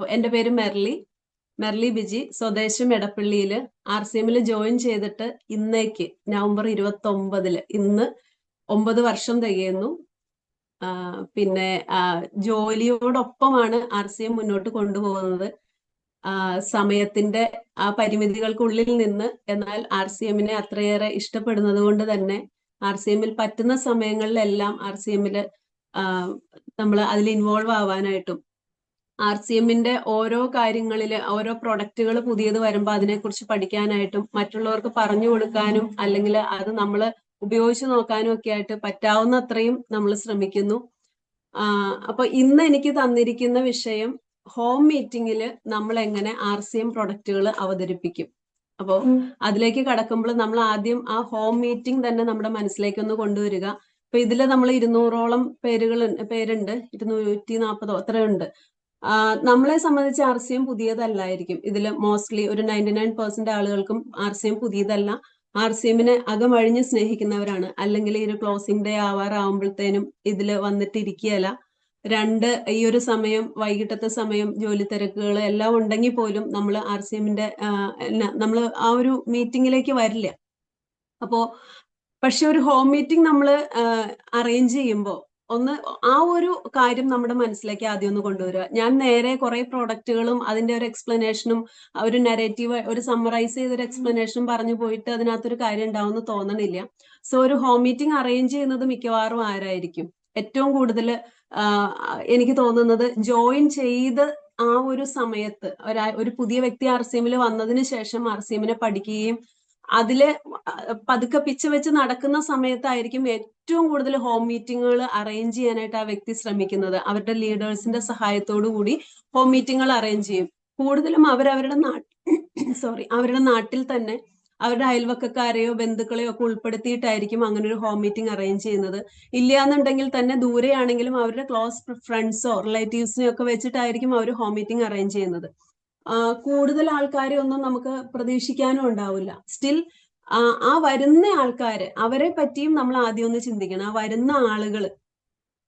അപ്പൊ എന്റെ പേര് മെർലി ബിജി, സ്വദേശം എടപ്പള്ളിയില്. RCMൽ ജോയിൻ ചെയ്തിട്ട് ഇന്നേക്ക് നവംബർ 29 ഇന്ന് 9 വർഷം തികയുന്നു. പിന്നെ ജോലിയോടൊപ്പമാണ് RCM മുന്നോട്ട് കൊണ്ടുപോകുന്നത്. സമയത്തിന്റെ ആ പരിമിതികൾക്കുള്ളിൽ നിന്ന് എന്നാൽ RCMനെ അത്രയേറെ ഇഷ്ടപ്പെടുന്നത് കൊണ്ട് തന്നെ RCMൽ പറ്റുന്ന സമയങ്ങളിലെല്ലാം RCMല് നമ്മൾ അതിൽ ഇൻവോൾവ് ആവാനായിട്ടും RCMന്റെ ഓരോ കാര്യങ്ങളില് ഓരോ പ്രൊഡക്റ്റുകൾ പുതിയത് വരുമ്പോൾ അതിനെക്കുറിച്ച് പഠിക്കാനായിട്ടും മറ്റുള്ളവർക്ക് പറഞ്ഞു കൊടുക്കാനും അല്ലെങ്കിൽ അത് നമ്മൾ ഉപയോഗിച്ച് നോക്കാനും ഒക്കെ ആയിട്ട് പറ്റാവുന്ന അത്രയും നമ്മൾ ശ്രമിക്കുന്നു. അപ്പൊ ഇന്ന് എനിക്ക് തന്നിരിക്കുന്ന വിഷയം ഹോം മീറ്റിംഗിൽ നമ്മൾ എങ്ങനെ RCM പ്രൊഡക്റ്റുകൾ അവതരിപ്പിക്കും. അപ്പോൾ അതിലേക്ക് കടക്കുമ്പോൾ നമ്മൾ ആദ്യം ആ ഹോം മീറ്റിംഗ് തന്നെ നമ്മുടെ മനസ്സിലേക്ക് ഒന്ന് കൊണ്ടുവരിക. അപ്പൊ ഇതിൽ നമ്മൾ 200ഓളം പേരുണ്ട്, 240 അത്രയുണ്ട്. നമ്മളെ സംബന്ധിച്ച് RCM പുതിയതല്ലായിരിക്കും. ഇതിൽ മോസ്റ്റ്ലി ഒരു 99% ആളുകൾക്കും RCM പുതിയതല്ല. RCMനെ അകമഴിഞ്ഞ് സ്നേഹിക്കുന്നവരാണ്. അല്ലെങ്കിൽ ഈ ഒരു ക്ലോസിംഗ് ഡേ ആവാറാവുമ്പോഴത്തേനും ഇതിൽ വന്നിട്ടിരിക്കുകയല്ല. ഈ ഒരു സമയം, വൈകിട്ടത്തെ സമയം, ജോലി തിരക്കുകൾ എല്ലാം ഉണ്ടെങ്കിൽ പോലും നമ്മൾ RCMന്റെ നമ്മൾ ആ ഒരു മീറ്റിംഗിലേക്ക് വരില്ല. പക്ഷെ ഒരു ഹോം മീറ്റിംഗ് നമ്മൾ അറേഞ്ച് ചെയ്യുമ്പോൾ ആ ഒരു കാര്യം നമ്മുടെ മനസ്സിലേക്ക് ആദ്യം ഒന്ന് കൊണ്ടുവരിക. ഞാൻ നേരെ കുറെ പ്രോഡക്റ്റുകളും അതിന്റെ ഒരു എക്സ്പ്ലനേഷനും ഒരു നരേറ്റീവ്, ഒരു സമ്മറൈസ് ചെയ്തൊരു എക്സ്പ്ലനേഷനും പറഞ്ഞു പോയിട്ട് അതിനകത്തൊരു കാര്യം ഉണ്ടാവുമെന്ന് തോന്നണില്ല. സോ ഒരു ഹോം മീറ്റിംഗ് അറേഞ്ച് ചെയ്യുന്നത് മിക്കവാറും ആരായിരിക്കും? ഏറ്റവും കൂടുതൽ എനിക്ക് തോന്നുന്നത് ജോയിൻ ചെയ്ത് ആ ഒരു സമയത്ത് ഒരു പുതിയ വ്യക്തി RCMൽ വന്നതിന് ശേഷം RCMനെ പഠിക്കുകയും അതില് പതുക്കെ പിച്ച വെച്ച് നടക്കുന്ന സമയത്തായിരിക്കും ഏറ്റവും കൂടുതൽ ഹോം മീറ്റിങ്ങുകൾ അറേഞ്ച് ചെയ്യാനായിട്ട് ആ വ്യക്തി ശ്രമിക്കുന്നത്. അവരുടെ ലീഡേഴ്സിന്റെ സഹായത്തോടു കൂടി ഹോം മീറ്റിങ്ങുകൾ അറേഞ്ച് ചെയ്യും. കൂടുതലും അവരവരുടെ അവരുടെ നാട്ടിൽ തന്നെ അവരുടെ അയൽവക്കക്കാരെയോ ബന്ധുക്കളെയോ ഒക്കെ ഉൾപ്പെടുത്തിയിട്ടായിരിക്കും അങ്ങനെ ഒരു ഹോം മീറ്റിംഗ് അറേഞ്ച് ചെയ്യുന്നത്. ഇല്ലയെന്നുണ്ടെങ്കിൽ തന്നെ ദൂരെയാണെങ്കിലും അവരുടെ ക്ലോസ് ഫ്രണ്ട്സോ റിലേറ്റീവ്സിനെയോ ഒക്കെ വെച്ചിട്ടായിരിക്കും അവർ ഹോം മീറ്റിംഗ് അറേഞ്ച് ചെയ്യുന്നത്. കൂടുതൽ ആൾക്കാരെ ഒന്നും നമുക്ക് പ്രതീക്ഷിക്കാനും ഉണ്ടാവില്ല. സ്റ്റിൽ ആ വരുന്ന ആൾക്കാര്, അവരെ പറ്റിയും നമ്മൾ ആദ്യം ഒന്ന് ചിന്തിക്കണം. ആ വരുന്ന ആളുകൾ,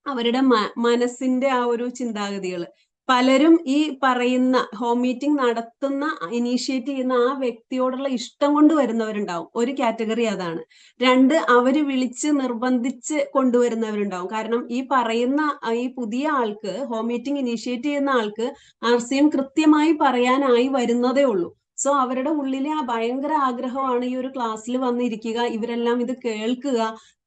അവരുടെ മനസ്സിന്റെ ആ ഒരു ചിന്താഗതികൾ. പലരും ഈ പറയുന്ന ഹോം മീറ്റിംഗ് നടത്തുന്ന, ഇനീഷ്യേറ്റ് ചെയ്യുന്ന ആ വ്യക്തിയോടുള്ള ഇഷ്ടം കൊണ്ട് വരുന്നവരുണ്ടാവും. ഒരു കാറ്റഗറി അതാണ്. രണ്ട്, അവര് വിളിച്ച് നിർബന്ധിച്ച് കൊണ്ടുവരുന്നവരുണ്ടാവും. കാരണം ഈ പറയുന്ന ഈ പുതിയ ആൾക്ക്, ഹോം മീറ്റിംഗ് ഇനീഷ്യേറ്റ് ചെയ്യുന്ന ആൾക്ക് RCM കൃത്യമായി പറയാനായി വരുന്നതേ ഉള്ളൂ. സോ അവരുടെ ഉള്ളിലെ ആ ഭയങ്കര ആഗ്രഹമാണ് ഈ ഒരു ക്ലാസ്സിൽ വന്നിരിക്കുക, ഇവരെല്ലാം ഇത് കേൾക്കുക,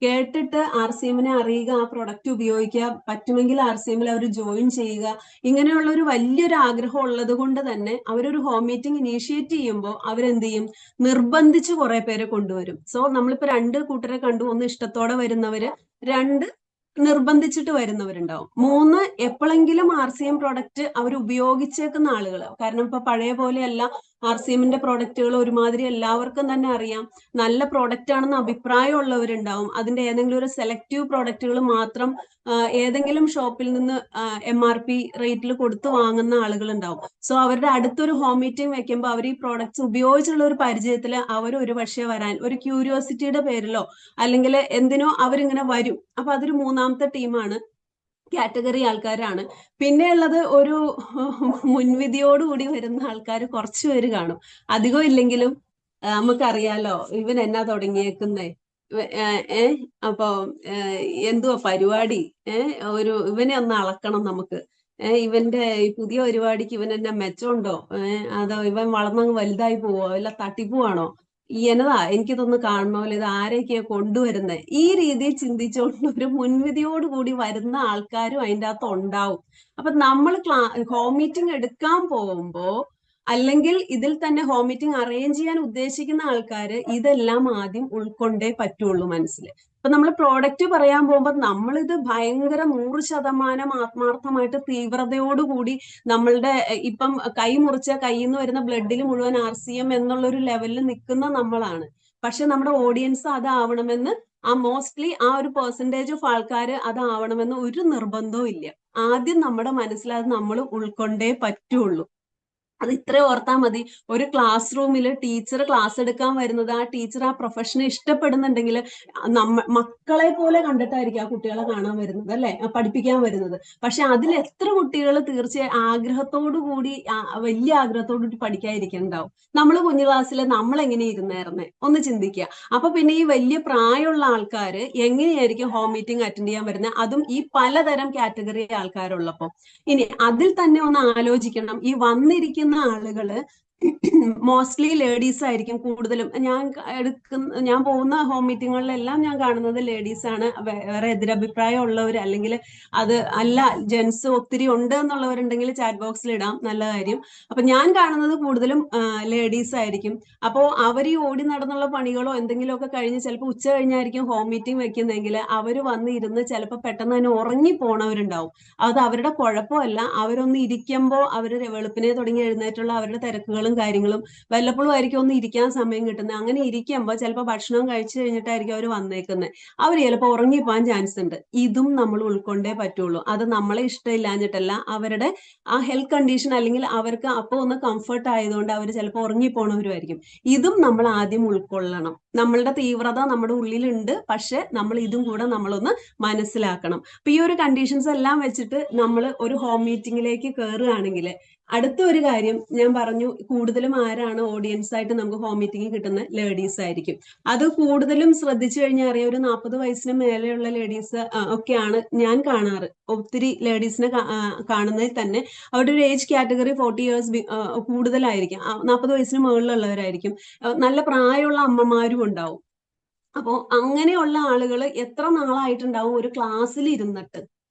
കേട്ടിട്ട് RCMനെ അറിയുക, ആ പ്രൊഡക്റ്റ് ഉപയോഗിക്കുക, പറ്റുമെങ്കിൽ RCMൽ അവർ ജോയിൻ ചെയ്യുക. ഇങ്ങനെയുള്ള ഒരു വലിയൊരു ആഗ്രഹം ഉള്ളത് കൊണ്ട് തന്നെ അവരൊരു ഹോം മീറ്റിംഗ് ഇനീഷ്യേറ്റ് ചെയ്യുമ്പോൾ അവരെന്ത് ചെയ്യും? നിർബന്ധിച്ച് കുറെ പേരെ കൊണ്ടുവരും. സോ നമ്മളിപ്പോ രണ്ട് കൂട്ടരെ കണ്ടു. ഒന്ന് ഇഷ്ടത്തോടെ വരുന്നവര്, രണ്ട് നിർബന്ധിച്ചിട്ട് വരുന്നവരുണ്ടാവും. മൂന്ന്, എപ്പോഴെങ്കിലും RCM പ്രോഡക്റ്റ് അവർ ഉപയോഗിച്ചേക്കുന്ന ആളുകൾ. കാരണം ഇപ്പൊ പഴയ പോലെയല്ല, RCMന്റെ പ്രോഡക്റ്റുകൾ ഒരുമാതിരി എല്ലാവർക്കും തന്നെ അറിയാം. നല്ല പ്രോഡക്റ്റ് ആണെന്ന് അഭിപ്രായമുള്ളവരുണ്ടാവും. അതിന്റെ ഏതെങ്കിലും ഒരു സെലക്റ്റീവ് പ്രോഡക്റ്റുകൾ മാത്രം ഏതെങ്കിലും ഷോപ്പിൽ നിന്ന് MRP റേറ്റിൽ കൊടുത്തു വാങ്ങുന്ന ആളുകൾ ഉണ്ടാവും. സോ അവരുടെ അടുത്തൊരു ഹോം മീറ്റിംഗ് വെക്കുമ്പോൾ അവർ ഈ പ്രോഡക്ട്സ് ഉപയോഗിച്ചുള്ള ഒരു പരിചയത്തിൽ അവർ ഒരു പക്ഷേ വരാൻ, ഒരു ക്യൂരിയോസിറ്റിയുടെ പേരിലോ അല്ലെങ്കിൽ എന്തിനോ അവരിങ്ങനെ വരും. അപ്പൊ അതൊരു മൂന്നാമത്തെ ടീമാണ്, കാറ്റഗറി ആൾക്കാരാണ്. പിന്നെയുള്ളത് ഒരു മുൻവിധിയോടുകൂടി വരുന്ന ആൾക്കാർ കുറച്ചു പേര് കാണും. അധികം ഇല്ലെങ്കിലും നമുക്കറിയാലോ ഇവൻ എന്നാ തുടങ്ങിയേക്കുന്നേ, അപ്പൊ എന്തുവാ പരിപാടി, ഇവനെ ഒന്ന് അളക്കണം നമുക്ക്, ഇവന്റെ ഈ പുതിയ പരിപാടിക്ക് ഇവൻ എന്നാ മെച്ചമുണ്ടോ, അതോ ഇവൻ വളർന്നങ്ങ് വലുതായി പോവോ, വല്ല തട്ടിപ്പുവാണോ, എന്നതാ എനിക്കിതൊന്ന് കാണണമല്ലോ, ഇത് ആരെയൊക്കെയാ കൊണ്ടുവരുന്നത്, ഈ രീതിയിൽ ചിന്തിച്ചുകൊണ്ട് ഒരു മുൻവിധിയോടുകൂടി വരുന്ന ആൾക്കാരും അതിൻ്റെ അകത്ത് ഉണ്ടാവും. അപ്പൊ നമ്മൾ ഹോം മീറ്റിംഗ് എടുക്കാൻ പോകുമ്പോ, അല്ലെങ്കിൽ ഇതിൽ തന്നെ ഹോം മീറ്റിംഗ് അറേഞ്ച് ചെയ്യാൻ ഉദ്ദേശിക്കുന്ന ആൾക്കാര് ഇതെല്ലാം ആദ്യം ഉൾക്കൊണ്ടേ പറ്റുള്ളൂ മനസ്സിൽ. അപ്പൊ നമ്മൾ പ്രോഡക്റ്റ് പറയാൻ പോകുമ്പോൾ നമ്മളിത് ഭയങ്കര 100% ആത്മാർത്ഥമായിട്ട് തീവ്രതയോടുകൂടി നമ്മളുടെ ഇപ്പം കൈ മുറിച്ച കയ്യിൽ നിന്ന് വരുന്ന ബ്ലഡിൽ മുഴുവൻ RCM എന്നുള്ളൊരു ലെവലിൽ നിൽക്കുന്ന നമ്മളാണ്. പക്ഷെ നമ്മുടെ ഓഡിയൻസ് അതാവണമെന്ന്, മോസ്റ്റ്ലി ആ ഒരു പെർസെൻറ്റേജ് ഓഫ് ആൾക്കാർ അതാവണമെന്ന് ഒരു നിർബന്ധവും ഇല്ല. ആദ്യം നമ്മുടെ മനസ്സിൽ അത് നമ്മൾ ഉൾക്കൊണ്ടേ പറ്റുള്ളൂ. അത് ഇത്ര ഓർത്താൽ മതി. ഒരു ക്ലാസ് റൂമിൽ ടീച്ചർ ക്ലാസ് എടുക്കാൻ വരുന്നത്, ആ ടീച്ചർ ആ പ്രൊഫഷനെ ഇഷ്ടപ്പെടുന്നുണ്ടെങ്കിൽ മക്കളെ പോലെ കണ്ടിട്ടായിരിക്കും ആ കുട്ടികളെ കാണാൻ വരുന്നത്, അല്ലെ, പഠിപ്പിക്കാൻ വരുന്നത്. പക്ഷെ അതിൽ എത്ര കുട്ടികൾ തീർച്ചയായും ആഗ്രഹത്തോടു കൂടി, വലിയ ആഗ്രഹത്തോടു കൂടി പഠിക്കാതിരിക്കുന്നുണ്ടാവും. നമ്മൾ കുഞ്ഞു ക്ലാസ്സിൽ നമ്മൾ എങ്ങനെ ഇരുന്നായിരുന്നേ ഒന്ന് ചിന്തിക്കുക. അപ്പൊ പിന്നെ ഈ വലിയ പ്രായമുള്ള ആൾക്കാർ എങ്ങനെയായിരിക്കും ഹോം മീറ്റിംഗ് അറ്റൻഡ് ചെയ്യാൻ വരുന്നത്, അതും ഈ പലതരം കാറ്റഗറി ആൾക്കാരുള്ളപ്പോ. ഇനി അതിൽ തന്നെ ഒന്ന് ആലോചിക്കണം, ഈ വന്നിരിക്കുന്ന ആളുകള് മോസ്റ്റ്ലി ലേഡീസ് ആയിരിക്കും കൂടുതലും. ഞാൻ പോകുന്ന ഹോം മീറ്റിങ്ങുകളിലെല്ലാം ഞാൻ കാണുന്നത് ലേഡീസ് ആണ്. വേറെ എതിരഭിപ്രായം ഉള്ളവർ, അല്ലെങ്കിൽ അത് അല്ല ജെൻസ് ഒത്തിരി ഉണ്ട് എന്നുള്ളവരുണ്ടെങ്കിൽ ചാറ്റ് ബോക്സിൽ ഇടാം, നല്ല കാര്യം. അപ്പൊ ഞാൻ കാണുന്നത് കൂടുതലും ലേഡീസ് ആയിരിക്കും. അപ്പോ അവർ ഈ ഓടി നടന്നുള്ള പണികളോ എന്തെങ്കിലുമൊക്കെ കഴിഞ്ഞ് ചിലപ്പോൾ ഉച്ച കഴിഞ്ഞായിരിക്കും ഹോം മീറ്റിംഗ് വെക്കുന്നെങ്കിൽ അവർ വന്ന് ഇരുന്ന് ചിലപ്പോൾ പെട്ടെന്ന് തന്നെ ഉറങ്ങി പോണവരുണ്ടാവും. അത് അവരുടെ കുഴപ്പമല്ല, അവരൊന്ന് ഇരിക്കുമ്പോൾ അവർ വെളുപ്പിനെ തുടങ്ങി എഴുന്നേറ്റുള്ള അവരുടെ തിരക്കുകളും കാര്യങ്ങളും, വല്ലപ്പോഴും ആയിരിക്കും ഒന്ന് ഇരിക്കാൻ സമയം കിട്ടുന്നത്. അങ്ങനെ ഇരിക്കുമ്പോൾ ചിലപ്പോൾ ഭക്ഷണം കഴിച്ചു കഴിഞ്ഞിട്ടായിരിക്കും അവർ വന്നേക്കുന്നത്, അവർ ചിലപ്പോൾ ഉറങ്ങിപ്പോകാൻ ചാൻസ് ഉണ്ട്. ഇതും നമ്മൾ ഉൾക്കൊണ്ടേ പറ്റുള്ളൂ. അത് നമ്മളെ ഇഷ്ടമില്ലാഞ്ഞിട്ടല്ല, അവരുടെ ആ ഹെൽത്ത് കണ്ടീഷൻ, അല്ലെങ്കിൽ അവർക്ക് അപ്പോൾ ഒന്ന് കംഫർട്ട് ആയതുകൊണ്ട് അവർ ചിലപ്പോൾ ഉറങ്ങിപ്പോണവരുമായിരിക്കും. ഇതും നമ്മൾ ആദ്യം ഉൾക്കൊള്ളണം. നമ്മളുടെ തീവ്രത നമ്മുടെ ഉള്ളിലുണ്ട്, പക്ഷെ നമ്മൾ ഇതും കൂടെ നമ്മളൊന്ന് മനസ്സിലാക്കണം. അപ്പൊ ഈ ഒരു കണ്ടീഷൻസ് എല്ലാം വെച്ചിട്ട് നമ്മൾ ഒരു ഹോം മീറ്റിംഗിലേക്ക് കയറുകയാണെങ്കിൽ, അടുത്ത ഒരു കാര്യം ഞാൻ പറഞ്ഞു, കൂടുതലും ആരാണ് ഓഡിയൻസ് ആയിട്ട് നമുക്ക് ഹോം മീറ്റിംഗ് കിട്ടുന്ന ലേഡീസ് ആയിരിക്കും. അത് കൂടുതലും ശ്രദ്ധിച്ചു കഴിഞ്ഞാൽ അറിയാം, ഒരു 40 വയസ്സിന് മേലെയുള്ള ലേഡീസ് ഒക്കെയാണ് ഞാൻ കാണാറ്. ഒത്തിരി ലേഡീസിനെ കാണുന്നതിൽ തന്നെ അവരുടെ ഒരു ഏജ് കാറ്റഗറി 40 ഇയേഴ്സ് കൂടുതലായിരിക്കും. 40 വയസ്സിന് മുകളിലുള്ളവരായിരിക്കും. നല്ല പ്രായമുള്ള അമ്മമാരും ഉണ്ടാവും. അപ്പോ അങ്ങനെയുള്ള ആളുകൾ എത്ര നാളായിട്ടുണ്ടാവും ഒരു ക്ലാസ്സിൽ ഇരുന്നിട്ട്,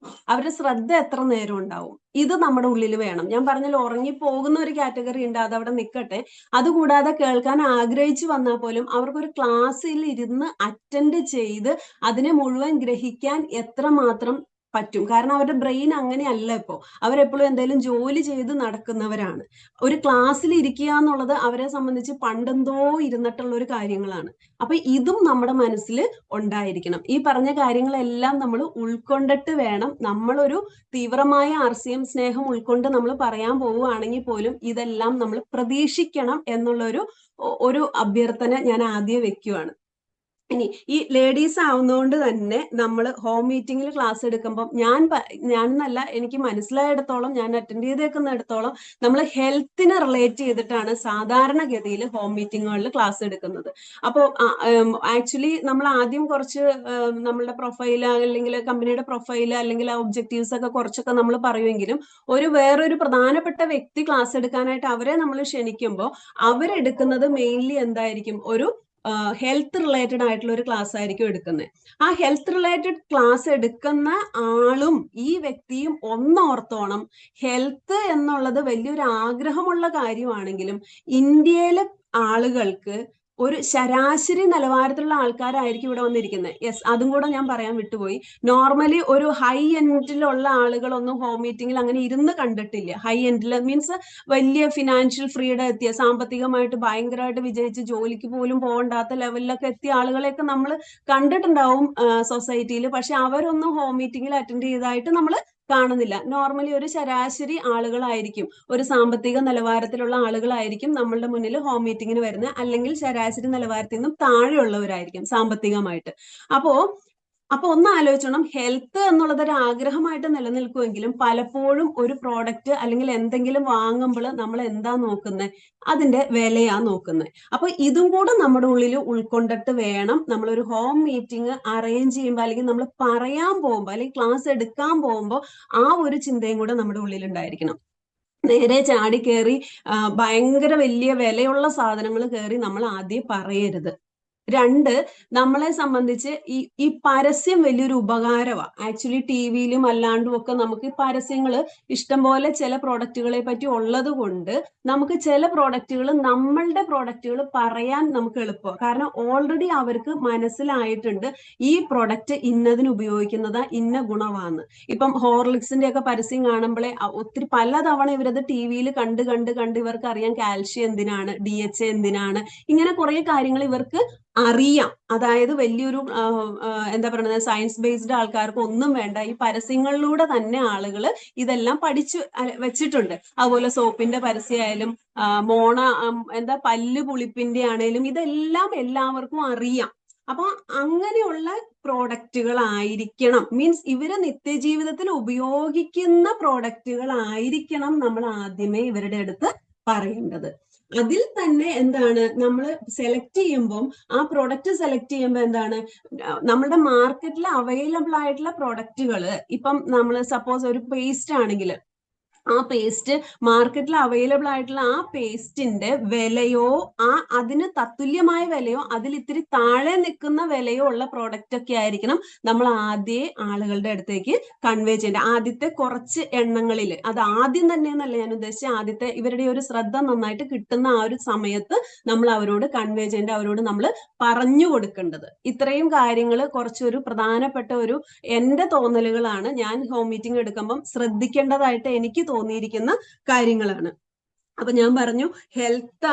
അവരുടെ ശ്രദ്ധ എത്ര നേരം ഉണ്ടാവും? ഇത് നമ്മുടെ ഉള്ളിൽ വേണം. ഞാൻ പറഞ്ഞല്ലോ, ഉറങ്ങി പോകുന്ന ഒരു കാറ്റഗറി ഉണ്ട്, അതവിടെ നിൽക്കട്ടെ. അതുകൂടാതെ കേൾക്കാൻ ആഗ്രഹിച്ചു വന്നാൽ പോലും അവർക്കൊരു ക്ലാസ്സിൽ ഇരുന്ന് അറ്റൻഡ് ചെയ്ത് അതിനെ മുഴുവൻ ഗ്രഹിക്കാൻ എത്രമാത്രം പറ്റും? കാരണം അവരുടെ ബ്രെയിൻ അങ്ങനെയല്ല. ഇപ്പോൾ അവരെപ്പോഴും എന്തെങ്കിലും ജോലി ചെയ്ത് നടക്കുന്നവരാണ്. ഒരു ക്ലാസ്സിൽ ഇരിക്കുക എന്നുള്ളത് അവരെ സംബന്ധിച്ച് പണ്ടെന്തോ ഇരുന്നിട്ടുള്ള ഒരു കാര്യങ്ങളാണ്. അപ്പൊ ഇതും നമ്മുടെ മനസ്സിൽ ഉണ്ടായിരിക്കണം. ഈ പറഞ്ഞ കാര്യങ്ങളെല്ലാം നമ്മൾ ഉൾക്കൊണ്ടിട്ട് വേണം, നമ്മളൊരു തീവ്രമായ RCM സ്നേഹം ഉൾക്കൊണ്ട് നമ്മൾ പറയാൻ പോവുകയാണെങ്കിൽ പോലും ഇതെല്ലാം നമ്മൾ പ്രതീക്ഷിക്കണം ഒരു അഭ്യർത്ഥന ഞാൻ ആദ്യം വെക്കുവാണ്. ഇനി ഈ ലേഡീസ് ആവുന്നതുകൊണ്ട് തന്നെ നമ്മൾ ഹോം മീറ്റിംഗിൽ ക്ലാസ് എടുക്കുമ്പോൾ ഞാനെന്നല്ല, എനിക്ക് മനസ്സിലായിടത്തോളം, ഞാൻ അറ്റൻഡ് ചെയ്തേക്കുന്നിടത്തോളം നമ്മൾ ഹെൽത്തിനെ റിലേറ്റ് ചെയ്തിട്ടാണ് സാധാരണഗതിയിൽ ഹോം മീറ്റിങ്ങുകളിൽ ക്ലാസ് എടുക്കുന്നത്. അപ്പോൾ ആക്ച്വലി നമ്മൾ ആദ്യം കുറച്ച് നമ്മളുടെ പ്രൊഫൈല്, അല്ലെങ്കിൽ കമ്പനിയുടെ പ്രൊഫൈല്, അല്ലെങ്കിൽ ആ ഒബ്ജക്റ്റീവ്സ് ഒക്കെ കുറച്ചൊക്കെ നമ്മൾ പറയുമെങ്കിലും, വേറൊരു പ്രധാനപ്പെട്ട വ്യക്തി ക്ലാസ് എടുക്കാനായിട്ട് അവരെ നമ്മൾ ക്ഷണിക്കുമ്പോൾ അവരെടുക്കുന്നത് മെയിൻലി എന്തായിരിക്കും? ഒരു ഹെൽത്ത് റിലേറ്റഡ് ആയിട്ടുള്ള ഒരു ക്ലാസ് ആയിരിക്കും എടുക്കുന്നത്. ആ ഹെൽത്ത് റിലേറ്റഡ് ക്ലാസ് എടുക്കുന്ന ആളും ഈ വ്യക്തിയും ഒന്നോർത്തോണം, ഹെൽത്ത് എന്നുള്ളത് വലിയൊരു ആഗ്രഹമുള്ള കാര്യമാണെങ്കിലും ഇന്ത്യയിലെ ആളുകൾക്ക് ഒരു ശരാശരി നിലവാരത്തിലുള്ള ആൾക്കാരായിരിക്കും ഇവിടെ വന്നിരിക്കുന്നത്. യെസ്, അതും കൂടെ ഞാൻ പറയാൻ വിട്ടുപോയി. നോർമലി ഒരു ഹൈ എൻഡിലുള്ള ആളുകളൊന്നും ഹോം മീറ്റിംഗിൽ അങ്ങനെ ഇരുന്ന് കണ്ടിട്ടില്ല. ഹൈ എൻഡിൽ മീൻസ് വലിയ ഫിനാൻഷ്യൽ ഫ്രീഡം എത്തിയ, സാമ്പത്തികമായിട്ട് ഭയങ്കരമായിട്ട് വിജയിച്ച് ജോലിക്ക് പോലും പോകണ്ടാത്ത ലെവലിലൊക്കെ എത്തിയ ആളുകളെയൊക്കെ നമ്മൾ കണ്ടിട്ടുണ്ടാവും സൊസൈറ്റിയിൽ. പക്ഷെ അവരൊന്നും ഹോം മീറ്റിംഗിൽ അറ്റൻഡ് ചെയ്തതായിട്ട് നമ്മൾ കാണുന്നില്ല. നോർമലി ഒരു ശരാശരി ആളുകളായിരിക്കും, ഒരു സാമ്പത്തിക നിലവാരത്തിലുള്ള ആളുകളായിരിക്കും നമ്മളുടെ മുന്നിൽ ഹോം മീറ്റിങ്ങിന് വരുന്നത്, അല്ലെങ്കിൽ ശരാശരി നിലവാരത്തിൽ നിന്നും താഴെയുള്ളവരായിരിക്കും സാമ്പത്തികമായിട്ട്. അപ്പൊ ഒന്ന് ആലോചിച്ചോണം, ഹെൽത്ത് എന്നുള്ളത് ഒരു ആഗ്രഹമായിട്ട് നിലനിൽക്കുമെങ്കിലും പലപ്പോഴും ഒരു പ്രോഡക്റ്റ് അല്ലെങ്കിൽ എന്തെങ്കിലും വാങ്ങുമ്പോൾ നമ്മൾ എന്താ നോക്കുന്നത്? അതിന്റെ വിലയാ നോക്കുന്നത്. അപ്പൊ ഇതും കൂടെ നമ്മുടെ ഉള്ളിൽ ഉൾക്കൊണ്ടിട്ട് വേണം നമ്മളൊരു ഹോം മീറ്റിംഗ് അറേഞ്ച് ചെയ്യുമ്പോൾ, അല്ലെങ്കിൽ നമ്മൾ പറയാൻ പോകുമ്പോൾ, അല്ലെങ്കിൽ ക്ലാസ് എടുക്കാൻ പോകുമ്പോൾ ആ ഒരു ചിന്തയും കൂടെ നമ്മുടെ ഉള്ളിൽ ഉണ്ടായിരിക്കണം. നേരെ ചാടി കയറി ഭയങ്കര വലിയ വിലയുള്ള സാധനങ്ങൾ കയറി നമ്മൾ ആദ്യം പറയരുത്. 2, നമ്മളെ സംബന്ധിച്ച് ഈ പരസ്യം വലിയൊരു ഉപകാരമാണ്. ആക്ച്വലി ടിവിയിലും അല്ലാണ്ടും ഒക്കെ നമുക്ക് പരസ്യങ്ങൾ ഇഷ്ടംപോലെ ചില പ്രോഡക്റ്റുകളെ പറ്റി ഉള്ളത് കൊണ്ട് നമുക്ക് ചില പ്രോഡക്റ്റുകൾ, നമ്മളുടെ പ്രോഡക്റ്റുകൾ പറയാൻ നമുക്ക് എളുപ്പമാണ്. കാരണം ഓൾറെഡി അവർക്ക് മനസ്സിലായിട്ടുണ്ട് ഈ പ്രോഡക്റ്റ് ഇന്നതിന് ഉപയോഗിക്കുന്നത് ഇന്ന ഗുണമാണ്. ഇപ്പം ഹോർലിക്സിന്റെ ഒക്കെ പരസ്യം കാണുമ്പോഴേ ഒത്തിരി പലതവണ ഇവരത് ടിവിയിൽ കണ്ട് കണ്ട് കണ്ട് ഇവർക്ക് അറിയാം കാൽഷ്യം എന്തിനാണ്, DHA എന്തിനാണ്, ഇങ്ങനെ കുറെ കാര്യങ്ങൾ ഇവർക്ക് അറിയാം. അതായത് വലിയൊരു എന്താ പറയുന്നത്, സയൻസ് ബേസ്ഡ് ആൾക്കാർക്ക് ഒന്നും വേണ്ട, ഈ പരസ്യങ്ങളിലൂടെ തന്നെ ആളുകൾ ഇതെല്ലാം പഠിച്ചു വെച്ചിട്ടുണ്ട്. അതുപോലെ സോപ്പിന്റെ പരസ്യമായാലും മോണ എന്താ പല്ല് പുളിപ്പിന്റെ ആണേലും ഇതെല്ലാം എല്ലാവർക്കും അറിയാം. അപ്പൊ അങ്ങനെയുള്ള പ്രോഡക്റ്റുകളായിരിക്കണം, മീൻസ് ഇവര് നിത്യജീവിതത്തിൽ ഉപയോഗിക്കുന്ന പ്രോഡക്റ്റുകളായിരിക്കണം നമ്മൾ ആദ്യമേ ഇവരുടെ അടുത്ത് പറയേണ്ടത്. അതിൽ തന്നെ എന്താണ് നമ്മൾ സെലക്ട് ചെയ്യുമ്പോൾ, ആ പ്രൊഡക്റ്റ് സെലക്ട് ചെയ്യുമ്പോൾ എന്താണ്, നമ്മുടെ മാർക്കറ്റിൽ അവൈലബിൾ ആയിട്ടുള്ള പ്രൊഡക്റ്റുകൾ, ഇപ്പം നമ്മൾ സപ്പോസ് ഒരു പേസ്റ്റ് ആണെങ്കിൽ ആ പേസ്റ്റ് മാർക്കറ്റിൽ അവൈലബിൾ ആയിട്ടുള്ള ആ പേസ്റ്റിന്റെ വിലയോ അതിന് തത്തുല്യമായ വിലയോ അതിൽ ഇത്തിരി താഴെ നിൽക്കുന്ന വിലയോ ഉള്ള പ്രോഡക്റ്റ് ഒക്കെ ആയിരിക്കണം നമ്മൾ ആദ്യമേ ആളുകളുടെ അടുത്തേക്ക് കൺവേ ചെയ്യേണ്ടത്. ആദ്യത്തെ കുറച്ച് എണ്ണങ്ങളിൽ, അത് ആദ്യം തന്നെ എന്നല്ല ഞാൻ ഉദ്ദേശിച്ച, ആദ്യത്തെ ഇവരുടെ ഒരു ശ്രദ്ധ നന്നായിട്ട് കിട്ടുന്ന ആ ഒരു സമയത്ത് നമ്മൾ അവരോട് കൺവേ ചെയ്യേണ്ട, അവരോട് നമ്മൾ പറഞ്ഞു കൊടുക്കേണ്ടത്. ഇത്രയും കാര്യങ്ങൾ കുറച്ചൊരു പ്രധാനപ്പെട്ട ഒരു എന്റെ തോന്നലുകളാണ്, ഞാൻ ഹോം മീറ്റിംഗ് എടുക്കുമ്പം ശ്രദ്ധിക്കേണ്ടതായിട്ട് എനിക്ക് തോന്നിയിരിക്കുന്ന കാര്യങ്ങളാണ്. അപ്പൊ ഞാൻ പറഞ്ഞു, ഹെൽത്ത്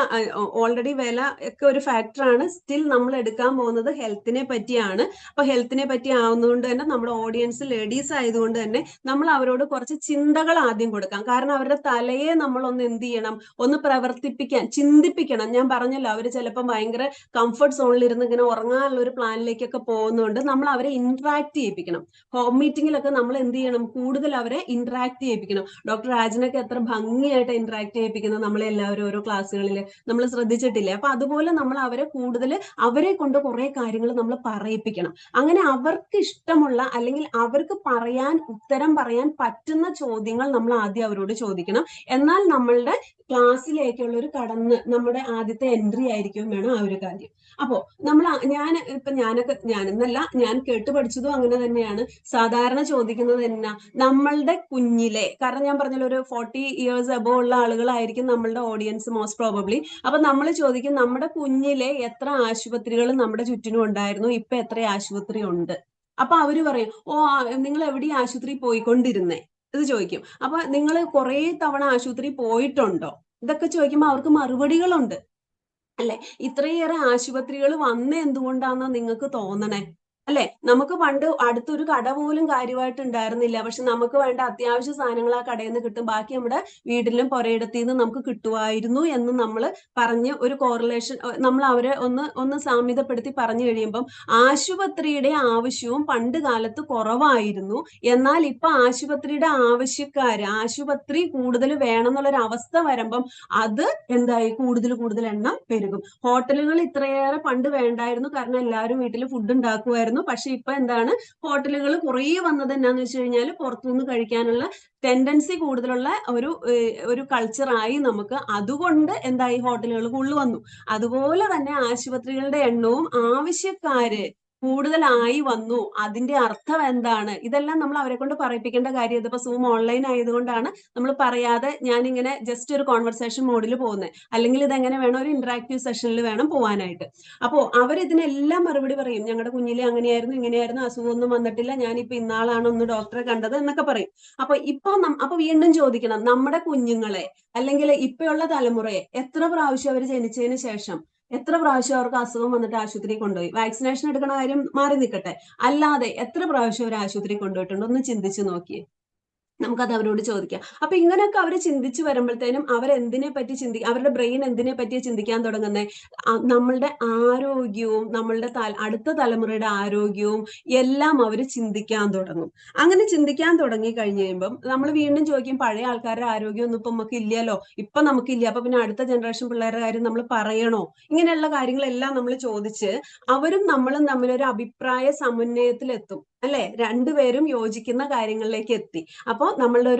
ഓൾറെഡി വില ഒക്കെ ഒരു ഫാക്ടറാണ്, സ്റ്റിൽ നമ്മൾ എടുക്കാൻ പോകുന്നത് ഹെൽത്തിനെ പറ്റിയാണ്. അപ്പൊ ഹെൽത്തിനെ പറ്റി ആവുന്നതുകൊണ്ട് തന്നെ നമ്മുടെ ഓഡിയൻസ് ലേഡീസ് ആയതുകൊണ്ട് തന്നെ നമ്മൾ അവരോട് കുറച്ച് ചിന്തകൾ ആദ്യം കൊടുക്കാം. കാരണം അവരുടെ തലയെ നമ്മൾ ഒന്ന് എന്ത് ചെയ്യണം, ഒന്ന് പ്രവർത്തിപ്പിക്കാൻ, ചിന്തിപ്പിക്കണം. ഞാൻ പറഞ്ഞല്ലോ, അവർ ചിലപ്പോൾ ഭയങ്കര കംഫർട്ട് സോണിൽ ഇരുന്ന് ഇങ്ങനെ ഉറങ്ങാനുള്ള ഒരു പ്ലാനിലേക്കൊക്കെ പോകുന്നതുകൊണ്ട് നമ്മൾ അവരെ ഇന്ററാക്ട് ചെയ്യിപ്പിക്കണം. ഹോം മീറ്റിങ്ങിലൊക്കെ നമ്മൾ എന്ത് ചെയ്യണം, കൂടുതൽ അവരെ ഇന്ററാക്ട് ചെയ്യിപ്പിക്കണം. ഡോക്ടർ രാജനൊക്കെ എത്ര ഭംഗിയായിട്ട് ഇന്ററാക്ട് ചെയ്യിപ്പിക്കുന്നത് നമ്മളെല്ലാവരും ഓരോ ക്ലാസ്സുകളിൽ നമ്മൾ ശ്രദ്ധിച്ചിട്ടില്ലേ? അപ്പൊ അതുപോലെ നമ്മൾ അവരെ കൂടുതൽ, അവരെ കൊണ്ട് കുറെ കാര്യങ്ങൾ നമ്മൾ പറയിപ്പിക്കണം. അങ്ങനെ അവർക്ക് ഇഷ്ടമുള്ള, അല്ലെങ്കിൽ അവർക്ക് ഉത്തരം പറയാൻ പറ്റുന്ന ചോദ്യങ്ങൾ നമ്മൾ ആദ്യം അവരോട് ചോദിക്കണം. എന്നാൽ നമ്മളുടെ ക്ലാസ്സിലേക്കുള്ള ഒരു നമ്മുടെ ആദ്യത്തെ എൻട്രി ആയിരിക്കും വേണം ആ ഒരു കാര്യം. അപ്പോ നമ്മൾ ഞാനെന്നല്ല, ഞാൻ കേട്ട് പഠിച്ചതും അങ്ങനെ തന്നെയാണ്. സാധാരണ ചോദിക്കുന്നത് എന്നാ, നമ്മളുടെ കുഞ്ഞിലെ, കാരണം ഞാൻ പറഞ്ഞല്ലോ ഒരു 40 years above ഉള്ള ആളുകളായിരിക്കും നമ്മളുടെ ഓഡിയൻസ് മോസ്റ്റ് പ്രോബബ്ലി. അപ്പൊ നമ്മൾ ചോദിക്കും, നമ്മുടെ കുഞ്ഞിലെ എത്ര ആശുപത്രികൾ നമ്മുടെ ചുറ്റിനും ഉണ്ടായിരുന്നു, ഇപ്പൊ എത്ര ആശുപത്രി ഉണ്ട്? അപ്പൊ അവര് പറയും, ഓ നിങ്ങൾ എവിടെ ആശുപത്രി പോയിക്കൊണ്ടിരുന്നേ? ഇത് ചോദിക്കും. അപ്പൊ നിങ്ങൾ കുറെ തവണ ആശുപത്രി പോയിട്ടുണ്ടോ? ഇതൊക്കെ ചോദിക്കുമ്പോൾ അവർക്ക് മറുപടികളുണ്ട്, അല്ലെ? ഇത്രയേറെ ആശുപത്രികൾ വന്ന എന്തുകൊണ്ടാണെന്നാ നിങ്ങൾക്ക് തോന്നണേ? അല്ലെ? നമുക്ക് പണ്ട് അടുത്തൊരു കട പോലും കാര്യമായിട്ട് ഉണ്ടായിരുന്നില്ല, പക്ഷെ നമുക്ക് വേണ്ട അത്യാവശ്യ സാധനങ്ങൾ ആ കടയിൽ നിന്ന് കിട്ടും, ബാക്കി നമ്മുടെ വീട്ടിലും പുരയിടത്തിൽ നിന്ന് നമുക്ക് കിട്ടുമായിരുന്നു എന്ന് നമ്മൾ പറഞ്ഞ് ഒരു കോറിലേഷൻ നമ്മൾ അവരെ ഒന്ന് സാമ്യതപ്പെടുത്തി പറഞ്ഞു കഴിയുമ്പം, ആശുപത്രിയുടെ ആവശ്യവും പണ്ട് കാലത്ത് കുറവായിരുന്നു, എന്നാൽ ഇപ്പൊ ആശുപത്രിയുടെ ആശുപത്രി കൂടുതൽ വേണം എന്നുള്ളൊരു അവസ്ഥ വരുമ്പം അത് എന്തായി, കൂടുതൽ എണ്ണം പെരുകും. ഹോട്ടലുകൾ ഇത്രയേറെ പണ്ട് വേണ്ടായിരുന്നു, കാരണം എല്ലാവരും വീട്ടിൽ ഫുഡ് ഉണ്ടാക്കുമായിരുന്നു. പക്ഷെ ഇപ്പൊ എന്താണ്, ഹോട്ടലുകൾ കുറേ വന്നത് എന്നാന്ന് വെച്ച് കഴിഞ്ഞാൽ പുറത്തുനിന്ന് കഴിക്കാനുള്ള ടെൻഡൻസി കൂടുതലുള്ള ഒരു കൾച്ചറായി നമുക്ക്. അതുകൊണ്ട് എന്തായി, ഹോട്ടലുകൾ കൂടുതൽ വന്നു. അതുപോലെ തന്നെ ആശുപത്രികളുടെ എണ്ണവും ആവശ്യക്കാര് കൂടുതലായി വന്നു. അതിന്റെ അർത്ഥം എന്താണ്? ഇതെല്ലാം നമ്മൾ അവരെ കൊണ്ട് പറയിപ്പിക്കേണ്ട കാര്യം. ഇതിപ്പോ സൂം ഓൺലൈൻ ആയതുകൊണ്ടാണ് നമ്മൾ പറയാതെ ഞാനിങ്ങനെ ജസ്റ്റ് ഒരു കോൺവെർസേഷൻ മോഡിൽ പോകുന്നത്. അല്ലെങ്കിൽ ഇതെങ്ങനെ വേണം, ഒരു ഇന്ററാക്റ്റീവ് സെഷനിൽ വേണം പോകാനായിട്ട്. അപ്പോ അവരിതിനെല്ലാം മറുപടി പറയും, ഞങ്ങളുടെ കുഞ്ഞിലെ അങ്ങനെയായിരുന്നു, ഇങ്ങനെയായിരുന്നു, അസുഖമൊന്നും വന്നിട്ടില്ല, ഞാനിപ്പോ ഇന്നാളാണ് ഒന്ന് ഡോക്ടറെ കണ്ടത് എന്നൊക്കെ പറയും. അപ്പൊ വീണ്ടും ചോദിക്കണം, നമ്മുടെ കുഞ്ഞുങ്ങളെ അല്ലെങ്കിൽ ഇപ്പോഴുള്ള തലമുറയെ എത്ര പ്രാവശ്യം അവർ ജനിച്ചതിന് ശേഷം എത്ര പ്രാവശ്യം അവർക്ക് അസുഖം വന്നിട്ട് ആശുപത്രി കൊണ്ടുപോയി? വാക്സിനേഷൻ എടുക്കണ കാര്യം മാറി നിൽക്കട്ടെ, അല്ലാതെ എത്ര പ്രാവശ്യം അവർ ആശുപത്രി കൊണ്ടുപോയിട്ടുണ്ട്? ഒന്ന് ചിന്തിച്ചു നോക്കിയേ. നമുക്കത് അവരോട് ചോദിക്കാം. അപ്പൊ ഇങ്ങനെയൊക്കെ അവർ ചിന്തിച്ചു വരുമ്പോഴത്തേനും അവരെന്തിനെ പറ്റി അവരുടെ ബ്രെയിൻ എന്തിനെ പറ്റി ചിന്തിക്കാൻ തുടങ്ങുന്നത്? നമ്മളുടെ ആരോഗ്യവും നമ്മളുടെ അടുത്ത തലമുറയുടെ ആരോഗ്യവും എല്ലാം അവർ ചിന്തിക്കാൻ തുടങ്ങും. അങ്ങനെ ചിന്തിക്കാൻ തുടങ്ങി കഴിഞ്ഞ് കഴിയുമ്പം നമ്മൾ വീണ്ടും ചോദിക്കും, പഴയ ആൾക്കാരുടെ ആരോഗ്യം ഒന്നും ഇപ്പൊ നമുക്ക് ഇല്ലല്ലോ, ഇപ്പൊ നമുക്കില്ല, അപ്പൊ പിന്നെ അടുത്ത ജനറേഷൻ പിള്ളേരുടെ കാര്യം നമ്മൾ പറയണോ? ഇങ്ങനെയുള്ള കാര്യങ്ങളെല്ലാം നമ്മൾ ചോദിച്ച് അവരും നമ്മളും തമ്മിലൊരു അഭിപ്രായ സമന്വയത്തിലെത്തും, അല്ലെ? രണ്ടുപേരും യോജിക്കുന്ന കാര്യങ്ങളിലേക്ക് എത്തി. അപ്പോൾ നമ്മളുടെ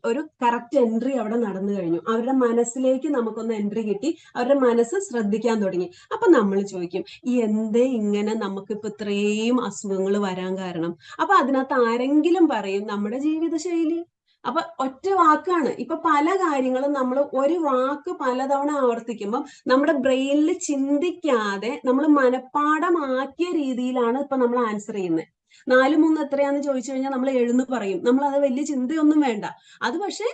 ഒരു കറക്റ്റ് എൻട്രി അവിടെ നടന്നു കഴിഞ്ഞു. അവരുടെ മനസ്സിലേക്ക് നമുക്കൊന്ന് എൻട്രി കിട്ടി, അവരുടെ മനസ്സ് ശ്രദ്ധിക്കാൻ തുടങ്ങി. അപ്പൊ നമ്മൾ ചോദിക്കും, എന്തേ ഇങ്ങനെ നമുക്കിപ്പോ ഇത്രയും അസുഖങ്ങൾ വരാൻ കാരണം? അപ്പൊ അതിനകത്ത് ആരെങ്കിലും പറയും, നമ്മുടെ ജീവിതശൈലി. അപ്പൊ ഒറ്റ വാക്കാണ്. ഇപ്പൊ പല കാര്യങ്ങളും നമ്മൾ ഒരു വാക്ക് പലതവണ ആവർത്തിക്കുമ്പോൾ നമ്മുടെ ബ്രെയിനിൽ ചിന്തിക്കാതെ നമ്മൾ മനഃപ്പാടമാക്കിയ രീതിയിലാണ് ഇപ്പൊ നമ്മൾ ആൻസർ ചെയ്യുന്നത്. 4 3 എത്രയാന്ന് ചോദിച്ചു കഴിഞ്ഞാൽ നമ്മൾ എഴുന്ന് പറയും, നമ്മൾ അത് വലിയ ചിന്തയൊന്നും വേണ്ട. അത് പക്ഷെ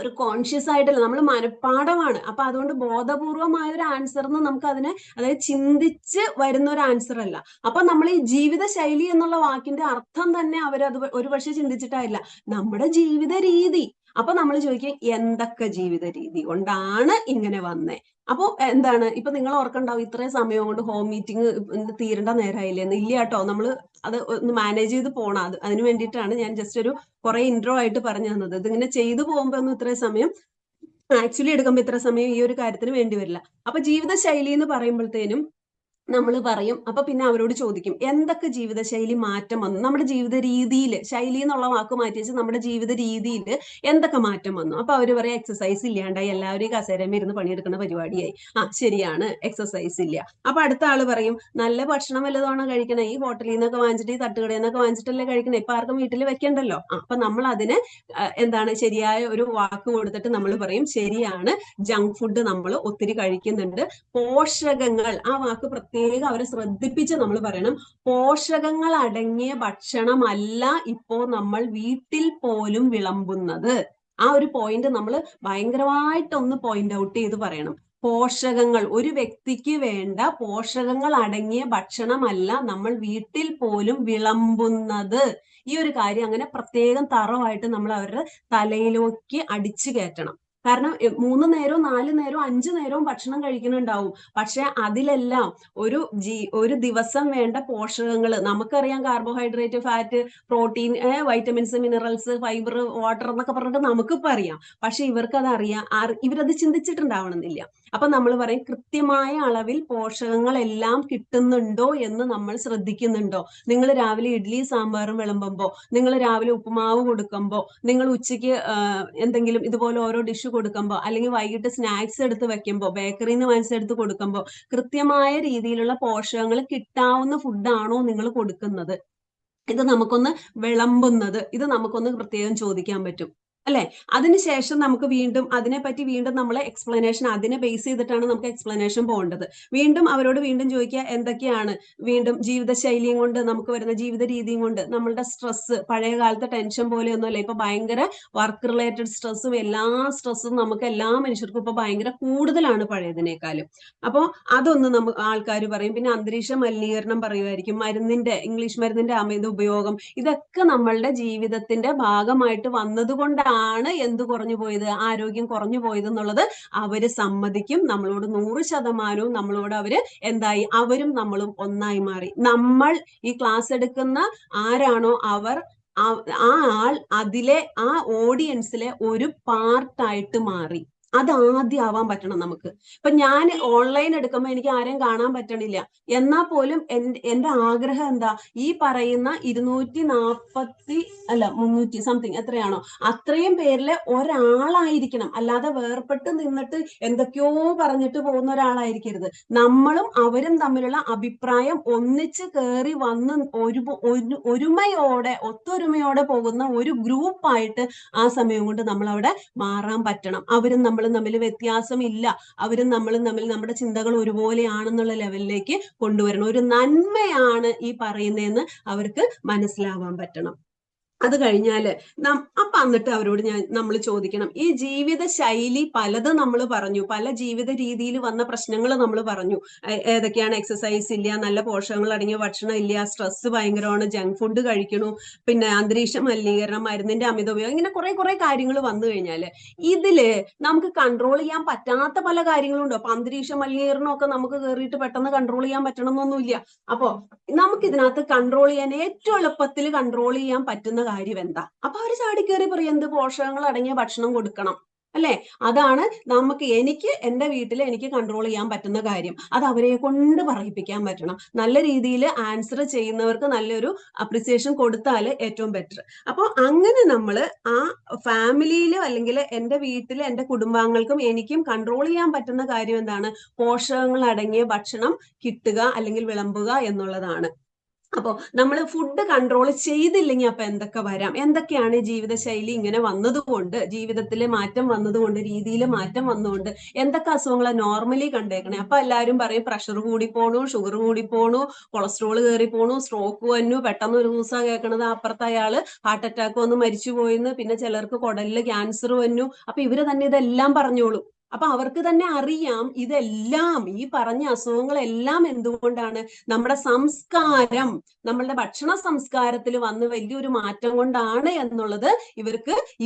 ഒരു കോൺഷ്യസ് ആയിട്ടല്ല, നമ്മൾ മനഃപ്പാടമാണ്. അപ്പൊ അതുകൊണ്ട് ബോധപൂർവമായ ഒരു ആൻസർ എന്ന് നമുക്ക് അതിനെ, അതായത് ചിന്തിച്ച് വരുന്ന ഒരു ആൻസർ അല്ല. അപ്പൊ നമ്മൾ ഈ ജീവിത ശൈലി എന്നുള്ള വാക്കിന്റെ അർത്ഥം തന്നെ അവരത് ഒരു പക്ഷെ ചിന്തിച്ചിട്ടായില്ല, നമ്മുടെ ജീവിത രീതി. അപ്പൊ നമ്മൾ ചോദിക്കും എന്തൊക്കെ ജീവിത രീതി കൊണ്ടാണ് ഇങ്ങനെ വന്നേ. അപ്പൊ എന്താണ്, ഇപ്പൊ നിങ്ങൾ ഓർക്കണ്ടാവും ഇത്രയും സമയം കൊണ്ട് ഹോം മീറ്റിംഗ് തീരേണ്ട നേരമായില്ലേന്ന്. ഇല്ല കേട്ടോ, നമ്മൾ അത് ഒന്ന് മാനേജ് ചെയ്ത് പോണം. അതിന് വേണ്ടിയിട്ടാണ് ഞാൻ ജസ്റ്റ് ഒരു കുറെ ഇൻട്രോ ആയിട്ട് പറഞ്ഞു തന്നത്. ഇതിങ്ങനെ ചെയ്തു പോകുമ്പോ ഒന്നും ഇത്രയും സമയം ആക്ച്വലി എടുക്കുമ്പോൾ ഇത്ര സമയം ഈ ഒരു കാര്യത്തിന് വേണ്ടി വരില്ല. അപ്പൊ ജീവിതശൈലി എന്ന് പറയുമ്പോഴത്തേനും നമ്മൾ പറയും, അപ്പൊ പിന്നെ അവരോട് ചോദിക്കും എന്തൊക്കെ ജീവിതശൈലി മാറ്റം വന്നു നമ്മുടെ ജീവിത രീതിയിൽ. ശൈലി എന്നുള്ള വാക്ക് മാറ്റി വെച്ച് നമ്മുടെ ജീവിത രീതിയിൽ എന്തൊക്കെ മാറ്റം വന്നു. അപ്പൊ അവര് പറയാം എക്സസൈസ് ഇല്ലാണ്ടായി, എല്ലാവരും ഈ കസേരമേ ഇരുന്ന് പണിയെടുക്കുന്ന പരിപാടിയായി. ആ ശരിയാണ്, എക്സസൈസ് ഇല്ല. അപ്പൊ അടുത്ത ആള് പറയും നല്ല ഭക്ഷണം വല്ലതുമാണ് കഴിക്കണേ, ഈ ഹോട്ടലിൽ നിന്നൊക്കെ വാങ്ങിച്ചിട്ട് ഈ തട്ടുകടയിൽ നിന്നൊക്കെ വാങ്ങിച്ചിട്ടല്ലേ കഴിക്കണേ, ഇപ്പൊ ആർക്കും വീട്ടിൽ വെക്കണ്ടല്ലോ. അപ്പൊ നമ്മൾ അതിന് എന്താണ് ശരിയായ ഒരു വാക്ക് കൊടുത്തിട്ട് നമ്മൾ പറയും ശരിയാണ്, ജങ്ക് ഫുഡ് നമ്മൾ ഒത്തിരി കഴിക്കുന്നുണ്ട്. പോഷകങ്ങൾ, ആ വാക്ക് പ്രത്യേകം അവരെ ശ്രദ്ധിപ്പിച്ച് നമ്മൾ പറയണം. പോഷകങ്ങൾ അടങ്ങിയ ഭക്ഷണമല്ല ഇപ്പോ നമ്മൾ വീട്ടിൽ പോലും വിളമ്പുന്നത്. ആ ഒരു പോയിന്റ് നമ്മൾ ഭയങ്കരമായിട്ടൊന്ന് പോയിന്റ് ഔട്ട് ചെയ്ത് പറയണം. പോഷകങ്ങൾ, ഒരു വ്യക്തിക്ക് വേണ്ട പോഷകങ്ങൾ അടങ്ങിയ ഭക്ഷണമല്ല നമ്മൾ വീട്ടിൽ പോലും വിളമ്പുന്നത്. ഈ ഒരു കാര്യം അങ്ങനെ പ്രത്യേകം തറവായിട്ട് നമ്മൾ അവരുടെ തലയിലേക്ക് അടിച്ചു കയറ്റണം. കാരണം 3 നേരവും 4 നേരവും 5 നേരവും ഭക്ഷണം കഴിക്കുന്നുണ്ടാവും. പക്ഷെ അതിലെല്ലാം ഒരു ദിവസം വേണ്ട പോഷകങ്ങൾ നമുക്കറിയാം. Carbohydrate, fat, protein, vitamins, minerals, fibre, water എന്നൊക്കെ പറഞ്ഞിട്ട് നമുക്കിപ്പോ അറിയാം. പക്ഷെ ഇവർക്ക് അത് ഇവരത് ചിന്തിച്ചിട്ടുണ്ടാവണമെന്നില്ല. അപ്പൊ നമ്മൾ പറയും കൃത്യമായ അളവിൽ പോഷകങ്ങളെല്ലാം കിട്ടുന്നുണ്ടോ എന്ന് നമ്മൾ ശ്രദ്ധിക്കുന്നുണ്ടോ. നിങ്ങൾ രാവിലെ ഇഡ്ഡലി സാമ്പാറും വിളമ്പുമ്പോ, നിങ്ങൾ രാവിലെ ഉപ്പുമാവ് കൊടുക്കുമ്പോ, നിങ്ങൾ ഉച്ചയ്ക്ക് എന്തെങ്കിലും ഇതുപോലെ ഓരോ ഡിഷ് കൊടുക്കുമ്പോൾ, അല്ലെങ്കിൽ വൈകിട്ട് സ്നാക്സ് എടുത്ത് വെക്കുമ്പോൾ, ബേക്കറിയിൽ നിന്ന് വാങ്ങിച്ചെടുത്ത് കൊടുക്കുമ്പോൾ കൃത്യമായ രീതിയിലുള്ള പോഷകങ്ങൾ കിട്ടാവുന്ന ഫുഡാണോ നിങ്ങൾ കൊടുക്കുന്നത്? ഇത് നമുക്കൊന്ന് വിളമ്പുന്നത്, ഇത് നമുക്കൊന്ന് പ്രത്യേകം ചോദിക്കാൻ പറ്റും അല്ലെ. അതിനുശേഷം നമുക്ക് വീണ്ടും അതിനെപ്പറ്റി വീണ്ടും നമ്മൾ എക്സ്പ്ലനേഷൻ, അതിനെ ബേസ് ചെയ്തിട്ടാണ് നമുക്ക് എക്സ്പ്ലനേഷൻ പോകേണ്ടത്. വീണ്ടും അവരോട് വീണ്ടും ചോദിക്കുക എന്തൊക്കെയാണ് വീണ്ടും ജീവിതശൈലിയും കൊണ്ട് നമുക്ക് വരുന്ന ജീവിത രീതിയും കൊണ്ട് നമ്മളുടെ സ്ട്രെസ്, പഴയ കാലത്തെ ടെൻഷൻ പോലെയൊന്നുമല്ല. ഇപ്പൊ ഭയങ്കര വർക്ക് റിലേറ്റഡ് സ്ട്രെസ്സും എല്ലാ സ്ട്രെസ്സും നമുക്ക് എല്ലാ മനുഷ്യർക്കും ഇപ്പൊ ഭയങ്കര കൂടുതലാണ് പഴയതിനേക്കാളും. അപ്പോൾ അതൊന്ന് നമുക്ക് ആൾക്കാർ പറയും. പിന്നെ അന്തരീക്ഷ മലിനീകരണം പറയുമായിരിക്കും, ഇംഗ്ലീഷ് മരുന്നിന്റെ അമിത ഉപയോഗം, ഇതൊക്കെ നമ്മളുടെ ജീവിതത്തിന്റെ ഭാഗമായിട്ട് വന്നതുകൊണ്ടാണ് എന്ത് കുറഞ്ഞു പോയത്, ആരോഗ്യം കുറഞ്ഞു പോയത് എന്നുള്ളത് അവര് സമ്മതിക്കും. നമ്മളോട് 100% നമ്മളോട് അവര് എന്തായി, അവരും നമ്മളും ഒന്നായി മാറി. നമ്മൾ ഈ ക്ലാസ് എടുക്കുന്ന ആരാണോ ആ ആൾ അതിലെ ആ ഓഡിയൻസിലെ ഒരു പാർട്ടായിട്ട് മാറി. അത് ആദ്യം ആവാൻ പറ്റണം നമുക്ക്. ഇപ്പൊ ഞാൻ ഓൺലൈൻ എടുക്കുമ്പോൾ എനിക്ക് ആരെയും കാണാൻ പറ്റണില്ല, എന്നാൽ പോലും എന്റെ ആഗ്രഹം എന്താ, ഈ പറയുന്ന 300 സംതിങ് എത്രയാണോ അത്രയും പേരിലെ ഒരാളായിരിക്കണം. അല്ലാതെ വേർപെട്ട് നിന്നിട്ട് എന്തൊക്കെയോ പറഞ്ഞിട്ട് പോകുന്ന ഒരാളായിരിക്കരുത്. നമ്മളും അവരും തമ്മിലുള്ള അഭിപ്രായം ഒന്നിച്ച് കയറി വന്ന് ഒത്തൊരുമയോടെ പോകുന്ന ഒരു ഗ്രൂപ്പായിട്ട് ആ സമയം കൊണ്ട് നമ്മൾ അവിടെ മാറാൻ പറ്റണം. അവരും നമ്മളും തമ്മിൽ വ്യത്യാസം ഇല്ല, അവരും നമ്മളും തമ്മിൽ നമ്മുടെ ചിന്തകൾ ഒരുപോലെയാണെന്നുള്ള ലെവലിലേക്ക് കൊണ്ടുവരണം. ഒരു നന്മയാണ് ഈ പറയുന്നതെന്ന് അവർക്ക് മനസ്സിലാവാൻ പറ്റണം. അത് കഴിഞ്ഞാല് അപ്പൊ എന്നിട്ട് അവരോട് നമ്മൾ ചോദിക്കണം, ഈ ജീവിത ശൈലി പലതും നമ്മൾ പറഞ്ഞു, പല ജീവിത രീതിയിൽ വന്ന പ്രശ്നങ്ങൾ നമ്മൾ പറഞ്ഞു. ഏതൊക്കെയാണ്? എക്സസൈസ് ഇല്ല, നല്ല പോഷകങ്ങൾ അടങ്ങിയ ഭക്ഷണം ഇല്ല, സ്ട്രെസ് ഭയങ്കരമാണ്, ജങ്ക് ഫുഡ് കഴിക്കണു, പിന്നെ അന്തരീക്ഷ മലിനീകരണം, മരുന്നിന്റെ അമിത ഉപയോഗം, ഇങ്ങനെ കുറെ കാര്യങ്ങൾ വന്നു കഴിഞ്ഞാല് ഇതില് നമുക്ക് കൺട്രോൾ ചെയ്യാൻ പറ്റാത്ത പല കാര്യങ്ങളും ഉണ്ടോ? അപ്പൊ അന്തരീക്ഷ മലിനീകരണം ഒക്കെ നമുക്ക് കയറിയിട്ട് പെട്ടെന്ന് കൺട്രോൾ ചെയ്യാൻ പറ്റണമെന്നൊന്നുമില്ല. അപ്പൊ നമുക്ക് ഇതിനകത്ത് കൺട്രോൾ ചെയ്യാൻ ഏറ്റവും എളുപ്പത്തിൽ കൺട്രോൾ ചെയ്യാൻ പറ്റുന്ന കാര്യം എന്താ? അപ്പൊ അവര് ചാടിക്കേറി പറയും എന്ത് പോഷകങ്ങൾ അടങ്ങിയ ഭക്ഷണം കൊടുക്കണം അല്ലെ. അതാണ് എനിക്ക് എന്റെ വീട്ടിൽ എനിക്ക് കൺട്രോൾ ചെയ്യാൻ പറ്റുന്ന കാര്യം. അത് അവരെ കൊണ്ട് പറയിപ്പിക്കാൻ പറ്റണം. നല്ല രീതിയിൽ ആൻസർ ചെയ്യുന്നവർക്ക് നല്ലൊരു അപ്രിസിയേഷൻ കൊടുത്താൽ ഏറ്റവും ബെറ്റർ. അപ്പോൾ അങ്ങനെ നമ്മൾ ആ ഫാമിലിയിൽ അല്ലെങ്കിൽ എന്റെ വീട്ടിൽ എന്റെ കുടുംബാംഗങ്ങൾക്കും എനിക്കും കൺട്രോൾ ചെയ്യാൻ പറ്റുന്ന കാര്യം എന്താണ്? പോഷകങ്ങൾ അടങ്ങിയ ഭക്ഷണം കിട്ടുക അല്ലെങ്കിൽ വിളമ്പുക എന്നുള്ളതാണ്. അപ്പൊ നമ്മൾ ഫുഡ് കൺട്രോൾ ചെയ്തില്ലെങ്കിൽ അപ്പൊ എന്തൊക്കെ വരാം, എന്തൊക്കെയാണ് ജീവിതശൈലി ഇങ്ങനെ വന്നതുകൊണ്ട്, ജീവിതത്തിൽ മാറ്റം വന്നതുകൊണ്ട്, രീതിയിൽ മാറ്റം വന്നുകൊണ്ട് എന്തൊക്കെ അസുഖങ്ങളാണ് നോർമലി കണ്ടേക്കണേ. അപ്പൊ എല്ലാവരും പറയും പ്രഷർ കൂടി പോണു, ഷുഗർ കൂടി പോണു, കൊളസ്ട്രോൾ കയറി പോണു, സ്ട്രോക്ക് വന്നു, പെട്ടെന്ന് ഒരു ദിവസം കേൾക്കണത് അപ്പുറത്തെ അയാള് ഹാർട്ട് അറ്റാക്ക് വന്ന് മരിച്ചു പോയിന്ന്, പിന്നെ ചിലർക്ക് കുടലില് ക്യാൻസർ വന്നു. അപ്പൊ ഇവര് തന്നെ ഇതെല്ലാം പറഞ്ഞോളൂ. അപ്പൊ അവർക്ക് തന്നെ അറിയാം ഇതെല്ലാം, ഈ പറഞ്ഞ അസുഖങ്ങളെല്ലാം എന്തുകൊണ്ടാണ്, നമ്മുടെ സംസ്കാരം, നമ്മളുടെ ഭക്ഷണ സംസ്കാരത്തിൽ വന്ന് വലിയൊരു മാറ്റം കൊണ്ടാണ് എന്നുള്ളത്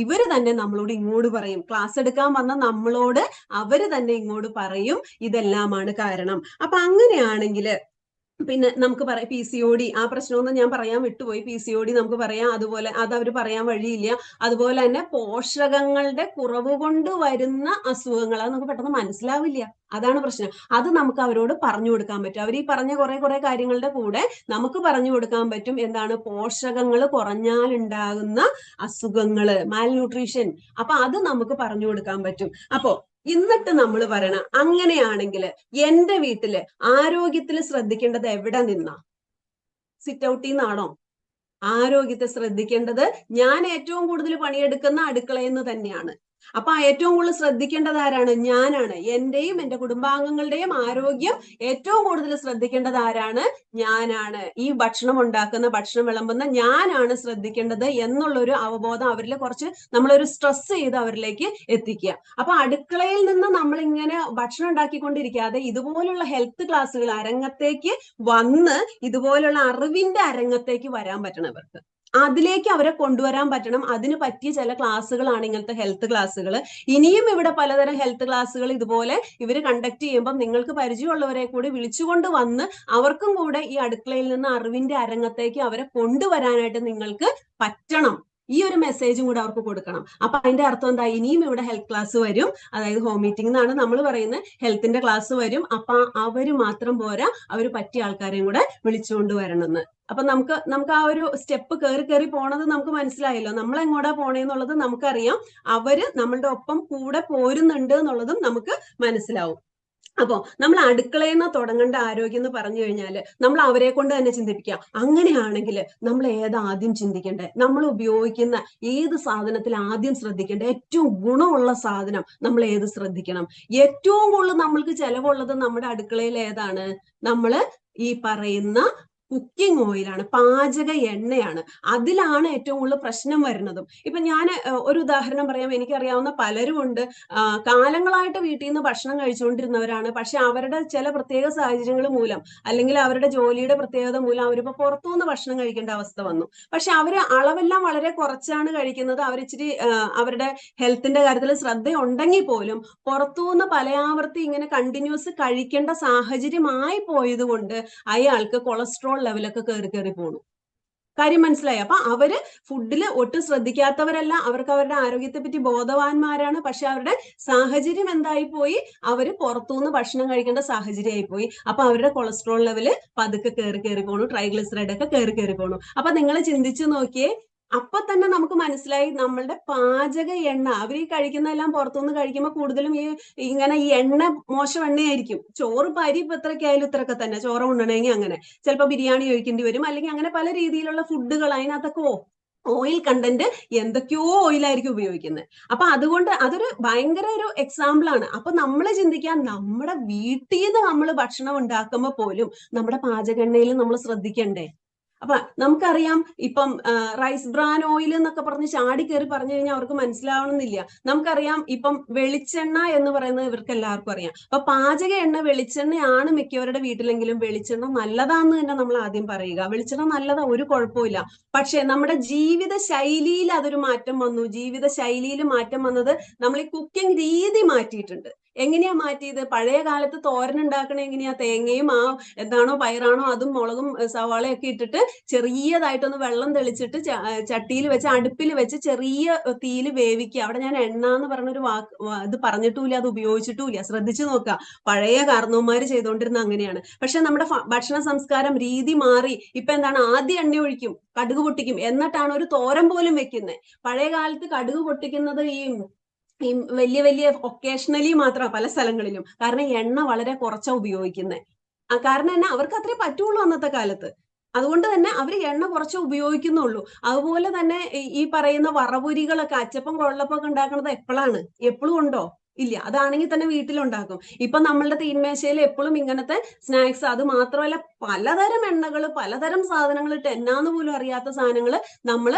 ഇവര് തന്നെ നമ്മളോട് ഇങ്ങോട്ട് പറയും. ക്ലാസ് എടുക്കാൻ വന്ന നമ്മളോട് അവര് തന്നെ ഇങ്ങോട്ട് പറയും ഇതെല്ലാമാണ് കാരണം. അപ്പൊ അങ്ങനെയാണെങ്കിൽ പിന്നെ നമുക്ക് പറയാം പി സി ഒ ഡി, ആ പ്രശ്നമൊന്നും ഞാൻ പറയാൻ വിട്ടുപോയി. പി സി ഒ ഡി നമുക്ക് പറയാം, അതുപോലെ അത് അവർ പറയാൻ വഴിയില്ല. അതുപോലെ തന്നെ പോഷകങ്ങളുടെ കുറവ് കൊണ്ട് വരുന്ന അസുഖങ്ങൾ, അത് നമുക്ക് പെട്ടെന്ന് മനസ്സിലാവില്ല, അതാണ് പ്രശ്നം. അത് നമുക്ക് അവരോട് പറഞ്ഞു കൊടുക്കാൻ പറ്റും. അവർ ഈ പറഞ്ഞ കുറെ കാര്യങ്ങളുടെ കൂടെ നമുക്ക് പറഞ്ഞു കൊടുക്കാൻ പറ്റും എന്താണ്, പോഷകങ്ങൾ കുറഞ്ഞാൽ ഉണ്ടാകുന്ന അസുഖങ്ങള്, മാൽന്യൂട്രീഷൻ. അപ്പൊ അത് നമുക്ക് പറഞ്ഞു കൊടുക്കാൻ പറ്റും. അപ്പോ എന്നിട്ട് നമ്മൾ പറയണം, അങ്ങനെയാണെങ്കിൽ എന്റെ വീട്ടില് ആരോഗ്യത്തിൽ ശ്രദ്ധിക്കേണ്ടത് എവിടെ നിന്നാ? സിറ്റ് ഔട്ടിൽ നിന്നാണോ? ആരോഗ്യത്തെ ശ്രദ്ധിക്കേണ്ടത് ഞാൻ ഏറ്റവും കൂടുതൽ പണിയെടുക്കുന്ന അടുക്കളയിൽ നിന്ന് തന്നെയാണ്. അപ്പൊ ഏറ്റവും കൂടുതൽ ശ്രദ്ധിക്കേണ്ടത് ആരാണ്? ഞാനാണ്. എന്റെയും എന്റെ കുടുംബാംഗങ്ങളുടെയും ആരോഗ്യം ഏറ്റവും കൂടുതൽ ശ്രദ്ധിക്കേണ്ടത് ആരാണ്? ഞാനാണ്. ഈ ഭക്ഷണം ഉണ്ടാക്കുന്ന, ഭക്ഷണം വിളമ്പുന്ന ഞാനാണ് ശ്രദ്ധിക്കേണ്ടത് എന്നുള്ളൊരു അവബോധം അവരിൽ കുറച്ച് നമ്മളൊരു സ്ട്രെസ് ചെയ്ത് അവരിലേക്ക് എത്തിക്കുക. അപ്പൊ അടുക്കളയിൽ നിന്ന് നമ്മൾ ഇങ്ങനെ ഭക്ഷണം ഉണ്ടാക്കിക്കൊണ്ടിരിക്കാതെ ഇതുപോലുള്ള ഹെൽത്ത് ക്ലാസ്സുകൾ അരങ്ങത്തേക്ക് വന്ന് ഇതുപോലുള്ള അറിവിന്റെ അരങ്ങത്തേക്ക് വരാൻ പറ്റണവർക്ക്, അതിലേക്ക് അവരെ കൊണ്ടുവരാൻ പറ്റണം. അതിന് പറ്റിയ ചില ക്ലാസ്സുകളാണ് ഇങ്ങനത്തെ ഹെൽത്ത് ക്ലാസ്സുകൾ. ഇനിയും ഇവിടെ പലതരം ഹെൽത്ത് ക്ലാസ്സുകൾ ഇതുപോലെ ഇവര് കണ്ടക്ട് ചെയ്യുമ്പോൾ നിങ്ങൾക്ക് പരിചയമുള്ളവരെ കൂടി വിളിച്ചുകൊണ്ട് വന്ന് അവർക്കും കൂടെ ഈ അടുക്കളയിൽ നിന്ന് അറിവിന്റെ അരങ്ങത്തേക്ക് അവരെ കൊണ്ടുവരാനായിട്ട് നിങ്ങൾക്ക് പറ്റണം. ഈ ഒരു മെസ്സേജും കൂടെ അവർക്ക് കൊടുക്കണം. അപ്പൊ അതിന്റെ അർത്ഥം എന്താ? ഇനിയും ഇവിടെ ഹെൽത്ത് ക്ലാസ് വരും, അതായത് ഹോം മീറ്റിംഗ് എന്നാണ് നമ്മൾ പറയുന്നത്, ഹെൽത്തിന്റെ ക്ലാസ് വരും. അപ്പൊ അവര് മാത്രം പോരാ, അവര് പറ്റിയ ആൾക്കാരെയും കൂടെ വിളിച്ചുകൊണ്ട് വരണമെന്ന്. അപ്പൊ നമുക്ക് ആ ഒരു സ്റ്റെപ്പ് കയറി പോണത് നമുക്ക് മനസ്സിലായല്ലോ. നമ്മൾ എങ്ങോട്ടാ പോണേന്നുള്ളത് നമുക്കറിയാം, അവര് നമ്മളുടെ ഒപ്പം കൂടെ പോരുന്നുണ്ട് എന്നുള്ളതും നമുക്ക് മനസ്സിലാവും. അപ്പോ നമ്മൾ അടുക്കളയിൽ നിന്ന് തുടങ്ങേണ്ട ആരോഗ്യം എന്ന് പറഞ്ഞു കഴിഞ്ഞാൽ നമ്മൾ അവരെ കൊണ്ട് തന്നെ ചിന്തിപ്പിക്കുക. അങ്ങനെയാണെങ്കിൽ നമ്മൾ ആദ്യം ചിന്തിക്കേണ്ടത്, നമ്മൾ ഉപയോഗിക്കുന്ന ഏത് സാധനത്തിൽ ആദ്യം ശ്രദ്ധിക്കേണ്ടത്, ഏറ്റവും ഗുണമുള്ള സാധനം നമ്മൾ ഏത് ശ്രദ്ധിക്കണം? ഏറ്റവും കൂടുതൽ നമ്മൾക്ക് ചെലവുള്ളത് നമ്മുടെ അടുക്കളയിൽ ഏതാണ്? നമ്മൾ ഈ പറയുന്ന കുക്കിംഗ് ഓയിലാണ്, പാചക എണ്ണയാണ്. അതിലാണ് ഏറ്റവും കൂടുതൽ പ്രശ്നം വരുന്നതും. ഇപ്പൊ ഞാൻ ഒരു ഉദാഹരണം പറയാം. എനിക്കറിയാവുന്ന പലരും ഉണ്ട്, കാലങ്ങളായിട്ട് വീട്ടിൽ നിന്ന് ഭക്ഷണം കഴിച്ചുകൊണ്ടിരുന്നവരാണ്. പക്ഷെ അവരുടെ ചില പ്രത്യേക സാഹചര്യങ്ങൾ മൂലം, അല്ലെങ്കിൽ അവരുടെ ജോലിയുടെ പ്രത്യേകത മൂലം അവരിപ്പോ പുറത്തുനിന്ന് ഭക്ഷണം കഴിക്കേണ്ട അവസ്ഥ വന്നു. പക്ഷെ അവര് അളവെല്ലാം വളരെ കുറച്ചാണ് കഴിക്കുന്നത്. അവരിച്ചിരി അവരുടെ ഹെൽത്തിന്റെ കാര്യത്തിൽ ശ്രദ്ധയുണ്ടെങ്കിൽ പോലും പുറത്തുനിന്ന് പലയാവർത്തി ഇങ്ങനെ കണ്ടിന്യൂസ് കഴിക്കേണ്ട സാഹചര്യമായി പോയത് കൊണ്ട് അയാൾക്ക് കൊളസ്ട്രോൾ ലെവലൊക്കെ കയറി പോണു. കാര്യം മനസ്സിലായി? അപ്പൊ അവര് ഫുഡിൽ ഒട്ടും ശ്രദ്ധിക്കാത്തവരല്ല, അവർക്ക് അവരുടെ ആരോഗ്യത്തെ പറ്റി ബോധവാന്മാരാണ്. പക്ഷെ അവരുടെ സാഹചര്യം എന്തായി പോയി? അവര് പുറത്തുനിന്ന് ഭക്ഷണം കഴിക്കേണ്ട സാഹചര്യമായി പോയി. അപ്പൊ അവരുടെ കൊളസ്ട്രോൾ ലെവല് പതുക്കെ കയറി പോണു, ട്രൈഗ്ലിസറൈഡ് ഒക്കെ കയറി പോണു. അപ്പൊ നിങ്ങൾ ചിന്തിച്ചു നോക്കിയേ, അപ്പൊ തന്നെ നമുക്ക് മനസ്സിലായി നമ്മളുടെ പാചക എണ്ണ, അവർ ഈ കഴിക്കുന്നതെല്ലാം പുറത്തുനിന്ന് കഴിക്കുമ്പോൾ കൂടുതലും ഇങ്ങനെ ഈ എണ്ണ മോശം എണ്ണയായിരിക്കും. ചോറ് പരി ഇപ്പൊ എത്രയൊക്കെ ആയാലും ഇത്രയൊക്കെ തന്നെ, ചോറ് ഉണ്ണണമെങ്കിൽ അങ്ങനെ ചിലപ്പോൾ ബിരിയാണി കഴിക്കേണ്ടി വരും, അല്ലെങ്കിൽ അങ്ങനെ പല രീതിയിലുള്ള ഫുഡുകൾ, അതിനകത്തൊക്കെ ഓയിൽ കണ്ടന്റ്, എന്തൊക്കെയോ ഓയിലായിരിക്കും ഉപയോഗിക്കുന്നത്. അപ്പൊ അതുകൊണ്ട് അതൊരു ഭയങ്കര ഒരു എക്സാമ്പിൾ ആണ്. അപ്പൊ നമ്മൾ ചിന്തിക്കാൻ, നമ്മുടെ വീട്ടിൽ നിന്ന് നമ്മൾ ഭക്ഷണം ഉണ്ടാക്കുമ്പോൾ പോലും നമ്മുടെ പാചക എണ്ണയിൽ നമ്മൾ ശ്രദ്ധിക്കണ്ടേ? അപ്പൊ നമുക്കറിയാം, ഇപ്പം റൈസ് ബ്രാൻ ഓയിൽ എന്നൊക്കെ പറഞ്ഞ് ചാടി കയറി പറഞ്ഞു കഴിഞ്ഞാൽ അവർക്ക് മനസ്സിലാവണമെന്നില്ല. നമുക്കറിയാം ഇപ്പം വെളിച്ചെണ്ണ എന്ന് പറയുന്നത് ഇവർക്ക് എല്ലാവർക്കും അറിയാം. അപ്പൊ പാചക എണ്ണ വെളിച്ചെണ്ണയാണ് മിക്കവരുടെ വീട്ടിലെങ്കിലും. വെളിച്ചെണ്ണ നല്ലതാന്ന് തന്നെ നമ്മൾ ആദ്യം പറയുക. വെളിച്ചെണ്ണ നല്ലതാ, ഒരു കുഴപ്പമില്ല. പക്ഷെ നമ്മുടെ ജീവിത ശൈലിയിൽ അതൊരു മാറ്റം വന്നു. ജീവിത ശൈലിയിൽ മാറ്റം വന്നത് നമ്മൾ ഈ കുക്കിംഗ് രീതി മാറ്റിയിട്ടുണ്ട്. എങ്ങനെയാ മാറ്റിയത്? പഴയ കാലത്ത് തോരൻ ഉണ്ടാക്കണ എങ്ങനെയാ? തേങ്ങയും എന്താണോ പയറാണോ അതും മുളകും സവാളയൊക്കെ ഇട്ടിട്ട് ചെറിയതായിട്ടൊന്ന് വെള്ളം തെളിച്ചിട്ട് ചട്ടിയിൽ വെച്ച് അടുപ്പിൽ വെച്ച് ചെറിയ തീയിൽ വേവിക്കുക. അവിടെ ഞാൻ എണ്ണ എന്ന് പറഞ്ഞൊരു ഇത് പറഞ്ഞിട്ടുമില്ല, അത് ഉപയോഗിച്ചിട്ടുമില്ല. ശ്രദ്ധിച്ചു നോക്കുക, പഴയ കാരണവന്മാര് ചെയ്തുകൊണ്ടിരുന്ന അങ്ങനെയാണ്. പക്ഷെ നമ്മുടെ ഭക്ഷണ സംസ്കാരം രീതി മാറി. ഇപ്പൊ എന്താണ്? ആദ്യം എണ്ണ ഒഴിക്കും, കടുക് പൊട്ടിക്കും, എന്നിട്ടാണ് ഒരു തോരൻ പോലും വെക്കുന്നത്. പഴയ കാലത്ത് കടുക് പൊട്ടിക്കുന്നത് ഈ വലിയ വലിയ ഒക്കേഷണലി മാത്രമാണ് പല സ്ഥലങ്ങളിലും. കാരണം എണ്ണ വളരെ കുറച്ചാ ഉപയോഗിക്കുന്നത്. കാരണം എന്നാ? അവർക്ക് അത്രേ പറ്റുള്ളൂ അന്നത്തെ കാലത്ത്. അതുകൊണ്ട് തന്നെ അവർ എണ്ണ കുറച്ച് ഉപയോഗിക്കുന്നുള്ളൂ. അതുപോലെ തന്നെ ഈ പറയുന്ന വറപൊരികളൊക്കെ, അച്ചപ്പം കൊഴലപ്പൊക്കെ ഉണ്ടാക്കുന്നത് എപ്പോഴാണ്? എപ്പോഴും ഉണ്ടോ? ഇല്ല. അതാണെങ്കിൽ തന്നെ വീട്ടിലുണ്ടാക്കും. ഇപ്പൊ നമ്മളുടെ തീന്മേശയിൽ എപ്പോഴും ഇങ്ങനത്തെ സ്നാക്സ്, അത് മാത്രമല്ല പലതരം എണ്ണകൾ, പലതരം സാധനങ്ങൾ ഇട്ട് എന്നാന്ന് പോലും അറിയാത്ത സാധനങ്ങൾ നമ്മൾ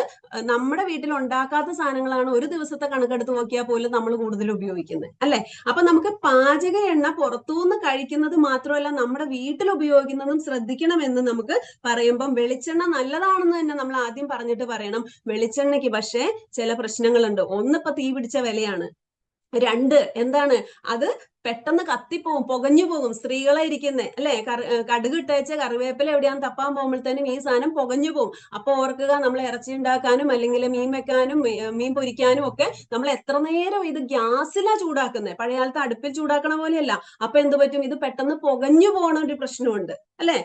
നമ്മുടെ വീട്ടിൽ ഉണ്ടാക്കാത്ത സാധനങ്ങളാണ് ഒരു ദിവസത്തെ കണക്കെടുത്ത് നോക്കിയാൽ പോലും നമ്മൾ കൂടുതൽ ഉപയോഗിക്കുന്നത്, അല്ലെ? അപ്പൊ നമുക്ക് പാചക എണ്ണ പുറത്തുനിന്ന് കഴിക്കുന്നത് മാത്രമല്ല നമ്മുടെ വീട്ടിൽ ഉപയോഗിക്കുന്നതും ശ്രദ്ധിക്കണമെന്ന് നമുക്ക് പറയുമ്പം, വെളിച്ചെണ്ണ നല്ലതാണെന്ന് തന്നെ നമ്മൾ ആദ്യം പറഞ്ഞിട്ട് പറയണം. വെളിച്ചെണ്ണയ്ക്ക് പക്ഷേ ചില പ്രശ്നങ്ങളുണ്ട്. ഒന്ന്, ഇപ്പൊ തീ പിടിച്ച വിലയാണ്. രണ്ട്, എന്താണ് അത് പെട്ടെന്ന് കത്തിപ്പോവും, പുകഞ്ഞു പോകും. സ്ത്രീകളെ ഇരിക്കുന്നേ അല്ലെ, കടുക് ഇട്ടേച്ച കറിവേപ്പില എവിടെയാന്ന് തപ്പാൻ പോകുമ്പോഴത്തേനും ഈ സാധനം പുകഞ്ഞു പോകും. അപ്പൊ ഓർക്കുക, നമ്മൾ ഇറച്ചി ഉണ്ടാക്കാനും അല്ലെങ്കിൽ മീൻ വെക്കാനും മീൻ പൊരിക്കാനും ഒക്കെ നമ്മൾ എത്ര നേരം ഇത് ഗ്യാസിലാ ചൂടാക്കുന്നത്, പഴയ കാലത്ത് അടുപ്പിൽ ചൂടാക്കണ പോലെയല്ല. അപ്പൊ എന്ത് പറ്റും? ഇത് പെട്ടെന്ന് പുകഞ്ഞു പോകണ ഒരു പ്രശ്നമുണ്ട്, അല്ലെ?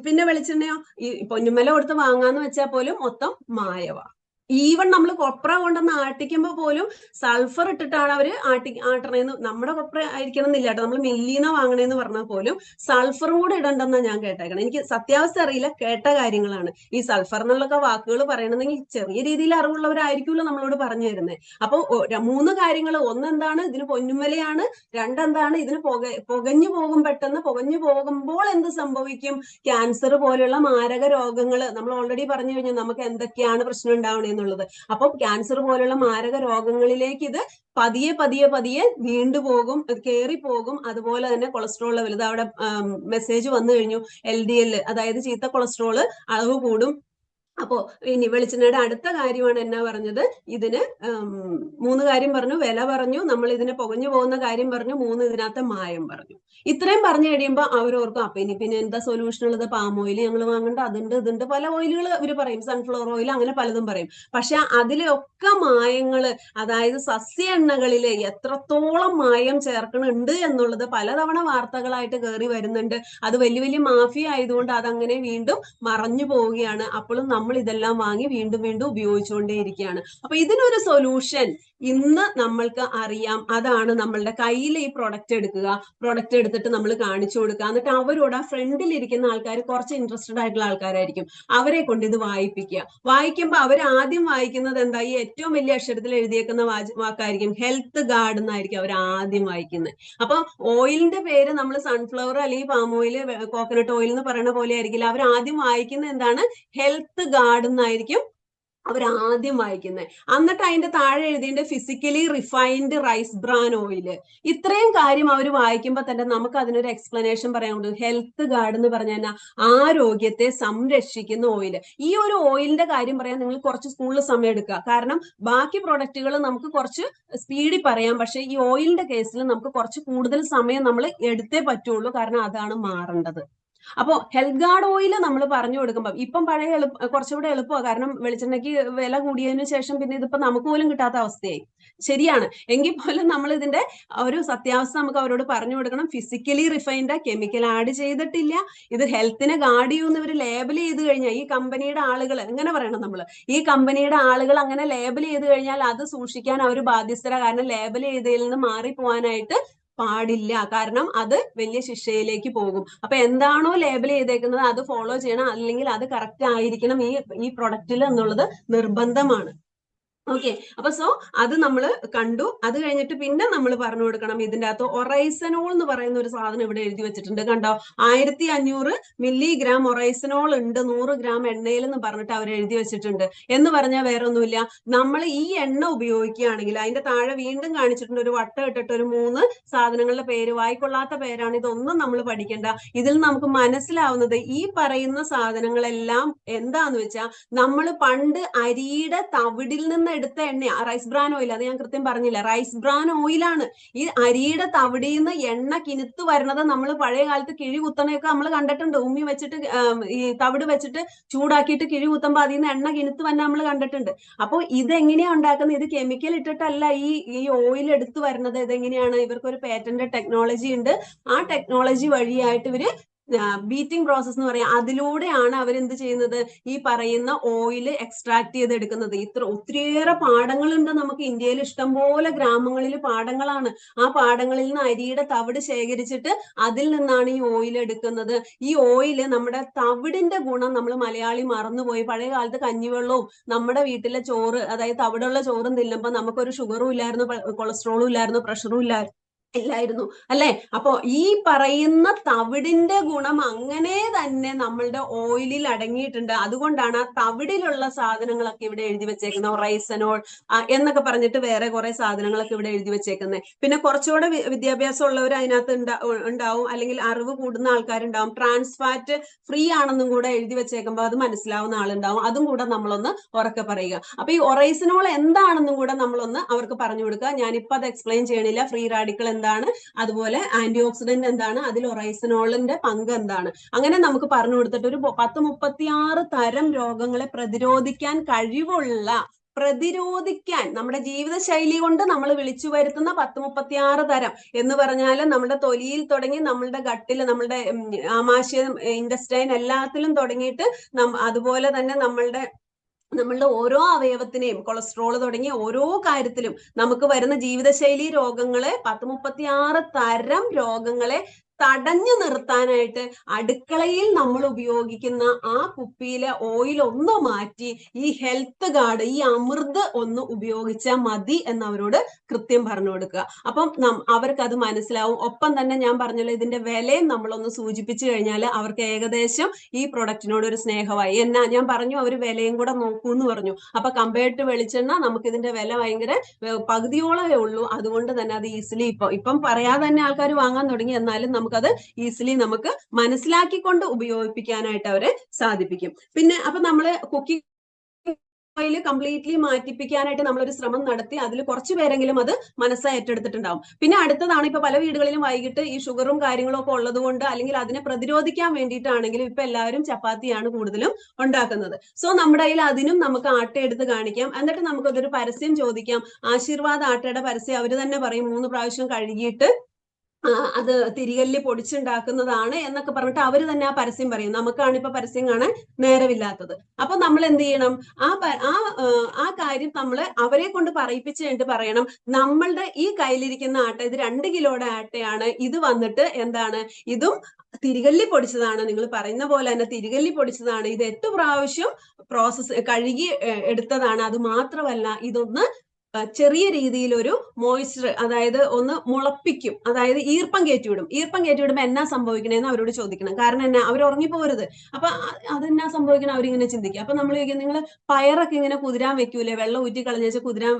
പിന്നെ വെളിച്ചെണ്ണയോ ഈ പൊന്നുമല കൊടുത്ത് വാങ്ങാന്ന് വെച്ചാൽ പോലും മൊത്തം മായവാ. ഈവൻ നമ്മൾ കൊപ്ര കൊണ്ടുവന്ന് ആട്ടിക്കുമ്പോ പോലും സൾഫർ ഇട്ടിട്ടാണ് അവര് ആട്ടണേന്ന്. നമ്മുടെ കൊപ്ര ആയിരിക്കണം എന്നില്ല കേട്ടോ, നമ്മൾ മില്ലീന വാങ്ങണേന്ന് പറഞ്ഞാൽ പോലും സൾഫറും കൂടെ ഇടണ്ടെന്നാ ഞാൻ കേട്ടേക്കണം. എനിക്ക് സത്യാവസ്ഥ അറിയില്ല, കേട്ട കാര്യങ്ങളാണ്. ഈ സൾഫർ എന്നുള്ളൊക്കെ വാക്കുകൾ പറയണമെങ്കിൽ ചെറിയ രീതിയിൽ അറിവുള്ളവരായിരിക്കുമല്ലോ നമ്മളോട് പറഞ്ഞു തരുന്നത്. അപ്പൊ 3 കാര്യങ്ങൾ. ഒന്നെന്താണ്? ഇതിന് പൊന്നുമലയാണ്. രണ്ടെന്താണ്? ഇതിന് പുകഞ്ഞു പോകും. പെട്ടെന്ന് പുകഞ്ഞു പോകുമ്പോൾ എന്ത് സംഭവിക്കും? ക്യാൻസർ പോലെയുള്ള മാരക രോഗങ്ങൾ. നമ്മൾ ഓൾറെഡി പറഞ്ഞു കഴിഞ്ഞാൽ നമുക്ക് എന്തൊക്കെയാണ് പ്രശ്നം ഉണ്ടാവണേ എന്നുള്ളത്. അപ്പം ക്യാൻസർ പോലുള്ള മാരക രോഗങ്ങളിലേക്ക് ഇത് പതിയെ പതിയെ പതിയെ നീണ്ടുപോകും, കയറിപ്പോകും. അതുപോലെ തന്നെ കൊളസ്ട്രോൾ ലെവൽ, ഇത് അവിടെ മെസ്സേജ് വന്നു കഴിഞ്ഞു, LDL, അതായത് ചീത്ത കൊളസ്ട്രോള് അളവ് കൂടും. അപ്പോ ഇനി വെളിച്ചെണ്ണയുടെ അടുത്ത കാര്യമാണ് എന്നാ പറഞ്ഞത്? ഇതിന് 3 കാര്യം പറഞ്ഞു, വില പറഞ്ഞു, നമ്മൾ ഇതിന് പുകഞ്ഞു പോകുന്ന കാര്യം പറഞ്ഞു, 3 ഇതിനകത്ത് മായം പറഞ്ഞു. ഇത്രയും പറഞ്ഞു കഴിയുമ്പോൾ അവരോർക്കും, അപ്പൊ ഇനി പിന്നെ എന്താ സൊല്യൂഷൻ ഉള്ളത്? പാം ഓയിൽ ഞങ്ങൾ വാങ്ങണ്ട, അതുണ്ട് ഇതുണ്ട്, പല ഓയിലുകൾ ഇവർ പറയും, സൺഫ്ലവർ ഓയിൽ, അങ്ങനെ പലതും പറയും. പക്ഷെ അതിലൊക്കെ മായങ്ങള്, അതായത് സസ്യ എണ്ണകളില് എത്രത്തോളം മായം ചേർക്കണുണ്ട് എന്നുള്ളത് പലതവണ വാർത്തകളായിട്ട് കയറി വരുന്നുണ്ട്. അത് വലിയ വലിയ മാഫിയ ആയതുകൊണ്ട് അതങ്ങനെ വീണ്ടും മറഞ്ഞു പോവുകയാണ്. അപ്പോഴും നമ്മൾ ഇതെല്ലാം വാങ്ങി വീണ്ടും വീണ്ടും ഉപയോഗിച്ചുകൊണ്ടേയിരിക്കുകയാണ്. അപ്പൊ ഇതിനൊരു സൊല്യൂഷൻ ഇന്ന് നമ്മൾക്ക് അറിയാം. അതാണ് നമ്മളുടെ കയ്യിൽ ഈ പ്രൊഡക്റ്റ് എടുക്കുക, പ്രൊഡക്റ്റ് എടുത്തിട്ട് നമ്മൾ കാണിച്ചു കൊടുക്കുക. എന്നിട്ട് അവരോട്, ആ ഫ്രണ്ടിൽ ഇരിക്കുന്ന ആൾക്കാർ കുറച്ച് ഇൻട്രസ്റ്റഡ് ആയിട്ടുള്ള ആൾക്കാരായിരിക്കും, അവരെ കൊണ്ട് ഇത് വായിപ്പിക്കുക. വായിക്കുമ്പോൾ അവർ ആദ്യം വായിക്കുന്നത് എന്താ? ഈ ഏറ്റവും വലിയ അക്ഷരത്തിൽ എഴുതിയേക്കുന്ന വാക്കായിരിക്കും, ഹെൽത്ത് ഗാർഡ് എന്നായിരിക്കും അവർ ആദ്യം വായിക്കുന്നത്. അപ്പൊ ഓയിലിന്റെ പേര് നമ്മൾ സൺഫ്ലവർ അല്ലെങ്കിൽ പാം ഓയിൽ, കോക്കനട്ട് ഓയിൽ എന്ന് പറയുന്ന പോലെ ആയിരിക്കില്ല. അവർ ആദ്യം വായിക്കുന്നത് എന്താണ്? ഹെൽത്ത് ഗാർഡ് എന്നായിരിക്കും അവർ ആദ്യം വായിക്കുന്നത്. എന്നിട്ട് അതിന്റെ താഴെ എഴുതിയിട്ട് physically refined rice bran oil. ഇത്രയും കാര്യം അവർ വായിക്കുമ്പോൾ തന്നെ നമുക്ക് അതിനൊരു എക്സ്പ്ലനേഷൻ പറയാൻ പറ്റും. ഹെൽത്ത് ഗാർഡ് എന്ന് പറഞ്ഞു കഴിഞ്ഞാൽ ആരോഗ്യത്തെ സംരക്ഷിക്കുന്ന ഓയിൽ. ഈ ഒരു ഓയിലിന്റെ കാര്യം പറയാൻ നിങ്ങൾ കുറച്ച് സ്കൂളിൽ സമയം എടുക്കുക. കാരണം ബാക്കി പ്രൊഡക്റ്റുകൾ നമുക്ക് കുറച്ച് സ്പീഡിൽ പറയാം, പക്ഷെ ഈ ഓയിലിന്റെ കേസിൽ നമുക്ക് കുറച്ച് കൂടുതൽ സമയം നമ്മൾ എടുത്തേ പറ്റുള്ളൂ. കാരണം അതാണ് മാറേണ്ടത്. അപ്പോ ഹെൽത്ത് ഗാർഡ് ഓയിൽ നമ്മൾ പറഞ്ഞു കൊടുക്കുമ്പോൾ ഇപ്പം പഴയ കുറച്ചുകൂടെ എളുപ്പമാണ്. കാരണം വെളിച്ചെണ്ണയ്ക്ക് വില കൂടിയതിനു ശേഷം പിന്നെ ഇതിപ്പോ നമുക്ക് പോലും കിട്ടാത്ത അവസ്ഥയായി. ശരിയാണ്. എങ്കിൽ പോലും നമ്മൾ ഇതിന്റെ ഒരു സത്യാവസ്ഥ നമുക്ക് അവരോട് പറഞ്ഞു കൊടുക്കണം. ഫിസിക്കലി റിഫൈൻഡ്, കെമിക്കൽ ആഡ് ചെയ്തിട്ടില്ല, ഇത് ഹെൽത്തിനെ ഗാർഡ് ചെയ്യുന്ന ഇവർ ലേബൽ ചെയ്ത് കഴിഞ്ഞാൽ, ഈ കമ്പനിയുടെ ആളുകൾ എങ്ങനെ പറയണം, നമ്മൾ ഈ കമ്പനിയുടെ ആളുകൾ അങ്ങനെ ലേബൽ ചെയ്ത് കഴിഞ്ഞാൽ അത് സൂക്ഷിക്കാൻ അവർ ബാധ്യസ്ഥരാ. കാരണം ലേബൽ ചെയ്തതിൽ നിന്ന് മാറിപ്പോവാനായിട്ട് പാടില്ല. കാരണം അത് വലിയ ശിക്ഷയിലേക്ക് പോകും. അപ്പൊ എന്താണോ ലേബൽ ചെയ്തേക്കുന്നത് അത് ഫോളോ ചെയ്യണം, അല്ലെങ്കിൽ അത് കറക്റ്റ് ആയിരിക്കണം ഈ പ്രൊഡക്റ്റിൽ എന്നുള്ളത് നിർബന്ധമാണ്. ഓക്കെ. അപ്പൊ അത് നമ്മൾ കണ്ടു. അത് കഴിഞ്ഞിട്ട് പിന്നെ നമ്മൾ പറഞ്ഞു കൊടുക്കണം, ഇതിന്റെ അകത്ത് ഒറൈസനോൾ എന്ന് പറയുന്ന ഒരു സാധനം ഇവിടെ എഴുതി വെച്ചിട്ടുണ്ട്, കണ്ടോ? 1500 മില്ലിഗ്രാം ഒറൈസനോൾ ഉണ്ട് 100 ഗ്രാം എണ്ണയിൽ എന്ന് പറഞ്ഞിട്ട് അവർ എഴുതി വെച്ചിട്ടുണ്ട്. എന്ന് പറഞ്ഞാൽ വേറെ ഒന്നുമില്ല, നമ്മൾ ഈ എണ്ണ ഉപയോഗിക്കുകയാണെങ്കിൽ അതിന്റെ താഴെ വീണ്ടും കാണിച്ചിട്ടുണ്ട് ഒരു വട്ടം ഇട്ടിട്ട് ഒരു 3 സാധനങ്ങളുടെ പേര്, വായിക്കൊള്ളാത്ത പേരാണ്. ഇതൊന്നും നമ്മൾ പഠിക്കണ്ട. ഇതിൽ നമുക്ക് മനസ്സിലാവുന്നത് ഈ പറയുന്ന സാധനങ്ങളെല്ലാം എന്താന്ന് വെച്ചാൽ നമ്മൾ പണ്ട് അരിയുടെ തവിടിൽ നിന്ന് എടുത്ത എണ്ണ, റൈസ് ബ്രാൻ ഓയിൽ, അത് ഞാൻ കൃത്യം പറഞ്ഞില്ല, റൈസ് ബ്രാൻ ഓയിലാണ്. ഈ അരിയുടെ തവിടിൽ നിന്ന് എണ്ണ കിനുത്ത് വരുന്നത് നമ്മൾ പഴയ കാലത്ത് കിഴി കുത്തണയൊക്കെ നമ്മൾ കണ്ടിട്ടുണ്ട്. ഉമ്മി വെച്ചിട്ട് ഈ തവിട് വെച്ചിട്ട് ചൂടാക്കിയിട്ട് കിഴി കുത്തുമ്പോൾ അതിൽ നിന്ന് എണ്ണ കിനുത്ത് വന്നെ നമ്മൾ കണ്ടിട്ടുണ്ട്. അപ്പോൾ ഇതെങ്ങനെയാ ഉണ്ടാക്കുന്നത്? ഇത് കെമിക്കൽ ഇട്ടിട്ടല്ല ഈ ഓയിൽ എടുത്തു വരുന്നത്. ഇതെങ്ങനെയാണ്? ഇവർക്കൊരു പേറ്റന്റ് ടെക്നോളജി ഉണ്ട്. ആ ടെക്നോളജി വഴിയായിട്ട് ഇവര് ബീറ്റിംഗ് പ്രോസസ് എന്ന് പറയാം. അതിലൂടെയാണ് അവരെന്ത് ചെയ്യുന്നത്, ഈ പറയുന്ന ഓയിൽ എക്സ്ട്രാക്ട് ചെയ്തെടുക്കുന്നത്. ഒത്തിരിയേറെ പാടങ്ങളുണ്ട് നമുക്ക് ഇന്ത്യയിൽ, ഇഷ്ടംപോലെ ഗ്രാമങ്ങളിൽ പാടങ്ങളാണ്. ആ പാടങ്ങളിൽ നിന്ന് അരിയുടെ തവിട് ശേഖരിച്ചിട്ട് അതിൽ നിന്നാണ് ഈ ഓയിൽ എടുക്കുന്നത്. ഈ ഓയില് നമ്മുടെ തവിടിന്റെ ഗുണം നമ്മൾ മലയാളി മറന്നുപോയി. പഴയ കാലത്ത് കഞ്ഞിവെള്ളവും നമ്മുടെ വീട്ടിലെ ചോറ്, അതായത് തവിടുള്ള ചോറും തിന്നുമ്പോൾ നമുക്കൊരു ഷുഗറും ഇല്ലായിരുന്നു, കൊളസ്ട്രോളും ഇല്ലായിരുന്നു, പ്രഷറും ഇല്ലായിരുന്നു അല്ലെ. അപ്പൊ ഈ പറയുന്ന തവിടിന്റെ ഗുണം അങ്ങനെ തന്നെ നമ്മളുടെ ഓയിലിൽ അടങ്ങിയിട്ടുണ്ട്. അതുകൊണ്ടാണ് ആ തവിടിലുള്ള സാധനങ്ങളൊക്കെ ഇവിടെ എഴുതി വെച്ചേക്കുന്നത്. റൈസനോൾ എന്നൊക്കെ പറഞ്ഞിട്ട് വേറെ കുറെ സാധനങ്ങളൊക്കെ ഇവിടെ എഴുതി വെച്ചേക്കുന്നത്. പിന്നെ കുറച്ചുകൂടെ വിദ്യാഭ്യാസം ഉള്ളവർ അതിനകത്ത് ഉണ്ടാവും, അല്ലെങ്കിൽ അറിവ് കൂടുന്ന ആൾക്കാരുണ്ടാവും. ട്രാൻസ് ഫാറ്റ് ഫ്രീ ആണെന്നും കൂടെ എഴുതി വെച്ചേക്കുമ്പോൾ അത് മനസ്സിലാവുന്ന ആളുണ്ടാവും. അതും കൂടെ നമ്മളൊന്ന് ഉറക്കെ പറയുക. അപ്പൊ ഈ ഒറൈസനോൾ എന്താണെന്നും കൂടെ നമ്മളൊന്ന് അവർക്ക് പറഞ്ഞു കൊടുക്കുക. ഞാനിപ്പോ അത് എക്സ്പ്ലെയിൻ ചെയ്യണില്ല. ഫ്രീ റാഡിക്കൽ എന്താണ്, അതുപോലെ ആന്റി ഓക്സിഡന്റ് എന്താണ്, അതിൽ ഒറൈസനോളിന്റെ പങ്ക് എന്താണ്, അങ്ങനെ നമുക്ക് പറഞ്ഞു കൊടുത്തിട്ട് ഒരു 36 തരം രോഗങ്ങളെ പ്രതിരോധിക്കാൻ കഴിവുള്ള, നമ്മുടെ ജീവിതശൈലി കൊണ്ട് നമ്മൾ വിളിച്ചു വരുത്തുന്ന 36 തരം എന്ന് പറഞ്ഞാൽ നമ്മുടെ തൊലിയിൽ തുടങ്ങി നമ്മളുടെ ഗട്ടിൽ, നമ്മളുടെ ആമാശയം, ഇൻഡസ്റ്റൈൻ എല്ലാത്തിലും തുടങ്ങിയിട്ട് അതുപോലെ തന്നെ നമ്മളുടെ ഓരോ അവയവത്തിനെയും, കൊളസ്ട്രോൾ തുടങ്ങിയ ഓരോ കാര്യത്തിലും നമുക്ക് വരുന്ന ജീവിതശൈലി രോഗങ്ങളെ 36 തരം രോഗങ്ങളെ തടഞ്ഞു നിർത്താനായിട്ട് അടുക്കളയിൽ നമ്മൾ ഉപയോഗിക്കുന്ന ആ കുപ്പിയിലെ ഓയിൽ ഒന്ന് മാറ്റി ഈ ഹെൽത്ത് ഗാർഡ്, ഈ അമൃത് ഒന്ന് ഉപയോഗിച്ചാൽ മതി എന്ന് അവരോട് കൃത്യം പറഞ്ഞു കൊടുക്കുക. അപ്പം അവർക്ക് അത് മനസ്സിലാവും. ഒപ്പം തന്നെ ഞാൻ പറഞ്ഞല്ലോ, ഇതിന്റെ വിലയും നമ്മളൊന്ന് സൂചിപ്പിച്ചു കഴിഞ്ഞാൽ അവർക്ക് ഏകദേശം ഈ പ്രൊഡക്റ്റിനോട് ഒരു സ്നേഹമായി. ഞാൻ പറഞ്ഞു അവർ വിലയും കൂടെ നോക്കൂ എന്ന് പറഞ്ഞു. അപ്പൊ കമ്പയർഡ് ടു വെളിച്ചെണ്ണ നമുക്ക് ഇതിന്റെ വില ഭയങ്കര പകുതിയോളമേ ഉള്ളൂ. അതുകൊണ്ട് തന്നെ അത് ഈസിലി ഇപ്പം പറയാതെ തന്നെ ആൾക്കാർ വാങ്ങാൻ തുടങ്ങി. എന്നാലും നമുക്കത് ഈസിലി നമുക്ക് മനസ്സിലാക്കിക്കൊണ്ട് ഉപയോഗിപ്പിക്കാനായിട്ട് അവരെ സാധിപ്പിക്കും. പിന്നെ അപ്പൊ നമ്മള് കുക്കിംഗ് ഓയിൽ കംപ്ലീറ്റ്ലി മാറ്റിപ്പിക്കാനായിട്ട് നമ്മളൊരു ശ്രമം നടത്തി. അതിൽ കുറച്ച് പേരെങ്കിലും അത് മനസ്സായി ഏറ്റെടുത്തിട്ടുണ്ടാവും. പിന്നെ അടുത്തതാണ്, ഇപ്പൊ പല വീടുകളിലും വൈകിട്ട് ഈ ഷുഗറും കാര്യങ്ങളും ഒക്കെ ഉള്ളത് കൊണ്ട്, അല്ലെങ്കിൽ അതിനെ പ്രതിരോധിക്കാൻ വേണ്ടിയിട്ടാണെങ്കിലും ഇപ്പൊ എല്ലാവരും ചപ്പാത്തിയാണ് കൂടുതലും ഉണ്ടാക്കുന്നത്. സോ നമ്മുടെ കയ്യിൽ അതിനും നമുക്ക് ആട്ട എടുത്ത് കാണിക്കാം. എന്നിട്ട് നമുക്കതൊരു പരസ്യം ചോദിക്കാം. ആശീർവാദ് ആട്ടയുടെ പരസ്യം അവർ തന്നെ പറയും, 3 പ്രാവശ്യം കഴുകിയിട്ട് അത് തിരികല്ലി പൊടിച്ചുണ്ടാക്കുന്നതാണ് എന്നൊക്കെ പറഞ്ഞിട്ട് അവർ തന്നെ ആ പരസ്യം പറയും. നമുക്കാണ് ഇപ്പൊ പരസ്യം കാണാൻ നേരമില്ലാത്തത്. അപ്പൊ നമ്മൾ എന്ത് ചെയ്യണം, ആ കാര്യം നമ്മൾ അവരെ കൊണ്ട് പറയിപ്പിച്ച് കഴിഞ്ഞിട്ട് പറയണം, നമ്മളുടെ ഈ കയ്യിലിരിക്കുന്ന ആട്ട ഇത് 2 കിലോയുടെ ആട്ടയാണ്, ഇത് വന്നിട്ട് എന്താണ്, ഇതും തിരികല്ലി പൊടിച്ചതാണ്, നിങ്ങൾ പറയുന്ന പോലെ തന്നെ തിരികല്ലി പൊടിച്ചതാണ്, ഇത് 8 പ്രാവശ്യം കഴുകി എടുത്തതാണ്. അത് മാത്രമല്ല, ഇതൊന്ന് ചെറിയ രീതിയിൽ ഒരു മോയ്സ്ചർ, അതായത് ഒന്ന് മുളപ്പിക്കും, അതായത് ഈർപ്പം കയറ്റിവിടും. ഈർപ്പം കയറ്റിവിടുമ്പോൾ എന്നാ സംഭവിക്കണേന്ന് അവരോട് ചോദിക്കണം. കാരണം എന്നാ, അവർ ഉറങ്ങിപ്പോരുത്. അപ്പൊ അതെന്നാ സംഭവിക്കണം അവരിങ്ങനെ ചിന്തിക്കുക. അപ്പൊ നമ്മൾ നിങ്ങൾ പയറൊക്കെ ഇങ്ങനെ കുതിരാൻ വെക്കൂലേ, വെള്ളം ഊറ്റി കളഞ്ഞേച്ച് കുതിരാൻ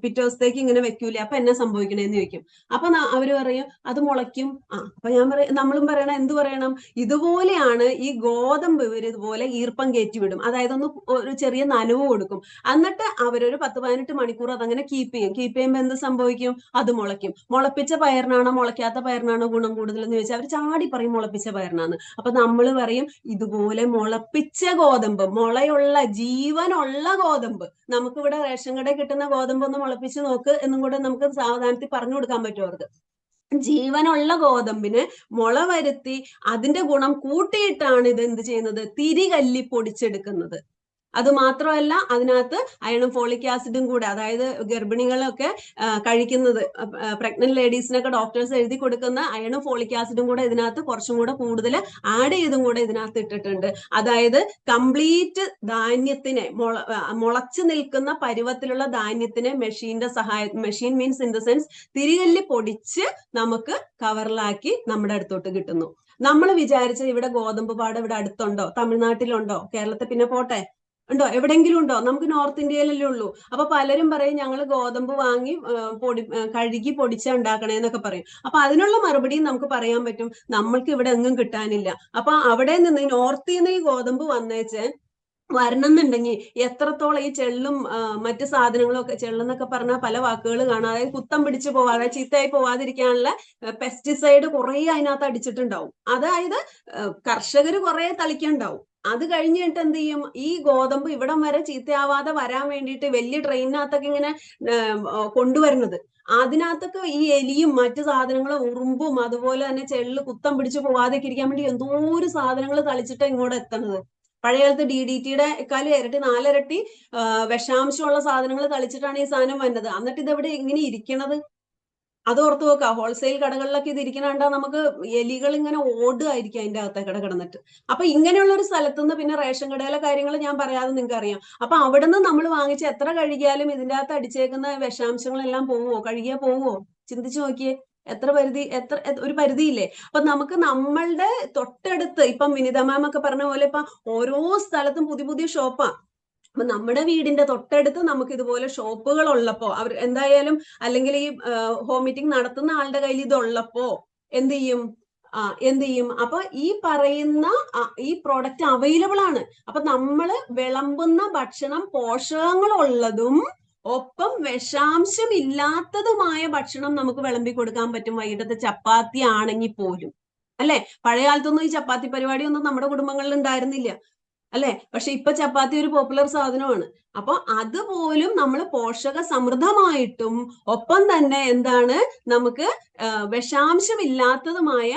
പിറ്റേ ദിവസത്തേക്ക് ഇങ്ങനെ വെക്കൂലേ, അപ്പൊ എന്നാ സംഭവിക്കണേന്ന് ചോദിക്കും. അപ്പൊ അവര് പറയും അത് മുളയ്ക്കും. അപ്പൊ നമ്മളും പറയണം, എന്ത് പറയണം, ഇതുപോലെയാണ് ഈ ഗോതമ്പ് ഇവർ ഇതുപോലെ ഈർപ്പം കയറ്റിവിടും, അതായത് ഒരു ചെറിയ നനവ് കൊടുക്കും. എന്നിട്ട് അവരൊരു 10-18 മണിക്കൂർ അതങ്ങനെ കീപ്പ് ചെയ്യുമ്പോൾ എന്ത് സംഭവിക്കും, അത് മുളയ്ക്കും. മുളപ്പിച്ച പയറിനാണോ മുളയ്ക്കാത്ത പയറിനാണോ ഗുണം കൂടുതൽ എന്ന് ചോദിച്ചാൽ അവർ ചാടി പറയും മുളപ്പിച്ച പയറിനാണ്. അപ്പൊ നമ്മൾ പറയും, ഇതുപോലെ മുളപ്പിച്ച ഗോതമ്പ്, മുളയുള്ള ജീവനുള്ള ഗോതമ്പ്, നമുക്കിവിടെ റേഷൻ കടയിൽ കിട്ടുന്ന ഗോതമ്പ് ഒന്ന് മുളപ്പിച്ച് നോക്ക് എന്നും കൂടെ നമുക്ക് സാവധാനത്തിൽ പറഞ്ഞു കൊടുക്കാൻ പറ്റും അവർക്ക്. ജീവനുള്ള ഗോതമ്പിന് മുള വരുത്തി അതിന്റെ ഗുണം കൂട്ടിയിട്ടാണ് ഇത് എന്ത് ചെയ്യുന്നത്, തിരികല്ലി പൊടിച്ചെടുക്കുന്നത്. അത് മാത്രമല്ല, അതിനകത്ത് അയണും ഫോളിക് ആസിഡും കൂടെ, അതായത് ഗർഭിണികളൊക്കെ കഴിക്കുന്നത്, പ്രഗ്നന്റ് ലേഡീസിനൊക്കെ ഡോക്ടേഴ്സ് എഴുതി കൊടുക്കുന്ന അയണും ഫോളിക് ആസിഡും കൂടെ ഇതിനകത്ത് കുറച്ചും കൂടെ കൂടുതൽ ആഡ് ചെയ്തും കൂടെ ഇതിനകത്ത് ഇട്ടിട്ടുണ്ട്. അതായത് കംപ്ലീറ്റ് ധാന്യത്തിനെ, മുളച്ചു നിൽക്കുന്ന പരുവത്തിലുള്ള ധാന്യത്തിനെ machine means in the sense തിരികല്ലി പൊടിച്ച് നമുക്ക് കവറിലാക്കി നമ്മുടെ അടുത്തോട്ട് കിട്ടുന്നു. നമ്മൾ വിചാരിച്ച ഇവിടെ ഗോതമ്പ് പാടം ഇവിടെ അടുത്തുണ്ടോ, തമിഴ്നാട്ടിലുണ്ടോ, കേരളത്തിൽ പിന്നെ പോട്ടെ, ഉണ്ടോ, എവിടെയെങ്കിലും ഉണ്ടോ? നമുക്ക് നോർത്ത് ഇന്ത്യയിലല്ലേ ഉള്ളൂ. അപ്പൊ പലരും പറയും ഞങ്ങൾ ഗോതമ്പ് വാങ്ങി കഴുകി പൊടിച്ച ഉണ്ടാക്കണേന്നൊക്കെ പറയും. അപ്പൊ അതിനുള്ള മറുപടിയും നമുക്ക് പറയാൻ പറ്റും, നമ്മൾക്ക് ഇവിടെ എങ്ങും കിട്ടാനില്ല. അപ്പൊ അവിടെ നിന്ന് നോർത്തിൽ നിന്ന് ഈ ഗോതമ്പ് വരണം എന്നുണ്ടെങ്കിൽ എത്രത്തോളം ഈ ചെള്ളും മറ്റു സാധനങ്ങളും ഒക്കെ, ചെള്ളെന്നൊക്കെ പറഞ്ഞാൽ പല വാക്കുകൾ കാണാം, അതായത് കുത്തം പിടിച്ച് പോവാതെ ചീത്തയായി പോവാതിരിക്കാനുള്ള പെസ്റ്റിസൈഡ് കുറെ അതിനകത്ത് അടിച്ചിട്ടുണ്ടാവും. അതായത് കർഷകർ കുറെ തളിക്കുണ്ടാവും. അത് കഴിഞ്ഞിട്ട് എന്ത് ചെയ്യും, ഈ ഗോതമ്പ് ഇവിടം വരെ ചീത്തയാവാതെ വരാൻ വേണ്ടിയിട്ട് വലിയ ട്രെയിനിനകത്തൊക്കെ ഇങ്ങനെ കൊണ്ടുവരുന്നത്. അതിനകത്തൊക്കെ ഈ എലിയും മറ്റു സാധനങ്ങളും ഉറുമ്പും അതുപോലെ തന്നെ ചെള്ള് കുത്തം പിടിച്ച് പോവാതെയൊക്കെ ഇരിക്കാൻ വേണ്ടി എന്തോരു സാധനങ്ങൾ തളിച്ചിട്ടാണ് ഇങ്ങോട്ട് എത്തണത്. പഴയ കാലത്ത് DDTയുടെ കാല് ഇരട്ടി 4 ഇരട്ടി വിഷാംശമുള്ള സാധനങ്ങൾ തളിച്ചിട്ടാണ് ഈ സാധനം വന്നത്. എന്നിട്ട് ഇതെവിടെ ഇങ്ങനെ ഇരിക്കണത്? അത് ഓർത്ത് നോക്കുക. ഹോൾസെയിൽ കടകളിലൊക്കെ ഇത് ഇരിക്കണ കണ്ടാൽ നമുക്ക് എലികൾ ഇങ്ങനെ ഓടുകയായിരിക്കും അതിന്റെ അകത്തെ കിടന്നിട്ട്. അപ്പൊ ഇങ്ങനെയുള്ള ഒരു സ്ഥലത്തുനിന്ന് പിന്നെ റേഷൻ കടയിലെ കാര്യങ്ങൾ ഞാൻ പറയാതെ നിങ്ങൾക്ക് അറിയാം. അപ്പൊ അവിടുന്ന് നമ്മൾ വാങ്ങിച്ച് എത്ര കഴുകിയാലും ഇതിന്റെ അകത്ത് അടിച്ചേക്കുന്ന വിഷാംശങ്ങളെല്ലാം പോവോ? കഴുകിയാ പോവോ? ചിന്തിച്ചു നോക്കിയേ. എത്ര ഒരു പരിധിയില്ലേ? അപ്പൊ നമുക്ക് നമ്മളുടെ തൊട്ടടുത്ത് ഇപ്പം വിനിത മാം ഒക്കെ പറഞ്ഞ പോലെ ഇപ്പൊ ഓരോ സ്ഥലത്തും പുതിയ പുതിയ ഷോപ്പാ. അപ്പൊ നമ്മുടെ വീടിന്റെ തൊട്ടടുത്ത് നമുക്ക് ഇതുപോലെ ഷോപ്പുകൾ ഉള്ളപ്പോ അവർ എന്തായാലും, അല്ലെങ്കിൽ ഈ ഹോം മീറ്റിംഗ് നടത്തുന്ന ആളുടെ കയ്യിൽ ഇതുള്ളപ്പോ എന്ത് ചെയ്യും? അപ്പൊ ഈ പറയുന്ന ഈ പ്രോഡക്റ്റ് അവൈലബിൾ ആണ്. അപ്പൊ നമ്മൾ വിളമ്പുന്ന ഭക്ഷണം പോഷകങ്ങളുള്ളതും ഒപ്പം വിഷാംശം ഇല്ലാത്തതുമായ ഭക്ഷണം നമുക്ക് വിളമ്പി കൊടുക്കാൻ പറ്റും. വൈകിട്ടത്തെ ചപ്പാത്തി ആണെങ്കിൽ പോലും, അല്ലെ? പഴയ കാലത്തൊന്നും ഈ ചപ്പാത്തി പരിപാടിയൊന്നും നമ്മുടെ കുടുംബങ്ങളിൽ ഉണ്ടായിരുന്നില്ല, അല്ലെ? പക്ഷെ ഇപ്പൊ ചപ്പാത്തി ഒരു പോപ്പുലർ സാധനമാണ്. അപ്പൊ അതുപോലും നമ്മൾ പോഷക സമൃദ്ധമായിട്ടും ഒപ്പം തന്നെ എന്താണ് നമുക്ക് വിഷാംശമില്ലാത്തതുമായ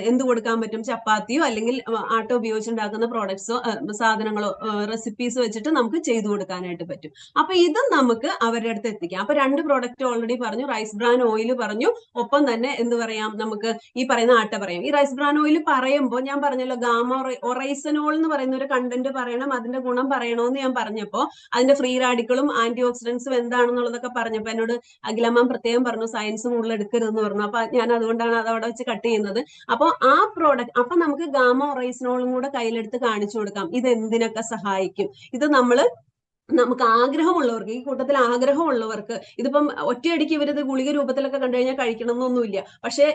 എന്ത് കൊടുക്കാൻ പറ്റും? ചപ്പാത്തിയോ അല്ലെങ്കിൽ ആട്ട ഉപയോഗിച്ചുണ്ടാക്കുന്ന പ്രോഡക്ട്സോ സാധനങ്ങളോ റെസിപ്പീസ് വെച്ചിട്ട് നമുക്ക് ചെയ്തു കൊടുക്കാനായിട്ട് പറ്റും. അപ്പൊ ഇതും നമുക്ക് അവരുടെ അടുത്ത് എത്തിക്കാം. അപ്പൊ 2 പ്രോഡക്റ്റ് ഓൾറെഡി പറഞ്ഞു, റൈസ് ബ്രാൻ ഓയിൽ പറഞ്ഞു, ഒപ്പം തന്നെ എന്ത് പറയാം, നമുക്ക് ഈ പറയുന്ന ആട്ട പറയാം. ഈ റൈസ് ബ്രാൻ ഓയിൽ പറയുമ്പോൾ ഞാൻ പറഞ്ഞല്ലോ ഗാമ ഒറൈസനോൾ എന്ന് പറയുന്ന ഒരു കണ്ടന്റ് പറയണം, അതിന്റെ ഗുണം പറയണമെന്ന് ഞാൻ പറഞ്ഞപ്പോ അതിന്റെ ഫ്രീ റാഡിക്കളും ആന്റി ഓക്സിഡൻസും എന്താണെന്നുള്ളതൊക്കെ പറഞ്ഞപ്പോ എന്നോട് അഖില മാം പ്രത്യേകം പറഞ്ഞു സയൻസ് കൂടുതൽ എടുക്കരുതെന്ന് പറഞ്ഞു. അപ്പൊ ഞാൻ അതുകൊണ്ടാണ് അത് അവിടെ വെച്ച് കട്ട് ചെയ്യുന്നത്. അപ്പൊ ആ പ്രോഡക്റ്റ് അപ്പൊ നമുക്ക് ഗാമ ഒറൈസനോളും കൂടെ കയ്യിലെടുത്ത് കാണിച്ചു കൊടുക്കാം. ഇത് എന്തിനൊക്കെ സഹായിക്കും? ഇത് നമുക്ക് ആഗ്രഹമുള്ളവർക്ക്, ഈ കൂട്ടത്തിൽ ആഗ്രഹമുള്ളവർക്ക്, ഇതിപ്പം ഒറ്റയടിക്ക് ഇവരിത് ഗുളിക രൂപത്തിലൊക്കെ കണ്ടു കഴിഞ്ഞാൽ കഴിക്കണം എന്നൊന്നുമില്ല. പക്ഷെ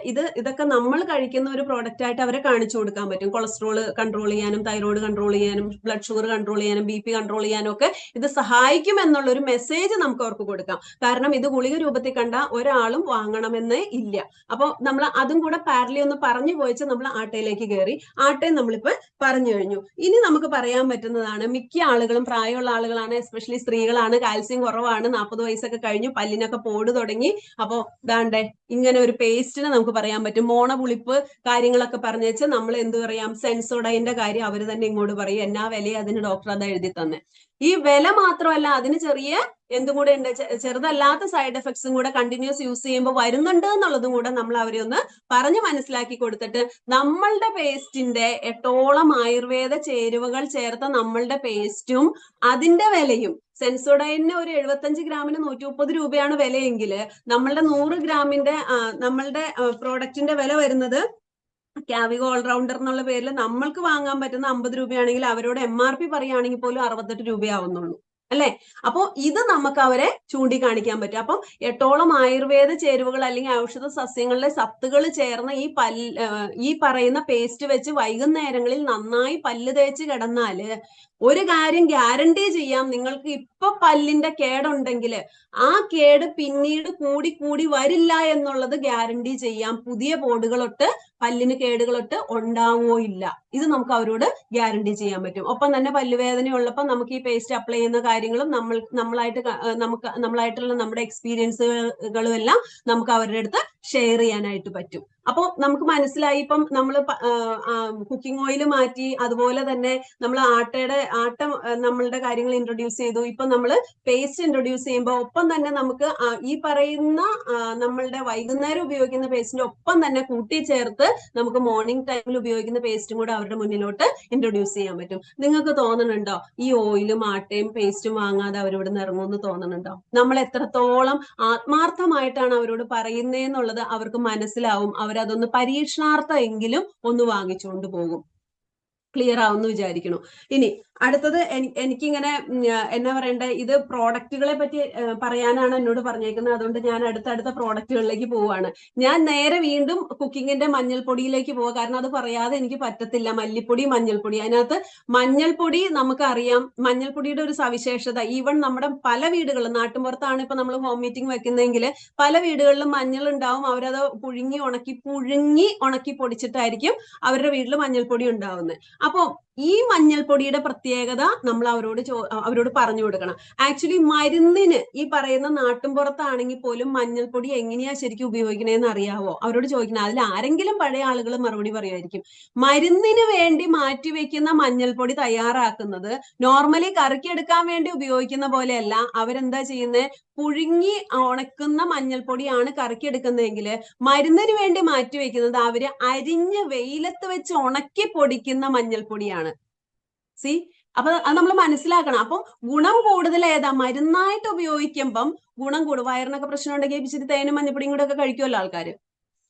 ഇതൊക്കെ നമ്മൾ കഴിക്കുന്ന ഒരു പ്രോഡക്റ്റ് ആയിട്ട് അവരെ കാണിച്ചു കൊടുക്കാൻ പറ്റും. കൊളസ്ട്രോൾ കൺട്രോൾ ചെയ്യാനും, തൈറോയ്ഡ് കൺട്രോൾ ചെയ്യാനും, ബ്ലഡ് ഷുഗർ കൺട്രോൾ ചെയ്യാനും, BP കൺട്രോൾ ചെയ്യാനും ഒക്കെ ഇത് സഹായിക്കും എന്നുള്ള ഒരു മെസ്സേജ് നമുക്ക് അവർക്ക് കൊടുക്കാം. കാരണം ഇത് ഗുളിക രൂപത്തിൽ കണ്ട ഒരാളും വാങ്ങണമെന്നേ ഇല്ല. അപ്പൊ നമ്മൾ അതും കൂടെ പാരലി ഒന്ന് പറഞ്ഞു പോയിച്ച് നമ്മൾ ആട്ടയിലേക്ക് കയറി. ആട്ടയും നമ്മളിപ്പോ പറഞ്ഞു കഴിഞ്ഞു. ഇനി നമുക്ക് പറയാൻ പറ്റുന്നതാണ്, മിക്ക ആളുകളും പ്രായമുള്ള ആളുകളാണ്, എസ്പെഷ്യലി സ്ത്രീകളാണ്, കാൽസ്യം കുറവാണ്, 40 വയസ്സൊക്കെ കഴിഞ്ഞു, പല്ലിനൊക്കെ പോട് തുടങ്ങി. അപ്പൊ ദാണ്ടേ ഇങ്ങനെ ഒരു പേസ്റ്റിന് നമുക്ക് പറയാൻ പറ്റും. മോണപുളിപ്പ് കാര്യങ്ങളൊക്കെ പറഞ്ഞു വെച്ചാൽ നമ്മൾ എന്ത് പറയാം, സെൻസോഡൈന്റെ കാര്യം അവർ തന്നെ ഇങ്ങോട്ട് പറയും. എന്നാ വില അതിന് ഡോക്ടർ അതാ എഴുതി തന്നെ. ഈ വില മാത്രമല്ല, അതിന് ചെറിയ എന്തും കൂടെ ഉണ്ട്, ചെറുതല്ലാത്ത സൈഡ് എഫക്ട്സും കൂടെ കണ്ടിന്യൂസ് യൂസ് ചെയ്യുമ്പോൾ വരുന്നുണ്ട് എന്നുള്ളതും കൂടെ നമ്മൾ അവരെ ഒന്ന് പറഞ്ഞ് മനസ്സിലാക്കി കൊടുത്തിട്ട് നമ്മളുടെ പേസ്റ്റിന്റെ 8ഓളം ആയുർവേദ ചേരുവകൾ ചേർത്ത നമ്മളുടെ പേസ്റ്റും അതിന്റെ വിലയും, സെൻസോഡൈനിന് ഒരു 75 ഗ്രാമിന് 130 രൂപയാണ് വിലയെങ്കിൽ നമ്മളുടെ 100 ഗ്രാമിന്റെ നമ്മളുടെ പ്രോഡക്റ്റിന്റെ വില വരുന്നത് കാവിഗോ ഓൾറൗണ്ടർ എന്നുള്ള പേരിൽ നമ്മൾക്ക് വാങ്ങാൻ പറ്റുന്ന 50 രൂപയാണെങ്കിൽ അവരോട് MRP പറയുകയാണെങ്കിൽ പോലും 68 രൂപയാവുന്നുള്ളൂ, അല്ലെ? അപ്പോ ഇത് നമുക്ക് അവരെ ചൂണ്ടിക്കാണിക്കാൻ പറ്റും. അപ്പം 8ഓളം ആയുർവേദ ചേരുവകൾ അല്ലെങ്കിൽ ഔഷധ സസ്യങ്ങളിലെ സത്തുകൾ ചേർന്ന ഈ പറയുന്ന പേസ്റ്റ് വെച്ച് വൈകുന്നേരങ്ങളിൽ നന്നായി പല്ല് തേച്ച് കിടന്നാല് ഒരു കാര്യം ഗ്യാരണ്ടി ചെയ്യാം, നിങ്ങൾക്ക് ഇപ്പൊ പല്ലിന്റെ കേടുണ്ടെങ്കിൽ ആ കേട് പിന്നീട് കൂടി കൂടി വരില്ല എന്നുള്ളത് ഗ്യാരണ്ടി ചെയ്യാം. പുതിയ പോടുകളൊട്ട് പല്ലിന് കേടുകളൊട്ട് ഉണ്ടാവോ ഇല്ല, ഇത് നമുക്ക് അവരോട് ഗ്യാരണ്ടി ചെയ്യാൻ പറ്റും. ഒപ്പം തന്നെ പല്ലുവേദന ഉള്ളപ്പോൾ നമുക്ക് ഈ പേസ്റ്റ് അപ്ലൈ ചെയ്യുന്ന കാര്യങ്ങളും നമ്മളായിട്ടുള്ള നമ്മുടെ എക്സ്പീരിയൻസുകളും എല്ലാം നമുക്ക് അവരുടെ അടുത്ത് ഷെയർ ചെയ്യാനായിട്ട് പറ്റും. അപ്പോൾ നമുക്ക് മനസ്സിലായി, ഇപ്പം നമ്മൾ കുക്കിംഗ് ഓയിൽ മാറ്റി, അതുപോലെ തന്നെ നമ്മൾ ആട്ട നമ്മളുടെ കാര്യങ്ങൾ ഇൻട്രൊഡ്യൂസ് ചെയ്തു. ഇപ്പൊ നമ്മൾ പേസ്റ്റ് ഇൻട്രൊഡ്യൂസ് ചെയ്യുമ്പോൾ ഒപ്പം തന്നെ നമുക്ക് ഈ പറയുന്ന നമ്മളുടെ വൈകുന്നേരം ഉപയോഗിക്കുന്ന പേസ്റ്റിന്റെ ഒപ്പം തന്നെ കൂട്ടിച്ചേർത്ത് നമുക്ക് മോർണിംഗ് ടൈമിൽ ഉപയോഗിക്കുന്ന പേസ്റ്റും കൂടെ അവരുടെ മുന്നിലോട്ട് ഇൻട്രൊഡ്യൂസ് ചെയ്യാൻ പറ്റും. നിങ്ങൾക്ക് തോന്നുന്നുണ്ടോ ഈ ഓയിലും ആട്ടയും പേസ്റ്റും വാങ്ങാതെ അവരിവിടെ നിന്ന് ഇറങ്ങുമെന്ന് തോന്നുന്നുണ്ടോ? നമ്മൾ എത്രത്തോളം ആത്മാർത്ഥമായിട്ടാണ് അവരോട് പറയുന്നതെന്നുള്ളത് അവർക്ക് മനസ്സിലാവും. അവരതൊന്ന് പരീക്ഷണാർത്ഥം എങ്കിലും ഒന്ന് വാങ്ങിച്ചുകൊണ്ട് പോകും. ക്ലിയർ ആവുമെന്ന് വിചാരിക്കണം. ഇനി അടുത്തത് എനിക്കിങ്ങനെ എന്നാ പറയണ്ടേ, ഇത് പ്രോഡക്റ്റുകളെ പറ്റി പറയാനാണ് എന്നോട് പറഞ്ഞേക്കുന്നത്. അതുകൊണ്ട് ഞാൻ അടുത്തടുത്ത പ്രോഡക്റ്റുകളിലേക്ക് പോവുകയാണ്. ഞാൻ നേരെ വീണ്ടും കുക്കിങ്ങിന്റെ മഞ്ഞൾപ്പൊടിയിലേക്ക് പോവുക, കാരണം അത് പറയാതെ എനിക്ക് പറ്റത്തില്ല. മല്ലിപ്പൊടി, മഞ്ഞൾപ്പൊടി. അതിനകത്ത് മഞ്ഞൾപ്പൊടി നമുക്കറിയാം, മഞ്ഞൾപ്പൊടിയുടെ ഒരു സവിശേഷത, ഈവൻ നമ്മുടെ പല വീടുകളിലും, നാട്ടിൻപുറത്താണ് ഇപ്പൊ നമ്മൾ ഹോം മീറ്റിംഗ് വെക്കുന്നതെങ്കിൽ പല വീടുകളിലും മഞ്ഞൾ ഉണ്ടാവും. അവരത് പുഴുങ്ങി ഉണക്കി പൊടിച്ചിട്ടായിരിക്കും അവരുടെ വീട്ടിൽ മഞ്ഞൾപ്പൊടി ഉണ്ടാവുന്നത്. അപ്പൊ ഈ മഞ്ഞൾപ്പൊടിയുടെ പ്രത്യേകത നമ്മൾ അവരോട് പറഞ്ഞു കൊടുക്കണം. ആക്ച്വലി മരുന്നിന് ഈ പറയുന്ന നാട്ടിൻപുറത്താണെങ്കിൽ പോലും മഞ്ഞൾപ്പൊടി എങ്ങനെയാ ശരിക്കും ഉപയോഗിക്കണേന്ന് അറിയാവോ? അവരോട് ചോദിക്കണം. അതിൽ ആരെങ്കിലും പഴയ ആളുകൾ മറുപടി പറയുമായിരിക്കും. മരുന്നിന് വേണ്ടി മാറ്റിവെക്കുന്ന മഞ്ഞൾപ്പൊടി തയ്യാറാക്കുന്നത് നോർമലി കറിക്കെടുക്കാൻ വേണ്ടി ഉപയോഗിക്കുന്ന പോലെയല്ല. അവരെന്താ ചെയ്യുന്നത്? പുഴുങ്ങി ഉണക്കുന്ന മഞ്ഞൾപ്പൊടിയാണ് കറിക്കെടുക്കുന്നതെങ്കിൽ മരുന്നിന് വേണ്ടി മാറ്റിവെക്കുന്നത് അവര് അരിഞ്ഞ് വെയിലത്ത് വെച്ച് ഉണക്കി പൊടിക്കുന്ന മഞ്ഞൾപ്പൊടിയാണ്. സി, അപ്പൊ അത് നമ്മൾ മനസ്സിലാക്കണം. അപ്പം ഗുണം കൂടുതൽ ഏതാ? മരുന്നായിട്ട് ഉപയോഗിക്കുമ്പം ഗുണം കൂടും. വയറിനൊക്കെ പ്രശ്നം ഉണ്ടെങ്കിൽ ഇച്ചിരി തേനും മഞ്ഞൾപ്പൊടിയും കൂടെ ഒക്കെ കഴിക്കുമല്ലോ ആൾക്കാർ.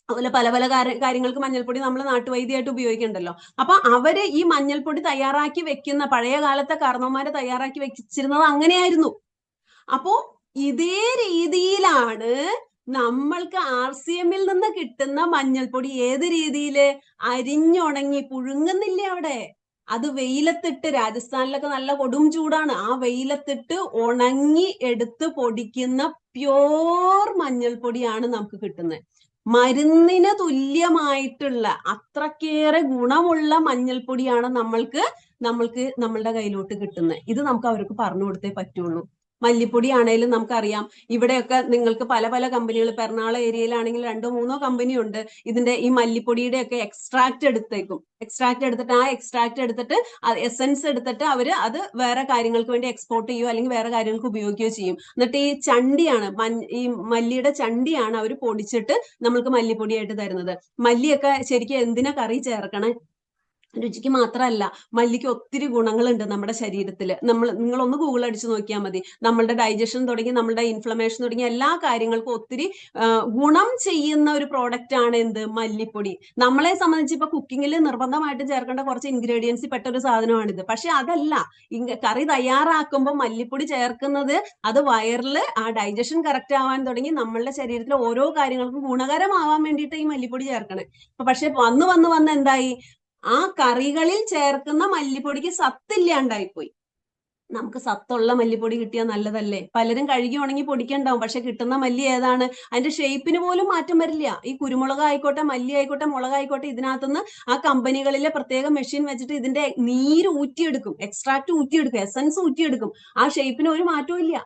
അതുപോലെ പല പല കാര്യങ്ങൾക്ക് മഞ്ഞൾപ്പൊടി നമ്മൾ നാട്ടുവൈദ്യമായിട്ട് ഉപയോഗിക്കണ്ടല്ലോ. അപ്പൊ അവര് ഈ മഞ്ഞൾപ്പൊടി തയ്യാറാക്കി വെക്കുന്ന, പഴയ കാലത്തെ കാരണവന്മാര് തയ്യാറാക്കി വെച്ചിരുന്നത് അങ്ങനെയായിരുന്നു. അപ്പോ ഇതേ രീതിയിലാണ് നമ്മൾക്ക് RCMൽ നിന്ന് കിട്ടുന്ന മഞ്ഞൾപ്പൊടി. ഏത് രീതിയില്? അരിഞ്ഞുണങ്ങി പുഴുങ്ങുന്നില്ലേ അവിടെ? അത് വെയിലത്തിട്ട്, രാജസ്ഥാനിലൊക്കെ നല്ല കൊടും ചൂടാണ്, ആ വെയിലത്തിട്ട് ഉണങ്ങി എടുത്ത് പൊടിക്കുന്ന പ്യോർ മഞ്ഞൾപ്പൊടിയാണ് നമുക്ക് കിട്ടുന്നത്. മരുന്നിന് തുല്യമായിട്ടുള്ള അത്രക്കേറെ ഗുണമുള്ള മഞ്ഞൾപ്പൊടിയാണ് നമ്മൾക്ക് നമ്മളുടെ കയ്യിലോട്ട് കിട്ടുന്നത്. ഇത് നമുക്ക് അവർക്ക് പറഞ്ഞു കൊടുത്തേ പറ്റുള്ളൂ. മല്ലിപ്പൊടി ആണെങ്കിലും നമുക്കറിയാം, ഇവിടെയൊക്കെ നിങ്ങൾക്ക് പല പല കമ്പനികൾ, എറണാകുളം ഏരിയയിലാണെങ്കിൽ 2-3 കമ്പനി ഉണ്ട്. ഇതിന്റെ ഈ മല്ലിപ്പൊടിയുടെ ഒക്കെ എക്സ്ട്രാക്ട് എടുത്തേക്കും. എക്സ്ട്രാക്ട് എടുത്തിട്ട് ആ എക്സ്ട്രാക്ട് എടുത്തിട്ട് എസൻസ് എടുത്തിട്ട് അവര് അത് വേറെ കാര്യങ്ങൾക്ക് വേണ്ടി എക്സ്പോർട്ട് ചെയ്യുകയോ അല്ലെങ്കിൽ വേറെ കാര്യങ്ങൾക്ക് ഉപയോഗിക്കുകയോ ചെയ്യും. എന്നിട്ട് ഈ ചണ്ടിയാണ്, ഈ മല്ലിയുടെ ചണ്ടിയാണ് അവർ പൊടിച്ചിട്ട് നമ്മൾക്ക് മല്ലിപ്പൊടിയായിട്ട് തരുന്നത്. മല്ലിയൊക്കെ ശരിക്കും എന്തിനാ കറി ചേർക്കണേ? രുചിക്ക് മാത്രമല്ല, മല്ലിക്ക് ഒത്തിരി ഗുണങ്ങളുണ്ട് നമ്മുടെ ശരീരത്തിൽ. നിങ്ങളൊന്ന് ഗൂഗിൾ അടിച്ചു നോക്കിയാൽ മതി. നമ്മളുടെ ഡൈജഷൻ തുടങ്ങി നമ്മളുടെ ഇൻഫ്ലമേഷൻ തുടങ്ങി എല്ലാ കാര്യങ്ങൾക്കും ഒത്തിരി ഗുണം ചെയ്യുന്ന ഒരു പ്രോഡക്റ്റ് ആണ് എന്ത്? മല്ലിപ്പൊടി. നമ്മളെ സംബന്ധിച്ച് ഇപ്പൊ കുക്കിങ്ങിൽ നിർബന്ധമായിട്ട് ചേർക്കേണ്ട കുറച്ച് ഇൻഗ്രീഡിയൻസ് പെട്ട ഒരു സാധനമാണിത്. പക്ഷെ അതല്ല, കറി തയ്യാറാക്കുമ്പോൾ മല്ലിപ്പൊടി ചേർക്കുന്നത് അത് വയറിൽ ആ ഡൈജഷൻ കറക്റ്റ് ആവാൻ തുടങ്ങി നമ്മളുടെ ശരീരത്തിലെ ഓരോ കാര്യങ്ങൾക്കും ഗുണകരമാവാൻ വേണ്ടിയിട്ട് ഈ മല്ലിപ്പൊടി ചേർക്കണേ. പക്ഷെ വന്ന് എന്തായി? ആ കറികളിൽ ചേർക്കുന്ന മല്ലിപ്പൊടിക്ക് സത്തില്ലാണ്ടായിപ്പോയി. നമുക്ക് സത്തുള്ള മല്ലിപ്പൊടി കിട്ടിയാൽ നല്ലതല്ലേ? പലരും കഴുകി ഉണങ്ങി പൊടിക്കണ്ടാവും, പക്ഷെ കിട്ടുന്ന മല്ലി ഏതാണ്? അതിന്റെ ഷേപ്പിന് പോലും മാറ്റം വരില്ല. ഈ കുരുമുളക് ആയിക്കോട്ടെ, മല്ലി ആയിക്കോട്ടെ, മുളകായിക്കോട്ടെ, ഇതിനകത്തുനിന്ന് ആ കമ്പനികളിലെ പ്രത്യേക മെഷീൻ വെച്ചിട്ട് ഇതിന്റെ നീര് ഊറ്റിയെടുക്കും, എക്സ്ട്രാക്ട് ഊറ്റിയെടുക്കും, എസൻസ് ഊറ്റിയെടുക്കും. ആ ഷേപ്പിന് ഒരു മാറ്റവും ഇല്ല.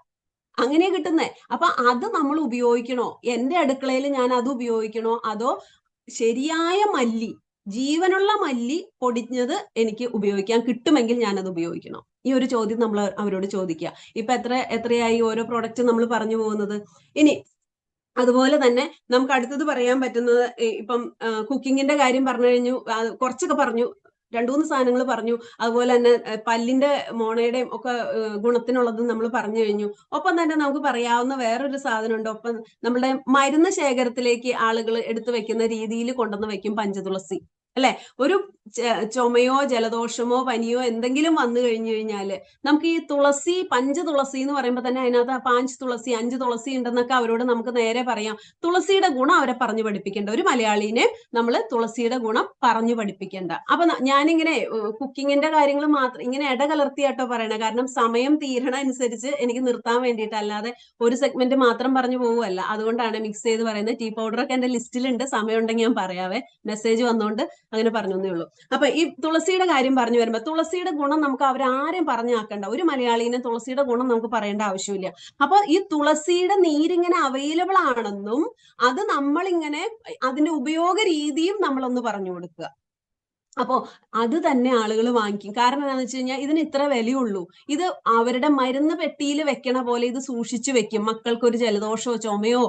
അങ്ങനെ കിട്ടുന്നേ. അപ്പൊ അത് നമ്മൾ ഉപയോഗിക്കണോ? എന്റെ അടുക്കളയിൽ ഞാൻ അത് ഉപയോഗിക്കണോ? അതോ ശരിയായ മല്ലി, ജീവനുള്ള മല്ലി പൊടിഞ്ഞത് എനിക്ക് ഉപയോഗിക്കാൻ കിട്ടുമെങ്കിൽ ഞാനത് ഉപയോഗിക്കണം? ഈ ഒരു ചോദ്യം നമ്മൾ അവരോട് ചോദിക്കുക. ഇപ്പൊ എത്രയായി ഓരോ പ്രോഡക്റ്റ് നമ്മൾ പറഞ്ഞു പോകുന്നത്. ഇനി അതുപോലെ തന്നെ നമുക്ക് അടുത്തത് പറയാൻ പറ്റുന്നത്, ഇപ്പം കുക്കിങ്ങിന്റെ കാര്യം പറഞ്ഞു കഴിഞ്ഞു, കുറച്ചൊക്കെ പറഞ്ഞു, 2-3 സാധനങ്ങൾ പറഞ്ഞു. അതുപോലെ തന്നെ പല്ലിന്റെ മോണയുടെയും ഒക്കെ ഗുണത്തിനുള്ളത് നമ്മൾ പറഞ്ഞു കഴിഞ്ഞു. ഒപ്പം തന്നെ നമുക്ക് പറയാവുന്ന വേറൊരു സാധനമുണ്ട്. ഒപ്പം നമ്മുടെ മരുന്ന് ശേഖരത്തിലേക്ക് ആളുകൾ എടുത്തു വെക്കുന്ന രീതിയിൽ കൊണ്ടുവന്ന് വെക്കും പഞ്ചതുളസി, അല്ലെ? ഒരു ചുമയോ ജലദോഷമോ പനിയോ എന്തെങ്കിലും വന്നു കഴിഞ്ഞാല് നമുക്ക് ഈ തുളസി, പഞ്ചതുളസി എന്ന് പറയുമ്പോൾ തന്നെ അതിനകത്ത് 5 തുളസി 5 തുളസി ഉണ്ടെന്നൊക്കെ അവരോട് നമുക്ക് നേരെ പറയാം. തുളസിയുടെ ഗുണം അവരെ പറഞ്ഞു പഠിപ്പിക്കേണ്ട. ഒരു മലയാളീനെ നമ്മൾ തുളസിയുടെ ഗുണം പറഞ്ഞു പഠിപ്പിക്കേണ്ട. അപ്പൊ ഞാനിങ്ങനെ കുക്കിങ്ങിന്റെ കാര്യങ്ങൾ മാത്രം ഇങ്ങനെ ഇടകലർത്തിയാട്ടോ പറയണേ. കാരണം സമയം തീരണ അനുസരിച്ച് എനിക്ക് നിർത്താൻ വേണ്ടിയിട്ട്, അല്ലാതെ ഒരു സെഗ്മെന്റ് മാത്രം പറഞ്ഞു പോവുമല്ല. അതുകൊണ്ടാണ് മിക്സ് ചെയ്ത് പറയുന്നത്. ടീ പൗഡറൊക്കെ എന്റെ ലിസ്റ്റിലുണ്ട്, സമയം ഉണ്ടെങ്കിൽ ഞാൻ പറയാവേ. മെസ്സേജ് വന്നോണ്ട് അങ്ങനെ പറഞ്ഞേ ഉള്ളൂ. അപ്പൊ ഈ തുളസിയുടെ കാര്യം പറഞ്ഞു വരുമ്പോ, തുളസിയുടെ ഗുണം നമുക്ക് അവരാരും പറഞ്ഞാക്കണ്ട. ഒരു മലയാളീനെ തുളസിയുടെ ഗുണം നമുക്ക് പറയേണ്ട ആവശ്യമില്ല. അപ്പൊ ഈ തുളസിയുടെ നീരിങ്ങനെ അവൈലബിൾ ആണെന്നും അത് നമ്മളിങ്ങനെ അതിന്റെ ഉപയോഗ രീതിയും നമ്മളൊന്ന് പറഞ്ഞു കൊടുക്കുക. അപ്പോ അത് തന്നെ ആളുകൾ വാങ്ങിക്കും. കാരണം എന്താണെന്ന് വെച്ച് കഴിഞ്ഞാൽ ഇതിന് ഇത്ര വിലയുള്ളൂ. ഇത് അവരുടെ മരുന്ന് പെട്ടിയിൽ വെക്കണ പോലെ ഇത് സൂക്ഷിച്ചു വെക്കും. മക്കൾക്ക് ഒരു ജലദോഷമോ ചുമയോ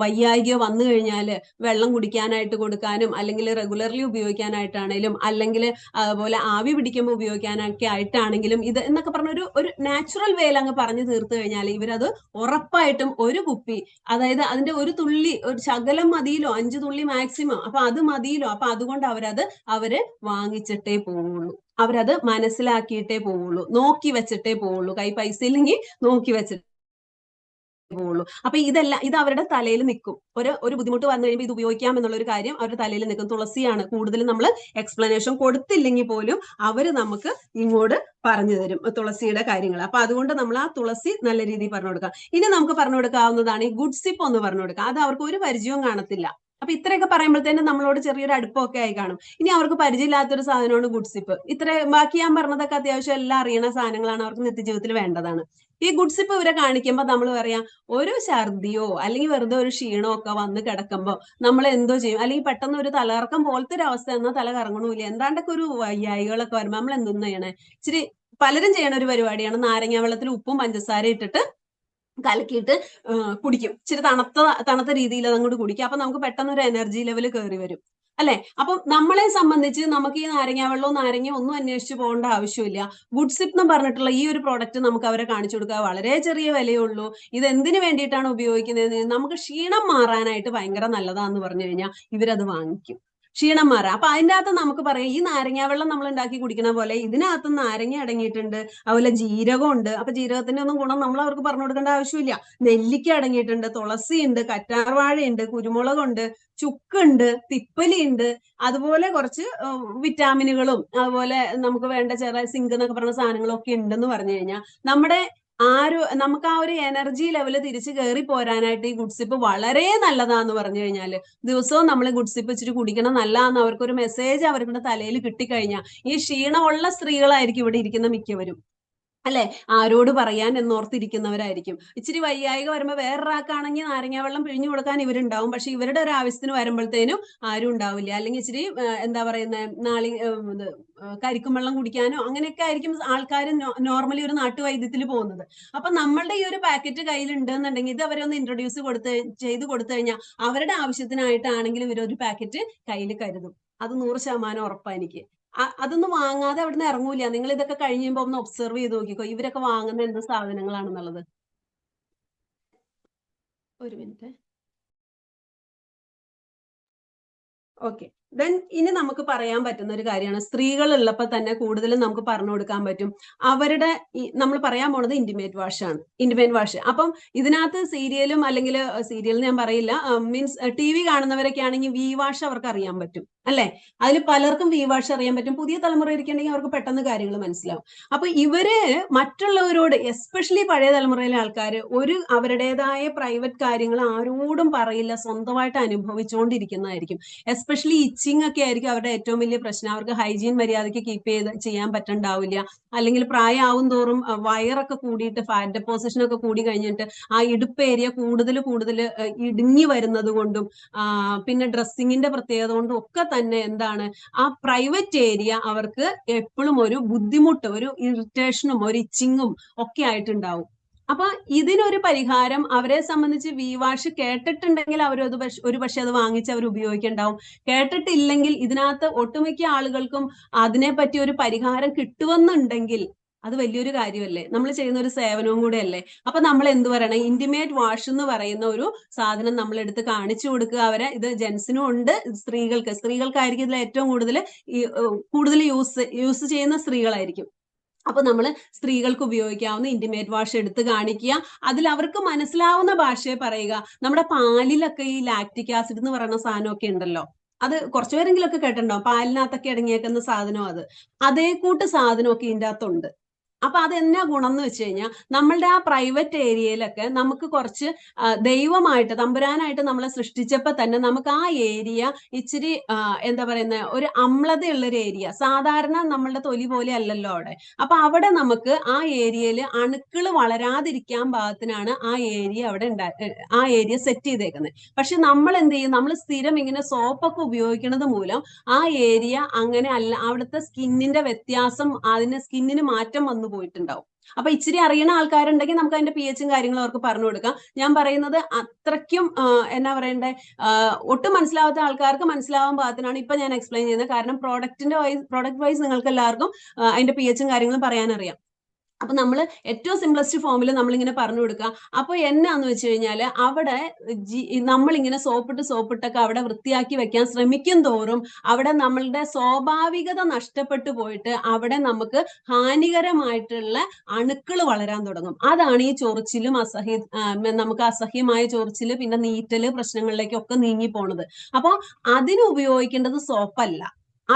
വയ്യായികയോ വന്നു കഴിഞ്ഞാൽ വെള്ളം കുടിക്കാനായിട്ട് കൊടുക്കാനും, അല്ലെങ്കിൽ റെഗുലർലി ഉപയോഗിക്കാനായിട്ടാണെങ്കിലും, അല്ലെങ്കിൽ അതുപോലെ ആവി പിടിക്കുമ്പോൾ ഉപയോഗിക്കാനൊക്കെ ആയിട്ടാണെങ്കിലും, ഇത് എന്നൊക്കെ പറഞ്ഞ ഒരു നാച്ചുറൽ വേയിൽ അങ്ങ് പറഞ്ഞു തീർത്തു കഴിഞ്ഞാൽ ഇവരത് ഉറപ്പായിട്ടും ഒരു കുപ്പി, അതായത് അതിന്റെ ഒരു തുള്ളി, ഒരു ശകലം മതിയിലോ, 5 തുള്ളി മാക്സിമം, അപ്പൊ അത് മതിയിലോ, അപ്പൊ അതുകൊണ്ട് അവര് വാങ്ങിച്ചിട്ടേ പോവുള്ളൂ. അവരത് മനസ്സിലാക്കിയിട്ടേ പോവുള്ളൂ, നോക്കി വെച്ചിട്ടേ പോവുള്ളൂ. കൈ പൈസ ഇല്ലെങ്കിൽ നോക്കി വെച്ചിട്ട് പോവുള്ളൂ. അപ്പൊ ഇത് അവരുടെ തലയിൽ നിൽക്കും. ഒരു ബുദ്ധിമുട്ട് വന്നു കഴിയുമ്പോൾ ഇത് ഉപയോഗിക്കാം എന്നുള്ള ഒരു കാര്യം അവരുടെ തലയിൽ നിൽക്കും. തുളസിയാണ് കൂടുതൽ നമ്മൾ എക്സ്പ്ലനേഷൻ കൊടുത്തില്ലെങ്കിൽ പോലും അവര് നമുക്ക് ഇങ്ങോട്ട് പറഞ്ഞു തരും തുളസിയുടെ കാര്യങ്ങൾ. അപ്പൊ അതുകൊണ്ട് നമ്മൾ ആ തുളസി നല്ല രീതിയിൽ പറഞ്ഞു കൊടുക്കാം. ഇനി നമുക്ക് പറഞ്ഞു കൊടുക്കാവുന്നതാണ് ഈ ഗുഡ് സിപ്പ് ഒന്ന് പറഞ്ഞു കൊടുക്കാം. അത് അവർക്ക് ഒരു പരിചയവും കാണത്തില്ല. അപ്പൊ ഇത്രയൊക്കെ പറയുമ്പോഴത്തേനും നമ്മളോട് ചെറിയൊരു അടുപ്പമൊക്കെ ആയി കാണും. ഇനി അവർക്ക് പരിചയമില്ലാത്തൊരു സാധനമാണ് ഗുഡ് സിപ്പ്. ബാക്കി ഞാൻ പറഞ്ഞതൊക്കെ അത്യാവശ്യം എല്ലാം അറിയണ സാധനങ്ങളാണ്, അവർക്ക് നിത്യജീവിതത്തിൽ വേണ്ടതാണ്. ഈ ഗുഡ് സിപ്പ് ഇവരെ കാണിക്കുമ്പോൾ നമ്മൾ പറയാം, ഒരു ഛർദിയോ അല്ലെങ്കിൽ വെറുതെ ഒരു ക്ഷീണോ ഒക്കെ വന്ന് കിടക്കുമ്പോൾ നമ്മൾ എന്തോ ചെയ്യും, അല്ലെങ്കിൽ പെട്ടെന്ന് ഒരു തലകറക്കം പോലത്തെ ഒരു അവസ്ഥ, എന്നാൽ തല കറങ്ങണമില്ല, എന്താണ്ടൊക്കെ ഒരു വയ്യായികളൊക്കെ വരുമ്പോൾ നമ്മൾ എന്തൊന്നും ചെയ്യണേ, ഇച്ചിരി പലരും ചെയ്യണ ഒരു പരിപാടിയാണ് നാരങ്ങ വെള്ളത്തിൽ ഉപ്പും പഞ്ചസാര ഇട്ടിട്ട് കലക്കിയിട്ട് കുടിക്കും. ഇച്ചിരി തണുത്ത രീതിയിൽ അതങ്ങോട്ട് കുടിക്കും. അപ്പൊ നമുക്ക് പെട്ടെന്ന് ഒരു എനർജി ലെവൽ കയറി വരും, അല്ലെ? അപ്പം നമ്മളെ സംബന്ധിച്ച് നമുക്ക് ഈ നാരങ്ങ വെള്ളവും നാരങ്ങ ഒന്നും അന്വേഷിച്ച് പോകേണ്ട ആവശ്യമില്ല. ഗുഡ് സിപ്പ് എന്ന് പറഞ്ഞിട്ടുള്ള ഈ ഒരു പ്രോഡക്റ്റ് നമുക്ക് അവരെ കാണിച്ചു കൊടുക്കുക. വളരെ ചെറിയ വിലയുള്ളൂ. ഇത് എന്തിനു വേണ്ടിയിട്ടാണ് ഉപയോഗിക്കുന്നത്? നമുക്ക് ക്ഷീണം മാറാനായിട്ട് ഭയങ്കര നല്ലതാന്ന് പറഞ്ഞു കഴിഞ്ഞാൽ ഇവരത് വാങ്ങിക്കും. ക്ഷീണം മാറാം. അപ്പൊ അതിൻ്റെ അകത്ത് നമുക്ക് പറയാം, ഈ നാരങ്ങ വെള്ളം നമ്മൾ ഉണ്ടാക്കി കുടിക്കണ പോലെ ഇതിനകത്ത് നാരങ്ങ അടങ്ങിയിട്ടുണ്ട്, അതുപോലെ ജീരകം ഉണ്ട്. അപ്പൊ ജീരകത്തിന്റെ ഒന്നും ഗുണം നമ്മൾ അവർക്ക് പറഞ്ഞു കൊടുക്കേണ്ട ആവശ്യമില്ല. നെല്ലിക്ക അടങ്ങിയിട്ടുണ്ട്, തുളസി ഉണ്ട്, കറ്റാർവാഴയുണ്ട്, കുരുമുളകുണ്ട്, ചുക്കുണ്ട്, തിപ്പലി ഉണ്ട്, അതുപോലെ കുറച്ച് വിറ്റാമിനുകളും അതുപോലെ നമുക്ക് വേണ്ട ചില സിങ്ക് എന്നൊക്കെ പറഞ്ഞ സാധനങ്ങളും ഒക്കെ ഉണ്ടെന്ന് പറഞ്ഞു കഴിഞ്ഞാൽ നമ്മുടെ നമുക്ക് ആ ഒരു എനർജി ലെവല് തിരിച്ച് കയറി പോരാനായിട്ട് ഈ ഗുഡ് സിപ്പ് വളരെ നല്ലതാന്ന് പറഞ്ഞു കഴിഞ്ഞാൽ, ദിവസവും നമ്മൾ ഗുഡ് സിപ്പ് ഇച്ചിരി കുടിക്കണം, നല്ലതാന്ന് അവർക്കൊരു മെസ്സേജ് അവരുടെ തലയിൽ കിട്ടിക്കഴിഞ്ഞാൽ, ഈ ക്ഷീണമുള്ള സ്ത്രീകളായിരിക്കും ഇവിടെ ഇരിക്കുന്ന മിക്കവരും, അല്ലെ? ആരോട് പറയാൻ എന്നോർത്തിരിക്കുന്നവരായിരിക്കും. ഇച്ചിരി വയ്യായിക വരുമ്പോൾ വേറൊരാൾക്കാണെങ്കിൽ നാരങ്ങ വെള്ളം പിഴിഞ്ഞു കൊടുക്കാൻ ഇവരുണ്ടാവും, പക്ഷെ ഇവരുടെ ഒരു ആവശ്യത്തിന് വരുമ്പോഴത്തേനും ആരും ഉണ്ടാവില്ല. അല്ലെങ്കിൽ ഇച്ചിരി എന്താ പറയുന്നത്, കരിക്കും വെള്ളം കുടിക്കാനോ അങ്ങനെയൊക്കെ ആയിരിക്കും ആൾക്കാർ നോർമലി ഒരു നാട്ടുവൈദ്യത്തിൽ പോകുന്നത്. അപ്പൊ നമ്മളുടെ ഈ ഒരു പാക്കറ്റ് കയ്യിലുണ്ട് എന്നുണ്ടെങ്കിൽ ഇത് അവരെ ഒന്ന് ഇൻട്രൊഡ്യൂസ് ചെയ്ത് കൊടുത്തു കഴിഞ്ഞാൽ അവരുടെ ആവശ്യത്തിനായിട്ടാണെങ്കിലും ഇവരൊരു പാക്കറ്റ് കയ്യിൽ കരുതും. അത് 100% ഉറപ്പാണ് എനിക്ക്. അതൊന്നും വാങ്ങാതെ അവിടുന്ന് ഇറങ്ങൂല. നിങ്ങൾ ഇതൊക്കെ കഴിയുമ്പോ ഒന്ന് ഒബ്സർവ് ചെയ്ത് നോക്കിക്കോ, ഇവരൊക്കെ വാങ്ങുന്ന എന്ത് സാധനങ്ങളാണെന്നുള്ളത്. ഒരു മിനിറ്റ്. ഓക്കെ, ദെൻ ഇനി നമുക്ക് പറയാൻ പറ്റുന്ന ഒരു കാര്യമാണ്, സ്ത്രീകൾ ഉള്ളപ്പോൾ തന്നെ കൂടുതലും നമുക്ക് പറഞ്ഞു കൊടുക്കാൻ പറ്റും. അവരുടെ നമ്മൾ പറയാൻ പോണത് ഇന്റിമേറ്റ് വാഷ് ആണ്. ഇന്റിമേറ്റ് വാഷ്, അപ്പം ഇതിനകത്ത് സീരിയലും അല്ലെങ്കിൽ സീരിയൽ ഞാൻ പറയില്ല, മീൻസ് TV കാണുന്നവരൊക്കെ ആണെങ്കിൽ വി വാഷ് അവർക്ക് അറിയാൻ പറ്റും, അല്ലെ? അതിൽ പലർക്കും വി വാഷ് അറിയാൻ പറ്റും. പുതിയ തലമുറ ഇരിക്കണമെങ്കിൽ അവർക്ക് പെട്ടെന്ന് കാര്യങ്ങൾ മനസ്സിലാവും. അപ്പൊ ഇവര് മറ്റുള്ളവരോട്, എസ്പെഷ്യലി പഴയ തലമുറയിലെ ആൾക്കാർ, അവരുടേതായ പ്രൈവറ്റ് കാര്യങ്ങൾ ആരോടും പറയില്ല, സ്വന്തമായിട്ട് അനുഭവിച്ചുകൊണ്ടിരിക്കുന്നതായിരിക്കും. എസ്പെഷ്യലി ഇച്ചിങ് ഒക്കെ ആയിരിക്കും അവരുടെ ഏറ്റവും വലിയ പ്രശ്നം. അവർക്ക് ഹൈജീൻ മര്യാദയ്ക്ക് ചെയ്യാൻ പറ്റണ്ടാവില്ല. അല്ലെങ്കിൽ പ്രായമാവും തോറും വയറൊക്കെ കൂടിയിട്ട് ഫാറ്റ് ഡെപ്പോസിഷൻ ഒക്കെ കൂടി കഴിഞ്ഞിട്ട് ആ ഇടുപ്പ് ഏരിയ കൂടുതൽ ഇടുങ്ങി വരുന്നത് കൊണ്ടും പിന്നെ ഡ്രസ്സിങ്ങിന്റെ പ്രത്യേകത കൊണ്ടും ഒക്കെ തന്നെ എന്താണ്, ആ പ്രൈവറ്റ് ഏരിയ അവർക്ക് എപ്പോഴും ഒരു ബുദ്ധിമുട്ട്, ഒരു ഇറിറ്റേഷനും ഒരു ഇച്ചിങ്ങും ഒക്കെ ആയിട്ടുണ്ടാവും. അപ്പൊ ഇതിനൊരു പരിഹാരം അവരെ സംബന്ധിച്ച് വി വാഷ് കേട്ടിട്ടുണ്ടെങ്കിൽ ഒരു പക്ഷെ അത് വാങ്ങിച്ച് അവർ ഉപയോഗിക്കണ്ടാവും. കേട്ടിട്ടില്ലെങ്കിൽ ഇതിനകത്ത് ഒട്ടുമിക്ക ആളുകൾക്കും അതിനെപ്പറ്റി ഒരു പരിഹാരം കിട്ടുമെന്നുണ്ടെങ്കിൽ അത് വലിയൊരു കാര്യമല്ലേ, നമ്മൾ ചെയ്യുന്ന ഒരു സേവനവും കൂടെ അല്ലേ. അപ്പൊ നമ്മൾ എന്ത് പറയണം, ഇന്റിമേറ്റ് വാഷ് എന്ന് പറയുന്ന ഒരു സാധനം നമ്മൾ എടുത്ത് കാണിച്ചു കൊടുക്കുക അവരെ. ഇത് ജെൻസിനും ഉണ്ട്, സ്ത്രീകൾക്കായിരിക്കും ഇതിൽ ഏറ്റവും കൂടുതൽ യൂസ് ചെയ്യുന്ന സ്ത്രീകളായിരിക്കും. അപ്പൊ നമ്മൾ സ്ത്രീകൾക്ക് ഉപയോഗിക്കാവുന്ന ഇന്റിമേറ്റ് വാഷ് എടുത്ത് കാണിക്കുക. അതിൽ അവർക്ക് മനസ്സിലാവുന്ന ഭാഷയെ പറയുക. നമ്മുടെ പാലിലൊക്കെ ഈ ലാക്റ്റിക് ആസിഡ് എന്ന് പറയുന്ന സാധനമൊക്കെ ഉണ്ടല്ലോ, അത് കുറച്ചുപേരെങ്കിലും ഒക്കെ കേട്ടിട്ടുണ്ടാവും, പാലിനകത്തൊക്കെ അടങ്ങിയേക്കുന്ന സാധനം. അതേ കൂട്ട് സാധനമൊക്കെ ഇതിൻ്റെ അകത്തുണ്ട്. അപ്പൊ അതെന്നാ ഗുണം എന്ന് വെച്ച് കഴിഞ്ഞാൽ, നമ്മളുടെ ആ പ്രൈവറ്റ് ഏരിയയിലൊക്കെ നമുക്ക് കുറച്ച് ദൈവമായിട്ട്, തമ്പുരാനായിട്ട് നമ്മളെ സൃഷ്ടിച്ചപ്പോ തന്നെ നമുക്ക് ആ ഏരിയ ഇച്ചിരി എന്താ പറയുന്ന ഒരു അമ്ലതയുള്ള ഒരു ഏരിയ, സാധാരണ നമ്മളുടെ തൊലി പോലെ അല്ലല്ലോ അവിടെ. അപ്പൊ അവിടെ നമുക്ക് ആ ഏരിയയിൽ അണുക്കൾ വളരാതിരിക്കാൻ പാകത്തിനാണ് ആ ഏരിയ സെറ്റ് ചെയ്തേക്കുന്നത്. പക്ഷെ നമ്മൾ എന്ത് ചെയ്യും, നമ്മൾ സ്ഥിരം ഇങ്ങനെ സോപ്പൊക്കെ ഉപയോഗിക്കുന്നത് മൂലം ആ ഏരിയ അങ്ങനെ അല്ല, അവിടുത്തെ സ്കിന്നിന്റെ വ്യത്യാസം, സ്കിന്നിന് മാറ്റം വന്നു പോയിട്ടുണ്ടാവും. അപ്പൊ ഇച്ചിരി അറിയണ ആൾക്കാരുണ്ടെങ്കിൽ നമുക്ക് അതിന്റെ PH കാര്യങ്ങളും അവർക്ക് പറഞ്ഞു കൊടുക്കാം. ഞാൻ പറയുന്നത് അത്രയ്ക്കും എന്നാ പറയണ്ടേ, ഒട്ടും മനസ്സിലാവാത്ത ആൾക്കാർക്ക് മനസ്സിലാവാൻ പാകത്തിനാണ് ഇപ്പൊ ഞാൻ എക്സ്പ്ലെയിൻ ചെയ്യുന്നത്. കാരണം പ്രോഡക്റ്റ് വൈസ് നിങ്ങൾക്ക് എല്ലാവർക്കും അതിന്റെ PH കാര്യങ്ങളും പറയാനറിയാം. അപ്പൊ നമ്മൾ ഏറ്റവും സിംപ്ലസ്റ്റ് ഫോമിൽ നമ്മളിങ്ങനെ പറഞ്ഞു കൊടുക്കുക. അപ്പൊ എന്നാന്ന് വെച്ച് കഴിഞ്ഞാൽ അവിടെ നമ്മളിങ്ങനെ സോപ്പിട്ടൊക്കെ അവിടെ വൃത്തിയാക്കി വെക്കാൻ ശ്രമിക്കും തോറും അവിടെ നമ്മളുടെ സ്വാഭാവികത നഷ്ടപ്പെട്ടു പോയിട്ട് അവിടെ നമുക്ക് ഹാനികരമായിട്ടുള്ള അണുക്കൾ വളരാൻ തുടങ്ങും. അതാണ് ഈ ചൊറിച്ചിലും നമുക്ക് അസഹ്യമായ ചൊറിച്ചില്, പിന്നെ നീറ്റല് പ്രശ്നങ്ങളിലേക്കൊക്കെ നീങ്ങി പോണത്. അപ്പൊ അതിന് ഉപയോഗിക്കേണ്ടത് സോപ്പല്ല,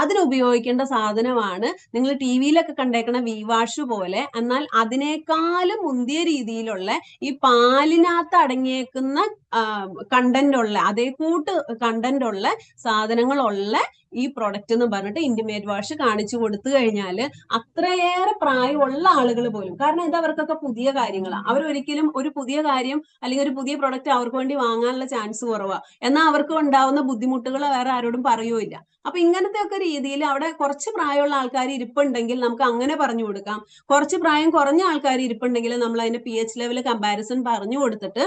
അതിനുപയോഗിക്കേണ്ട സാധനമാണ് നിങ്ങൾ ടി വിയിലൊക്കെ കണ്ടേക്കണ വിവാഷ് പോലെ. എന്നാൽ അതിനേക്കാളും മുന്തിയ രീതിയിലുള്ള ഈ പാലിനകത്ത് അടങ്ങിയേക്കുന്ന കണ്ടന്റ് ഉള്ള, അതേ കൂട്ട് കണ്ടന്റ് ഉള്ള സാധനങ്ങളുള്ള ഈ പ്രൊഡക്റ്റ് എന്ന് പറഞ്ഞിട്ട് ഇന്റിമേറ്റ് വാഷ് കാണിച്ചു കൊടുത്തു കഴിഞ്ഞാൽ അത്രയേറെ പ്രായമുള്ള ആളുകൾ പോലും, കാരണം ഇത് അവർക്കൊക്കെ പുതിയ കാര്യങ്ങളാണ്, അവരൊരിക്കലും ഒരു പുതിയ കാര്യം അല്ലെങ്കിൽ ഒരു പുതിയ പ്രൊഡക്റ്റ് അവർക്ക് വേണ്ടി വാങ്ങാനുള്ള ചാൻസ് കുറവാ. എന്നാൽ അവർക്ക് ഉണ്ടാവുന്ന ബുദ്ധിമുട്ടുകൾ വേറെ ആരോടും പറയുകയില്ല. അപ്പൊ ഇങ്ങനത്തെ ഒക്കെ രീതിയിൽ അവിടെ കുറച്ച് പ്രായമുള്ള ആൾക്കാർ ഇരിപ്പുണ്ടെങ്കിൽ നമുക്ക് അങ്ങനെ പറഞ്ഞു കൊടുക്കാം. കുറച്ച് പ്രായം കുറഞ്ഞ ആൾക്കാർ ഇരിപ്പുണ്ടെങ്കിൽ നമ്മൾ അതിന്റെ pH ലെവൽ കമ്പാരിസൺ പറഞ്ഞു കൊടുത്തിട്ട്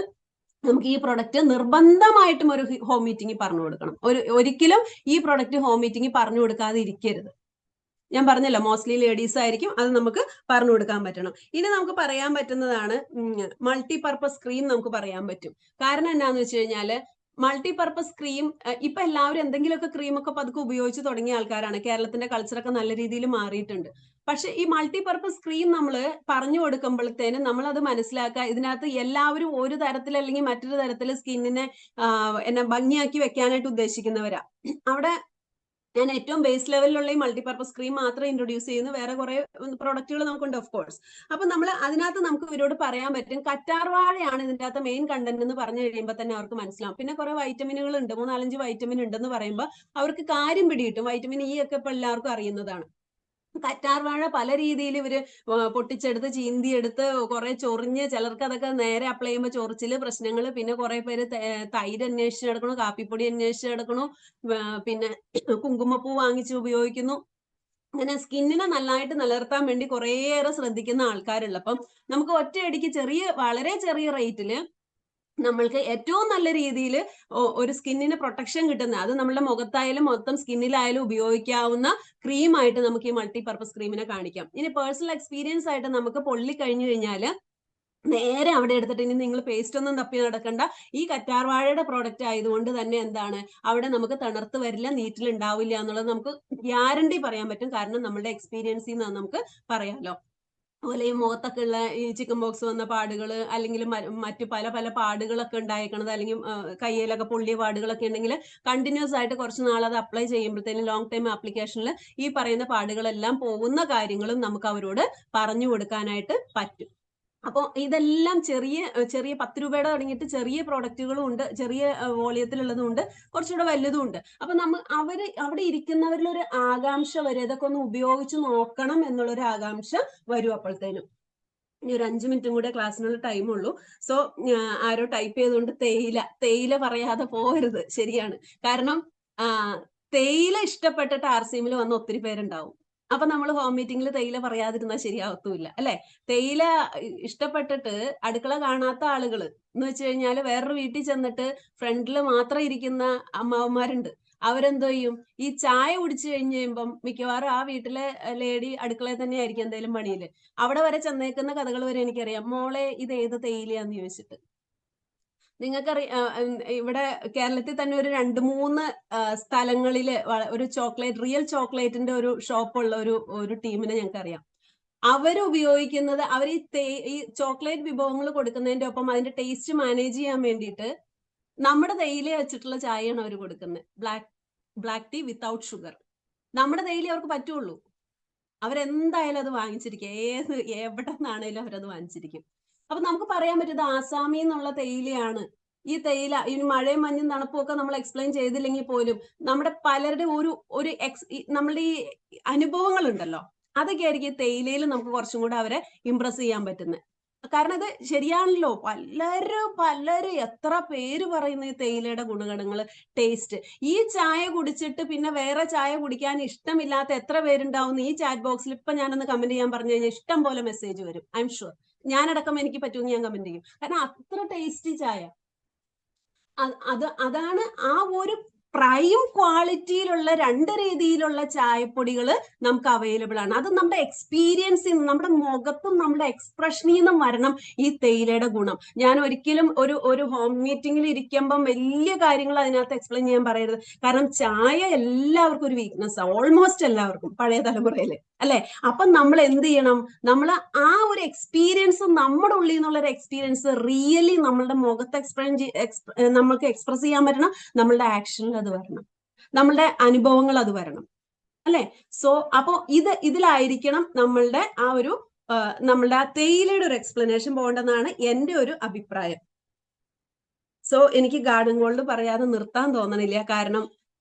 നമുക്ക് ഈ പ്രൊഡക്റ്റ് നിർബന്ധമായിട്ടും ഒരു ഹോം മീറ്റിംഗ് പറഞ്ഞു കൊടുക്കണം. ഒരിക്കലും ഈ പ്രൊഡക്റ്റ് ഹോം മീറ്റിംഗ് പറഞ്ഞു കൊടുക്കാതെ ഇരിക്കരുത്. ഞാൻ പറഞ്ഞല്ലോ മോസ്റ്റ്ലി ലേഡീസ് ആയിരിക്കും, അത് നമുക്ക് പറഞ്ഞു കൊടുക്കാൻ പറ്റണം. ഇനി നമുക്ക് പറയാൻ പറ്റുന്നതാണ് മൾട്ടിപർപ്പസ് ക്രീം. നമുക്ക് പറയാൻ പറ്റും. കാരണം എന്താണെന്ന് വെച്ച് കഴിഞ്ഞാൽ മൾട്ടിപർപ്പസ് ക്രീം ഇപ്പൊ എല്ലാവരും എന്തെങ്കിലുമൊക്കെ ക്രീമൊക്കെ പതുക്കെ ഉപയോഗിച്ച് തുടങ്ങിയ ആൾക്കാരാണ്. കേരളത്തിന്റെ കൾച്ചറൊക്കെ നല്ല രീതിയിൽ മാറിയിട്ടുണ്ട്. പക്ഷെ ഈ മൾട്ടിപർപ്പസ് ക്രീം നമ്മൾ പറഞ്ഞു കൊടുക്കുമ്പോഴത്തേനും നമ്മൾ അത് മനസ്സിലാക്കുക, ഇതിനകത്ത് എല്ലാവരും ഒരു തരത്തിൽ അല്ലെങ്കിൽ മറ്റൊരു തരത്തിൽ സ്കിന്നിനെ എന്നെ ഭംഗിയാക്കി വെക്കാനായിട്ട് ഉദ്ദേശിക്കുന്നവരാ. അവിടെ ഞാൻ ഏറ്റവും ബേസ് ലെവലിലുള്ള ഈ മൾട്ടിപർപ്പസ് ക്രീം മാത്രം ഇൻട്രൊഡ്യൂസ് ചെയ്യുന്നു. വേറെ കുറെ പ്രോഡക്റ്റുകൾ നമുക്കുണ്ട് ഓഫ് കോഴ്സ്. അപ്പൊ നമ്മൾ അതിനകത്ത് നമുക്ക് ഇവരോട് പറയാൻ പറ്റും കറ്റാർവാഴയാണ് ഇതിന്റെ അകത്ത് മെയിൻ കണ്ടന്റ് എന്ന് പറഞ്ഞു കഴിയുമ്പോൾ തന്നെ അവർക്ക് മനസ്സിലാവും. പിന്നെ കുറെ വൈറ്റമിനുകൾ ഉണ്ട്, 3-4 വൈറ്റമിൻ ഉണ്ടെന്ന് പറയുമ്പോൾ അവർക്ക് കാര്യം പിടികിട്ടും. വൈറ്റമിൻ ഇ ഒക്കെ ഇപ്പൊ എല്ലാവർക്കും അറിയുന്നതാണ്. കറ്റാർവാഴ പല രീതിയിൽ ഇവര് പൊട്ടിച്ചെടുത്ത് ചീന്തിയെടുത്ത് കുറെ ചൊറിഞ്ഞ്, ചിലർക്ക് അതൊക്കെ നേരെ അപ്ലൈ ചെയ്യുമ്പോൾ ചൊറിച്ചില് പ്രശ്നങ്ങൾ, പിന്നെ കുറെ പേര് തൈര് അന്വേഷിച്ച് കിടക്കണു, കാപ്പിപ്പൊടി അന്വേഷിച്ച് കിടക്കണു, പിന്നെ കുങ്കുമപ്പൂ വാങ്ങിച്ച് ഉപയോഗിക്കുന്നു. അങ്ങനെ സ്കിന്നിനെ നന്നായിട്ട് നിലനിർത്താൻ വേണ്ടി കുറേയേറെ ശ്രദ്ധിക്കുന്ന ആൾക്കാരുള്ളപ്പം നമുക്ക് ഒറ്റയടിക്ക് വളരെ ചെറിയ റേറ്റില് നമ്മൾക്ക് ഏറ്റവും നല്ല രീതിയിൽ ഒരു സ്കിന്നിന് പ്രൊട്ടക്ഷൻ കിട്ടുന്ന, അത് നമ്മുടെ മുഖത്തായാലും മൊത്തം സ്കിന്നിലായാലും ഉപയോഗിക്കാവുന്ന ക്രീമായിട്ട് നമുക്ക് ഈ മൾട്ടിപർപ്പസ് ക്രീമിനെ കാണിക്കാം. ഇനി പേഴ്സണൽ എക്സ്പീരിയൻസ് ആയിട്ട് നമുക്ക് പൊള്ളി കഴിഞ്ഞു കഴിഞ്ഞാൽ നേരെ അവിടെ എടുത്തിട്ട് ഇനി നിങ്ങൾ പേസ്റ്റ് ഒന്നും തപ്പി നടക്കണ്ട, ഈ കറ്റാർവാഴയുടെ പ്രോഡക്റ്റ് ആയതുകൊണ്ട് തന്നെ എന്താണ് അവിടെ നമുക്ക് തണുത്ത് വരില്ല, നീറ്റിലുണ്ടാവില്ല എന്നുള്ളത് നമുക്ക് ഗ്യാരണ്ടി പറയാൻ പറ്റും. കാരണം നമ്മുടെ എക്സ്പീരിയൻസിൽ നിന്ന് നമുക്ക് പറയാമല്ലോ. അതുപോലെ ഈ മുഖത്തൊക്കെ ഉള്ള ഈ ചിക്കൻ ബോക്സ് വന്ന പാടുകൾ, അല്ലെങ്കിൽ മറ്റു പല പല പാടുകളൊക്കെ ഉണ്ടായേക്കണത്, അല്ലെങ്കിൽ കയ്യിലൊക്കെ പൊള്ളിയ പാടുകളൊക്കെ ഉണ്ടെങ്കിൽ കണ്ടിന്യൂസ് ആയിട്ട് കുറച്ച് നാൾ അത് അപ്ലൈ ചെയ്യുമ്പോഴത്തേനും ലോങ് ടൈം ആപ്ലിക്കേഷനിൽ ഈ പറയുന്ന പാടുകളെല്ലാം പോകുന്ന കാര്യങ്ങളും നമുക്ക് അവരോട് പറഞ്ഞു കൊടുക്കാനായിട്ട് പറ്റും. അപ്പോൾ ഇതെല്ലാം ചെറിയ 10 രൂപയുടെ തുടങ്ങിയിട്ട് ചെറിയ പ്രോഡക്റ്റുകളും ഉണ്ട്, ചെറിയ വോളിയത്തിലുള്ളതും ഉണ്ട്, കുറച്ചുകൂടെ വലുതും ഉണ്ട്. അപ്പൊ അവിടെ ഇരിക്കുന്നവരിൽ ഒരു ആകാംക്ഷ വരും, ഇതൊക്കെ ഒന്ന് ഉപയോഗിച്ച് നോക്കണം എന്നുള്ളൊരു ആകാംക്ഷ വരും അപ്പോഴത്തേനും. ഇനി ഒരു 5 മിനിറ്റും കൂടെ ക്ലാസ്സിനുള്ള ടൈം ഉള്ളൂ. സോ ആരോ ടൈപ്പ് ചെയ്തുകൊണ്ട് തേയില പറയാതെ പോകരുത്. ശരിയാണ്. കാരണം തേയില ഇഷ്ടപ്പെട്ടിട്ട് ആർസിഎമ്മിൽ വന്ന് ഒത്തിരി പേരുണ്ടാവും. അപ്പൊ നമ്മൾ ഹോം മീറ്റിംഗിൽ തേയില പറയാതിരുന്നാൽ ശരിയാവത്തുമില്ല, അല്ലെ? തേയില ഇഷ്ടപ്പെട്ടിട്ട് അടുക്കള കാണാത്ത ആളുകൾ എന്ന് വെച്ച് കഴിഞ്ഞാൽ വേറൊരു വീട്ടിൽ ചെന്നിട്ട് ഫ്രണ്ടിൽ മാത്രം ഇരിക്കുന്ന അമ്മാവന്മാരുണ്ട്. അവരെന്തോ ചെയ്യും, ഈ ചായ കുടിച്ചു കഴിഞ്ഞ് കഴിയുമ്പം മിക്കവാറും ആ വീട്ടിലെ ലേഡി അടുക്കളയിൽ തന്നെ ആയിരിക്കും എന്തെങ്കിലും പണിയില്. അവിടെ വരെ ചെന്നേക്കുന്ന കഥകൾ വരെ എനിക്കറിയാം. മോളെ ഇത് ഏത് തേയിലയാന്ന് ചോദിച്ചിട്ട്. നിങ്ങൾക്കറിയാം ഇവിടെ കേരളത്തിൽ തന്നെ ഒരു 2-3 സ്ഥലങ്ങളില് ഒരു റിയൽ ചോക്ലേറ്റിന്റെ ഒരു ഷോപ്പുള്ള ഒരു ടീമിനെ ഞങ്ങൾക്കറിയാം. അവരുപയോഗിക്കുന്നത് ഈ ചോക്ലേറ്റ് വിഭവങ്ങൾ കൊടുക്കുന്നതിന്റെ ഒപ്പം അതിന്റെ ടേസ്റ്റ് മാനേജ് ചെയ്യാൻ വേണ്ടിയിട്ട് നമ്മുടെ തേയില വെച്ചിട്ടുള്ള ചായയാണ് അവർ കൊടുക്കുന്നത്. Black tea without sugar. നമ്മുടെ തേയില അവർക്ക് പറ്റുള്ളൂ. അവരെന്തായാലും അത് വാങ്ങിച്ചിരിക്കും, എവിടെ നിന്നാണേലും അവരത് വാങ്ങിച്ചിരിക്കും. അപ്പൊ നമുക്ക് പറയാൻ പറ്റുന്നത് ആസാമിൽ നിന്നുള്ള തേയിലയാണ്. ഈ തേയില ഇനി മഴയും മഞ്ഞും തണുപ്പും ഒക്കെ നമ്മൾ എക്സ്പ്ലെയിൻ ചെയ്തില്ലെങ്കിൽ പോലും നമ്മുടെ പലരുടെ നമ്മളുടെ ഈ അനുഭവങ്ങൾ ഉണ്ടല്ലോ, അതൊക്കെ ആയിരിക്കും തേയിലയിൽ നമുക്ക് കുറച്ചും കൂടെ അവരെ ഇംപ്രസ് ചെയ്യാൻ പറ്റുന്നത്. കാരണം അത് ശരിയാണല്ലോ, പലരും എത്ര പേര് പറയുന്ന ഈ തേയിലയുടെ ഗുണഗണങ്ങൾ, ടേസ്റ്റ്. ഈ ചായ കുടിച്ചിട്ട് പിന്നെ വേറെ ചായ കുടിക്കാൻ ഇഷ്ടമില്ലാത്ത എത്ര പേരുണ്ടാവും ഈ ചാറ്റ് ബോക്സിൽ. ഇപ്പൊ ഞാനൊന്ന് കമന്റ് ചെയ്യാൻ പറഞ്ഞു കഴിഞ്ഞാൽ ഇഷ്ടം പോലെ മെസ്സേജ് വരും. ഐ എം ഷുവർ ഞാനടക്കം എനിക്ക് പറ്റുമെന്ന് ഞാൻ കമന്റ് ചെയ്യും. കാരണം അത്ര ടേസ്റ്റി ചായ. അതാണ് ആ ഒരു പ്രൈം ക്വാളിറ്റിയിലുള്ള 2 രീതിയിലുള്ള ചായപ്പൊടികൾ നമുക്ക് അവൈലബിൾ ആണ്. അത് നമ്മുടെ എക്സ്പീരിയൻസിൽ നിന്ന്, നമ്മുടെ മുഖത്തും നമ്മുടെ എക്സ്പ്രഷനിൽ നിന്നും വരണം ഈ തേയിലയുടെ ഗുണം. ഞാൻ ഒരിക്കലും ഒരു ഹോം മീറ്റിംഗിൽ ഇരിക്കുമ്പം വലിയ കാര്യങ്ങൾ അതിനകത്ത് എക്സ്പ്ലെയിൻ ചെയ്യാൻ പറയരുത്. കാരണം ചായ എല്ലാവർക്കും ഒരു വീക്ക്നെസ്, ഓൾമോസ്റ്റ് എല്ലാവർക്കും പഴയ തലമുറയില്, അല്ലെ? അപ്പൊ നമ്മൾ എന്ത് ചെയ്യണം, നമ്മൾ ആ ഒരു എക്സ്പീരിയൻസ്, നമ്മുടെ ഉള്ളിൽ നിന്നുള്ള ഒരു എക്സ്പീരിയൻസ് റിയലി നമ്മളുടെ മുഖത്ത് നമ്മൾക്ക് എക്സ്പ്രസ് ചെയ്യാൻ പറ്റണം. നമ്മളുടെ ആക്ഷനിൽ അത് വരണം, നമ്മളുടെ അനുഭവങ്ങൾ അത് വരണം. അല്ലെ? സോ അപ്പോ ഇതിലായിരിക്കണം നമ്മളുടെ നമ്മളുടെ ആ തേയിലയുടെ ഒരു എക്സ്പ്ലനേഷൻ പോകേണ്ടെന്നാണ് എന്റെ ഒരു അഭിപ്രായം. സോ എനിക്ക് ഗാർഡൻ ഗോൾഡ് പറയാതെ നിർത്താൻ തോന്നണില്ല. കാരണം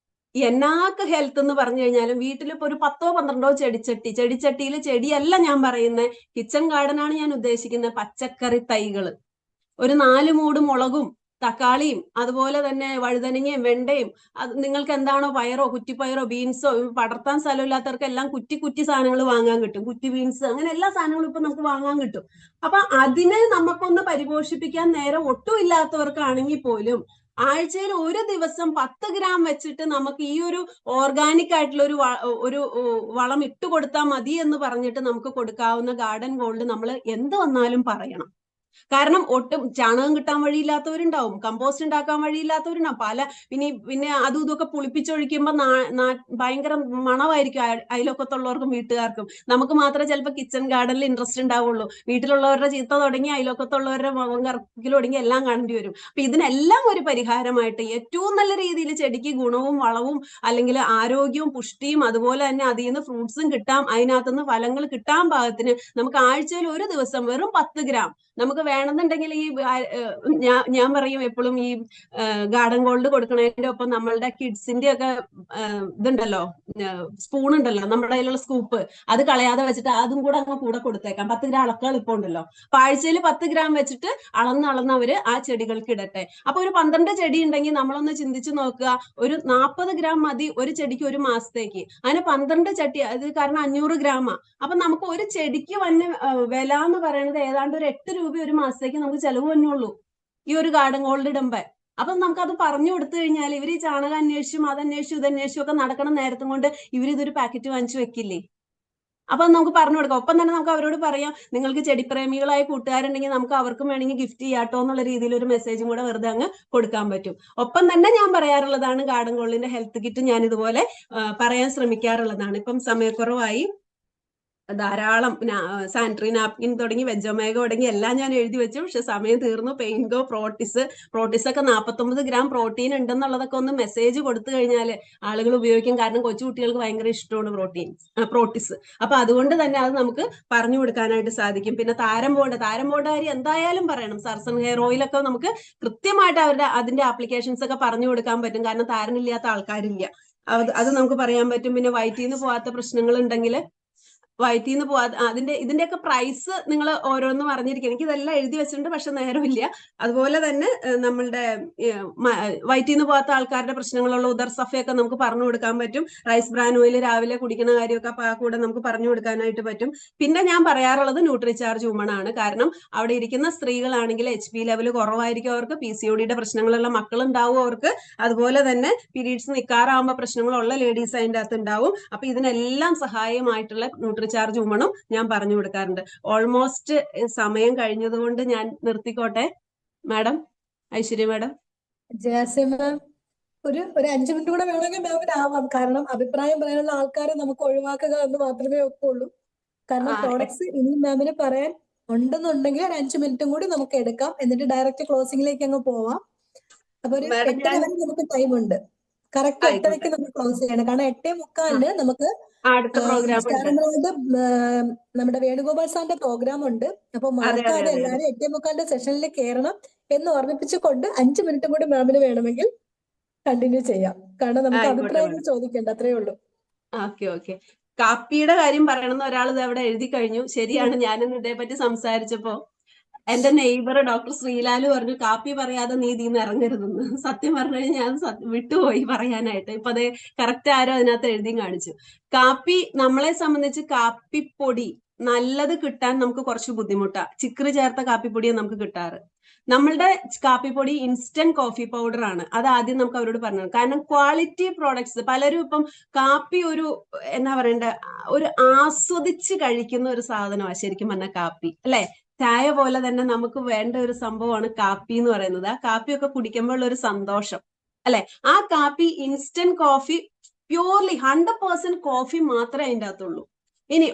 എന്നാക്ക് ഹെൽത്ത് എന്ന് പറഞ്ഞു കഴിഞ്ഞാലും വീട്ടിലിപ്പോ ഒരു 10-12 ചെടിച്ചട്ടിയിൽ ചെടിയല്ല ഞാൻ പറയുന്നത്, കിച്ചൺ ഗാർഡൻ ആണ് ഞാൻ ഉദ്ദേശിക്കുന്നത്. പച്ചക്കറി തൈകള്, ഒരു 4 മൂട് മുളകും തക്കാളിയും അതുപോലെ തന്നെ വഴുതനങ്ങയും വെണ്ടയും, അത് നിങ്ങൾക്ക് എന്താണോ പയറോ കുറ്റിപ്പയറോ ബീൻസോ, പടർത്താൻ സ്ഥലമില്ലാത്തവർക്ക് എല്ലാം കുറ്റി സാധനങ്ങൾ വാങ്ങാൻ കിട്ടും. കുറ്റി ബീൻസ്, അങ്ങനെ എല്ലാ സാധനങ്ങളും ഇപ്പൊ നമുക്ക് വാങ്ങാൻ കിട്ടും. അപ്പൊ അതിനെ നമുക്കൊന്ന് പരിപോഷിപ്പിക്കാൻ നേരം ഒട്ടും ഇല്ലാത്തവർക്കാണെങ്കിൽ പോലും ആഴ്ചയിൽ ഒരു ദിവസം 10 ഗ്രാം വെച്ചിട്ട് നമുക്ക് ഈ ഒരു ഓർഗാനിക് ആയിട്ടുള്ള ഒരു വളം ഇട്ട് കൊടുത്താൽ മതി എന്ന് പറഞ്ഞിട്ട് നമുക്ക് കൊടുക്കാവുന്ന ഗാർഡൻ ഗോൾഡ് നമ്മൾ എന്ത് വന്നാലും പറയണം. കാരണം ഒട്ടും ചാണകം കിട്ടാൻ വഴിയില്ലാത്തവരുണ്ടാവും, കമ്പോസ്റ്റ് ഉണ്ടാക്കാൻ വഴിയില്ലാത്തവരുണ്ടാവും, പിന്നെ അതും ഇതൊക്കെ പുളിപ്പിച്ചൊഴിക്കുമ്പോൾ ഭയങ്കര മണമായിരിക്കും അയൽവക്കത്തുള്ളവർക്കും വീട്ടുകാർക്കും. നമുക്ക് മാത്രമേ ചിലപ്പോൾ കിച്ചൺ ഗാർഡനിൽ ഇൻട്രസ്റ്റ് ഉണ്ടാവുള്ളൂ. വീട്ടിലുള്ളവരുടെ ചീത്ത തുടങ്ങി അയൽവക്കത്തുള്ളവരുടെ മുഖം കറക്കിൽ തുടങ്ങി എല്ലാം കാണേണ്ടി വരും. അപ്പൊ ഇതിനെല്ലാം ഒരു പരിഹാരമായിട്ട് ഏറ്റവും നല്ല രീതിയിൽ ചെടിക്ക് ഗുണവും വളവും അല്ലെങ്കിൽ ആരോഗ്യവും പുഷ്ടിയും അതുപോലെ തന്നെ അതിൽ നിന്ന് ഫ്രൂട്ട്സും കിട്ടാം, അതിനകത്തുനിന്ന് ഫലങ്ങൾ കിട്ടാൻ പാകത്തിന് നമുക്ക് ആഴ്ചയിൽ ഒരു ദിവസം വെറും 10 ഗ്രാം നമുക്ക് വേണമെന്നുണ്ടെങ്കിൽ ഞാൻ പറയും എപ്പോഴും ഈ ഗാർഡൻ ഗോൾഡ് കൊടുക്കണതിന്റെ ഒപ്പം നമ്മളുടെ കിഡ്സിന്റെ ഒക്കെ ഇതുണ്ടല്ലോ, സ്പൂൺ ഉണ്ടല്ലോ നമ്മുടെ കയ്യിലുള്ള സ്കൂപ്പ്, അത് കളയാതെ വെച്ചിട്ട് അതും കൂടെ അങ്ങ് കൂടെ കൊടുത്തേക്കാം. 10 ഗ്രാം അളക്കൾ ഇപ്പോൾ ഉണ്ടല്ലോ, അപ്പൊ ആഴ്ചയിൽ 10 ഗ്രാം വെച്ചിട്ട് അളന്ന് അവര് ആ ചെടികൾക്ക് ഇടട്ടെ. അപ്പൊ ഒരു 12 ചെടി ഉണ്ടെങ്കിൽ നമ്മളൊന്ന് ചിന്തിച്ചു നോക്കുക, ഒരു 40 ഗ്രാം മതി ഒരു ചെടിക്ക് ഒരു മാസത്തേക്ക്. അതിന് 12 ചട്ടി, അത് കാരണം 500 ഗ്രാമാ. അപ്പൊ നമുക്ക് ഒരു ചെടിക്ക് വന്ന വില എന്ന് പറയുന്നത് ഏതാണ്ട് ഒരു 8 രൂപ ഒരു മാസത്തേക്ക് നമുക്ക് ചെലവ് തന്നെയുള്ളൂ ഈ ഒരു ഗാർഡൻ ഗോൾഡ് ഇടുമ്പോ. അപ്പൊ നമുക്ക് അത് പറഞ്ഞു കൊടുത്തു കഴിഞ്ഞാൽ ഇവർ ഈ ചാണകം അന്വേഷിച്ചും ഇതന്വേഷിച്ചും ഒക്കെ നടക്കണം നേരത്തും കൊണ്ട് ഇതൊരു പാക്കറ്റ് വാങ്ങിച്ചു വെക്കില്ലേ? അപ്പൊ നമുക്ക് പറഞ്ഞു കൊടുക്കാം. ഒപ്പം തന്നെ നമുക്ക് അവരോട് പറയാം, നിങ്ങൾക്ക് ചെടിപ്രേമികളായ കൂട്ടുകാരുണ്ടെങ്കിൽ നമുക്ക് അവർക്കും വേണമെങ്കിൽ ഗിഫ്റ്റ് ചെയ്യാട്ടോ എന്നുള്ള രീതിയിൽ ഒരു മെസ്സേജും കൂടെ വെറുതെ അങ്ങ് കൊടുക്കാൻ പറ്റും. ഒപ്പം തന്നെ ഞാൻ പറയാറുള്ളതാണ്, ഗാർഡൻ ഗോൾഡിന്റെ ഹെൽത്ത് കിറ്റ് ഞാൻ ഇതുപോലെ പറയാൻ ശ്രമിക്കാറുള്ളതാണ്. ഇപ്പം സമയക്കുറവായി, ധാരാളം സാനിറ്ററി നാപ്കിൻ തുടങ്ങി വെജൊമേഗ തുടങ്ങി എല്ലാം ഞാൻ എഴുതി വെച്ചു. പക്ഷെ സമയം തീർന്നു. പെയിൻഗോ, പ്രോട്ടിസ് ഒക്കെ 49 ഗ്രാം പ്രോട്ടീൻ ഉണ്ടെന്നുള്ളതൊക്കെ ഒന്ന് മെസ്സേജ് കൊടുത്തു കഴിഞ്ഞാൽ ആളുകൾ ഉപയോഗിക്കും. കാരണം കൊച്ചുകുട്ടികൾക്ക് ഭയങ്കര ഇഷ്ടമാണ് പ്രോട്ടിസ്. അപ്പൊ അതുകൊണ്ട് തന്നെ അത് നമുക്ക് പറഞ്ഞു കൊടുക്കാനായിട്ട് സാധിക്കും. പിന്നെ താരം ബോണ്ട് കാര്യം എന്തായാലും പറയണം. സർസൺ ഹെയർ ഓയിലൊക്കെ നമുക്ക് കൃത്യമായിട്ട് അതിന്റെ ആപ്ലിക്കേഷൻസ് ഒക്കെ പറഞ്ഞു കൊടുക്കാൻ പറ്റും. കാരണം താരനില്ലാത്ത ആൾക്കാരില്ല, അത് നമുക്ക് പറയാൻ പറ്റും. പിന്നെ വയറ്റിന്ന് പോവാത്ത പ്രശ്നങ്ങൾ ഉണ്ടെങ്കിൽ വയറ്റിന്ന് പോവാതെ ഇതിന്റെയൊക്കെ പ്രൈസ് നിങ്ങൾ ഓരോന്നും അറിഞ്ഞിരിക്കും. എനിക്ക് ഇതെല്ലാം എഴുതി വെച്ചിട്ടുണ്ട്, പക്ഷെ നേരമില്ല. അതുപോലെ തന്നെ നമ്മളുടെ വയറ്റിന്ന് പോകാത്ത ആൾക്കാരുടെ പ്രശ്നങ്ങളുള്ള ഉദർ സഫയൊക്കെ നമുക്ക് പറഞ്ഞു കൊടുക്കാൻ പറ്റും. റൈസ് ബ്രാൻ ഓയിൽ രാവിലെ കുടിക്കുന്ന കാര്യമൊക്കെ കൂടെ നമുക്ക് പറഞ്ഞു കൊടുക്കാനായിട്ട് പറ്റും. പിന്നെ ഞാൻ പറയാറുള്ളത് ന്യൂട്രിചാർജ് വുമൺ ആണ്. കാരണം അവിടെ ഇരിക്കുന്ന സ്ത്രീകളാണെങ്കിൽ HP ലെവൽ കുറവായിരിക്കും, അവർക്ക് PCOD പ്രശ്നങ്ങളുള്ള മക്കളുണ്ടാവും അവർക്ക്, അതുപോലെ തന്നെ പീരീഡ്സ് നിൽക്കാറാവുമ്പോൾ പ്രശ്നങ്ങളുള്ള ലേഡീസ് അതിൻ്റെ അകത്ത് ഉണ്ടാവും. അപ്പൊ ഇതിനെല്ലാം സഹായമായിട്ടുള്ള ന്യൂട്രിചാർജ് വുമണും ഞാൻ പറഞ്ഞു കൊടുക്കാറുണ്ട്. ഓൾമോസ്റ്റ് സമയം കഴിഞ്ഞതുകൊണ്ട് ഞാൻ നിർത്തിക്കോട്ടെ. Madam, Aishwarya madam. Jayasi ma'am, ഒരു 5 മിനിറ്റ് കൂടെ വേണമെങ്കിൽ മാമിന് ആവാം. കാരണം അഭിപ്രായം പറയാനുള്ള ആൾക്കാരെ നമുക്ക് ഒഴിവാക്കുക എന്ന് മാത്രമേ ഒക്കുള്ളൂ. കാരണം പ്രോഡക്ട്സ് ഇനി മാമിന് പറയാൻ ഉണ്ടെന്നുണ്ടെങ്കിൽ ഒരു 5 മിനിറ്റും കൂടി നമുക്ക് എടുക്കാം, എന്നിട്ട് ഡയറക്റ്റ് ക്ലോസിംഗിലേക്ക് അങ്ങ് പോവാം. അപ്പൊ ഒരു 8:30 വരെ നമുക്ക് ടൈം ഉണ്ട്. കറക്റ്റ് 8:30 നമുക്ക് ക്ലോസ് ചെയ്യണം. കാരണം 8:45 നമുക്ക് നമ്മുടെ വേണുഗോപാൽ സാറിന്റെ പ്രോഗ്രാം ഉണ്ട്. അപ്പൊ മറക്കാതെ എല്ലാവരും 8:45 സെഷനിൽ കയറണം എന്ന് ഓർമ്മിപ്പിച്ചുകൊണ്ട് 5 മിനിറ്റും കൂടി മാമിന് വേണമെങ്കിൽ കണ്ടിന്യൂ ചെയ്യാം. കാരണം നമുക്ക് അഭിപ്രായങ്ങൾ ചോദിക്കേണ്ട, അത്രേ ഉള്ളൂ. ഓക്കെ. കാപ്പിയുടെ കാര്യം പറയണമെന്ന് ഒരാൾ ഇത് അവിടെ എഴുതി കഴിഞ്ഞു. ശരിയാണ്, ഞാനിന്ന് ഇതേപ്പറ്റി സംസാരിച്ചപ്പോ എന്റെ നെയ്ബർ ഡോക്ടർ ശ്രീലാല് പറഞ്ഞു, കാപ്പി പറയാതെ നീ ഇതിന്ന് ഇറങ്ങരുതെന്ന്. സത്യം പറഞ്ഞു കഴിഞ്ഞാൽ ഞാൻ വിട്ടുപോയി പറയാനായിട്ട്. ഇപ്പൊ അത് കറക്റ്റ് ആരോ അതിനകത്ത് എഴുതി കാണിച്ചു. കാപ്പി, നമ്മളെ സംബന്ധിച്ച് കാപ്പിപ്പൊടി നല്ലത് കിട്ടാൻ നമുക്ക് കുറച്ച് ബുദ്ധിമുട്ടാണ്. ചിക്കറി ചേർത്ത കാപ്പിപ്പൊടിയെ നമുക്ക് കിട്ടാറ്. നമ്മളുടെ കാപ്പിപ്പൊടി ഇൻസ്റ്റന്റ് കോഫി പൗഡർ ആണ്. അത് ആദ്യം നമുക്ക് അവരോട് പറഞ്ഞു. കാരണം ക്വാളിറ്റി പ്രോഡക്ട്സ് പലരും ഇപ്പം കാപ്പി എന്നാ പറയണ്ട, ഒരു ആസ്വദിച്ച് കഴിക്കുന്ന ഒരു സാധനമാണ് ശരിക്കും പറഞ്ഞ കാപ്പി, അല്ലെ? ചായ പോലെ തന്നെ നമുക്ക് വേണ്ട ഒരു സംഭവമാണ് കാപ്പി എന്ന് പറയുന്നത്. ആ കാപ്പിയൊക്കെ കുടിക്കുമ്പോൾ ഒരു സന്തോഷം, അല്ലെ? ആ കാപ്പി ഇൻസ്റ്റന്റ് കോഫി, പ്യൂർലി 100% കോഫി മാത്രമേ അതിൻ്റെ അകത്തുള്ളൂ. ഇനി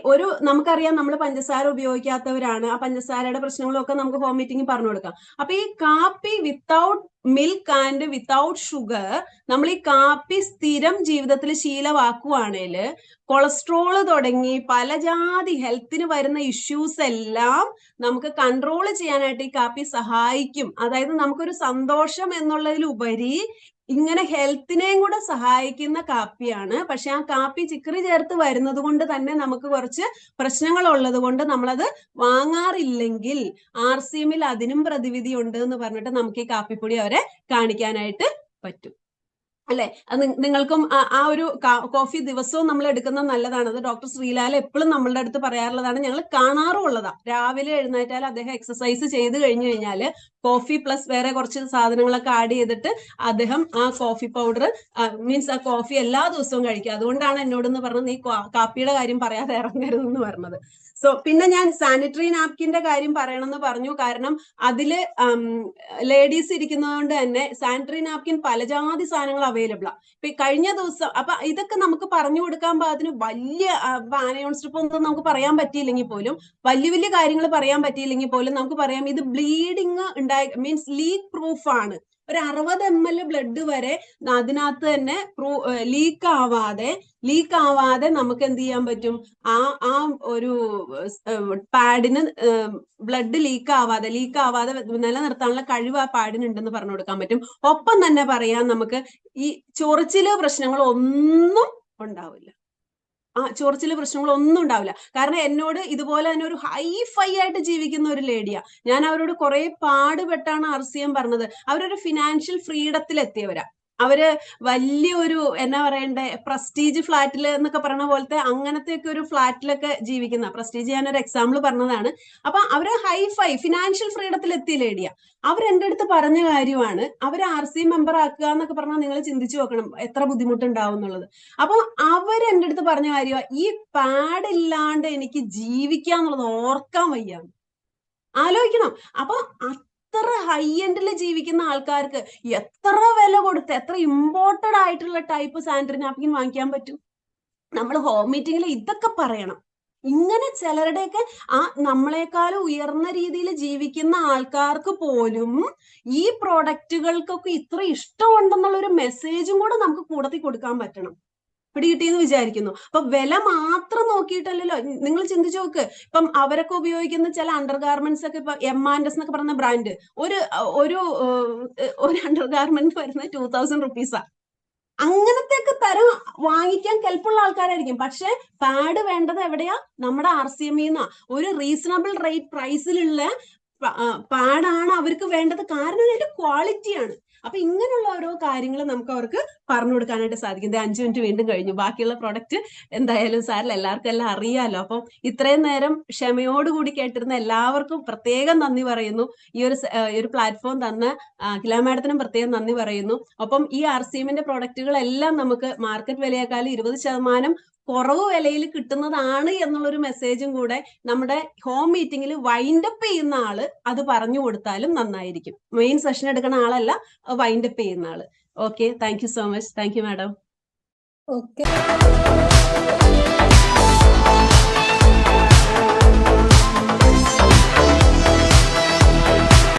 നമുക്കറിയാം നമ്മൾ പഞ്ചസാര ഉപയോഗിക്കാത്തവരാണ്, ആ പഞ്ചസാരയുടെ പ്രശ്നങ്ങളൊക്കെ നമുക്ക് ഹോം മീറ്റിംഗ് പറഞ്ഞു കൊടുക്കാം. അപ്പൊ ഈ കാപ്പി without milk and without sugar നമ്മൾ ഈ കാപ്പി സ്ഥിരം ജീവിതത്തിൽ ശീലമാക്കുവാണെങ്കിൽ കൊളസ്ട്രോള് തുടങ്ങി പല ജാതി ഹെൽത്തിന് വരുന്ന ഇഷ്യൂസ് എല്ലാം നമുക്ക് കൺട്രോൾ ചെയ്യാനായിട്ട് ഈ കാപ്പി സഹായിക്കും. അതായത് നമുക്കൊരു സന്തോഷം എന്നുള്ളതിലുപരി ഇങ്ങനെ ഹെൽത്തിനെയും കൂടെ സഹായിക്കുന്ന കാപ്പിയാണ്. പക്ഷെ ആ കാപ്പി ചിക്കറി ചേർത്ത് വരുന്നത് കൊണ്ട് തന്നെ നമുക്ക് കുറച്ച് പ്രശ്നങ്ങൾ ഉള്ളത് കൊണ്ട് നമ്മളത് വാങ്ങാറില്ലെങ്കിൽ RCMൽ അതിനും പ്രതിവിധി ഉണ്ട് എന്ന് പറഞ്ഞിട്ട് നമുക്ക് ഈ കാപ്പിപ്പൊടി അവരെ കാണിക്കാനായിട്ട് പറ്റും. അല്ലെ? അത് നിങ്ങൾക്കും ആ ഒരു കോഫി ദിവസവും നമ്മൾ എടുക്കുന്നത് നല്ലതാണ്. അത് ഡോക്ടർ ശ്രീലാൽ എപ്പോഴും നമ്മളുടെ അടുത്ത് പറയാറുള്ളതാണ്, ഞങ്ങൾ കാണാറുള്ളതാ. രാവിലെ എഴുന്നേറ്റാൽ അദ്ദേഹം എക്സസൈസ് ചെയ്ത് കഴിഞ്ഞു കഴിഞ്ഞാൽ കോഫി പ്ലസ് വേറെ കുറച്ച് സാധനങ്ങളൊക്കെ ആഡ് ചെയ്തിട്ട് അദ്ദേഹം ആ കോഫി പൗഡർ മീൻസ് ആ കോഫി എല്ലാ ദിവസവും കഴിക്കുക. അതുകൊണ്ടാണ് എന്നോടെന്ന് പറഞ്ഞത് നീ കാപ്പിയുടെ കാര്യം പറയാതെ ഇറങ്ങരുതെന്ന് പറഞ്ഞത്. സോ പിന്നെ ഞാൻ സാനിറ്ററി നാപ്കിന്റെ കാര്യം പറയണമെന്ന് പറഞ്ഞു. കാരണം അതില് ലേഡീസ് ഇരിക്കുന്നത് കൊണ്ട് തന്നെ സാനിറ്ററി നാപ്കിൻ പലജാതി സാധനങ്ങൾ അവൈലബിൾ ആണ്. ഇപ്പൊ കഴിഞ്ഞ ദിവസം അപ്പൊ ഇതൊക്കെ നമുക്ക് പറഞ്ഞു കൊടുക്കാൻ പാകത്തിന് വലിയ ആനയോൺ സ്ട്രിപ്പ് ഒന്നും നമുക്ക് പറയാൻ പറ്റിയില്ലെങ്കിൽ പോലും, വലിയ വലിയ കാര്യങ്ങൾ പറയാൻ പറ്റിയില്ലെങ്കിൽ പോലും നമുക്ക് പറയാം ഇത് ബ്ലീഡിങ് ഉണ്ടായി മീൻസ് ലീക്ക് പ്രൂഫ് ആണ്. ഒരു 60 ml ബ്ലഡ് വരെ അതിനകത്ത് തന്നെ ലീക്ക് ആവാതെ നമുക്ക് എന്ത് ചെയ്യാൻ പറ്റും, ആ ഒരു പാഡിന് ബ്ലഡ് ലീക്ക് ആവാതെ നിലനിർത്താനുള്ള കഴിവ് ആ പാഡിനുണ്ടെന്ന് പറഞ്ഞു കൊടുക്കാൻ പറ്റും. ഒപ്പം തന്നെ പറയാം നമുക്ക് ഈ ചൊറിച്ചില് പ്രശ്നങ്ങൾ ഒന്നും ഉണ്ടാവില്ല. ചൊറിച്ചില് പ്രശ്നങ്ങളൊന്നും ഉണ്ടാവില്ല. കാരണം എന്നോട് ഇതുപോലെ തന്നെ ഒരു ഹൈഫൈ ആയിട്ട് ജീവിക്കുന്ന ഒരു ലേഡിയാ. ഞാൻ അവരോട് കുറെ പാടുപെട്ടാണ് RCM പറഞ്ഞത്. അവരൊരു ഫിനാൻഷ്യൽ ഫ്രീഡത്തിൽ എത്തിയവരാ. അവര് വലിയൊരു എന്നാ പറയണ്ടേ പ്രസ്റ്റീജ് ഫ്ലാറ്റിൽ എന്നൊക്കെ പറഞ്ഞ പോലത്തെ അങ്ങനത്തെ ഒക്കെ ഒരു ഫ്ലാറ്റിലൊക്കെ ജീവിക്കുന്ന, പ്രസ്റ്റീജ് ഞാനൊരു എക്സാമ്പിൾ പറഞ്ഞതാണ്. അപ്പൊ അവര് ഹൈഫൈ ഫിനാൻഷ്യൽ ഫ്രീഡത്തിൽ എത്തിയ ലേഡിയാ. അവരെന്റെ അടുത്ത് പറഞ്ഞ കാര്യമാണ്, അവര് RCM മെമ്പർ ആക്കുക എന്നൊക്കെ പറഞ്ഞാൽ നിങ്ങൾ ചിന്തിച്ചു നോക്കണം എത്ര ബുദ്ധിമുട്ടുണ്ടാവും എന്നുള്ളത്. അപ്പൊ അവരെന്റെ അടുത്ത് പറഞ്ഞ കാര്യമാണ്, ഈ പാടില്ലാണ്ട് എനിക്ക് ജീവിക്കാന്നുള്ളത് ഓർക്കാൻ വയ്യ. ആലോചിക്കണം. അപ്പൊ അത്ര ഹൈ എൻഡിൽ ജീവിക്കുന്ന ആൾക്കാർക്ക് എത്ര വില കൊടുത്ത് എത്ര ഇമ്പോർട്ടഡ് ആയിട്ടുള്ള ടൈപ്പ് സാനിറ്ററി നാപ്കിൻ വാങ്ങിക്കാൻ പറ്റും? നമ്മൾ ഹോം മീറ്റിംഗിൽ ഇതൊക്കെ പറയണം. ഇങ്ങനെ ചിലരുടെയൊക്കെ നമ്മളെക്കാളും ഉയർന്ന രീതിയിൽ ജീവിക്കുന്ന ആൾക്കാർക്ക് പോലും ഈ പ്രോഡക്റ്റുകൾക്കൊക്കെ ഇത്ര ഇഷ്ടമുണ്ടെന്നുള്ള ഒരു മെസ്സേജും കൂടെ നമുക്ക് കൂടത്തി കൊടുക്കാൻ പറ്റണം. പിടികിട്ടിയെന്ന് വിചാരിക്കുന്നു. അപ്പൊ വില മാത്രം നോക്കിയിട്ടല്ലല്ലോ. നിങ്ങൾ ചിന്തിച്ചു നോക്ക്, ഇപ്പം അവരൊക്കെ ഉപയോഗിക്കുന്ന ചില അണ്ടർ ഗാർമെന്റ്സ് ഒക്കെ, ഇപ്പൊ M&S എന്നൊക്കെ പറയുന്ന ബ്രാൻഡ്, ഒരു അണ്ടർ ഗാർമെന്റ് വരുന്നത് 2000 റുപ്പീസാ. അങ്ങനത്തെ ഒക്കെ തരം വാങ്ങിക്കാൻ കെൽപ്പുള്ള ആൾക്കാരായിരിക്കും. പക്ഷെ പാഡ് വേണ്ടത് എവിടെയാ? നമ്മുടെ RCMന്നാ. ഒരു റീസണബിൾ റേറ്റ് പ്രൈസിലുള്ള പാഡാണ് അവർക്ക് വേണ്ടത്. കാരണം അതിന്റെ ക്വാളിറ്റിയാണ്. അപ്പൊ ഇങ്ങനെയുള്ള ഓരോ കാര്യങ്ങൾ നമുക്ക് അവർക്ക് പറഞ്ഞു കൊടുക്കാനായിട്ട് സാധിക്കും. 5 മിനിറ്റ് വീണ്ടും കഴിഞ്ഞു. ബാക്കിയുള്ള പ്രൊഡക്റ്റ് എന്തായാലും സാറില്ല, എല്ലാവർക്കും എല്ലാം അറിയാലോ. അപ്പം ഇത്രയും നേരം ക്ഷമയോടുകൂടി കേട്ടിരുന്ന എല്ലാവർക്കും പ്രത്യേകം നന്ദി പറയുന്നു. ഈ ഒരു പ്ലാറ്റ്ഫോം തന്ന അഖില മാഡത്തിനും പ്രത്യേകം നന്ദി പറയുന്നു. ഒപ്പം ഈ RCMന്റെ പ്രൊഡക്റ്റുകളെല്ലാം നമുക്ക് മാർക്കറ്റ് വിലയേക്കാൾ 20% കുറവ് വിലയിൽ കിട്ടുന്നതാണ് എന്നുള്ളൊരു മെസ്സേജും കൂടെ നമ്മുടെ ഹോം മീറ്റിംഗിൽ വൈൻഡപ്പ് ചെയ്യുന്ന ആള് അത് പറഞ്ഞു കൊടുത്താലും നന്നായിരിക്കും. മെയിൻ സെഷൻ എടുക്കുന്ന ആളല്ല, വൈൻഡപ്പ് ചെയ്യുന്ന ആള്. Okay, thank you so much. Thank you madam. Okay.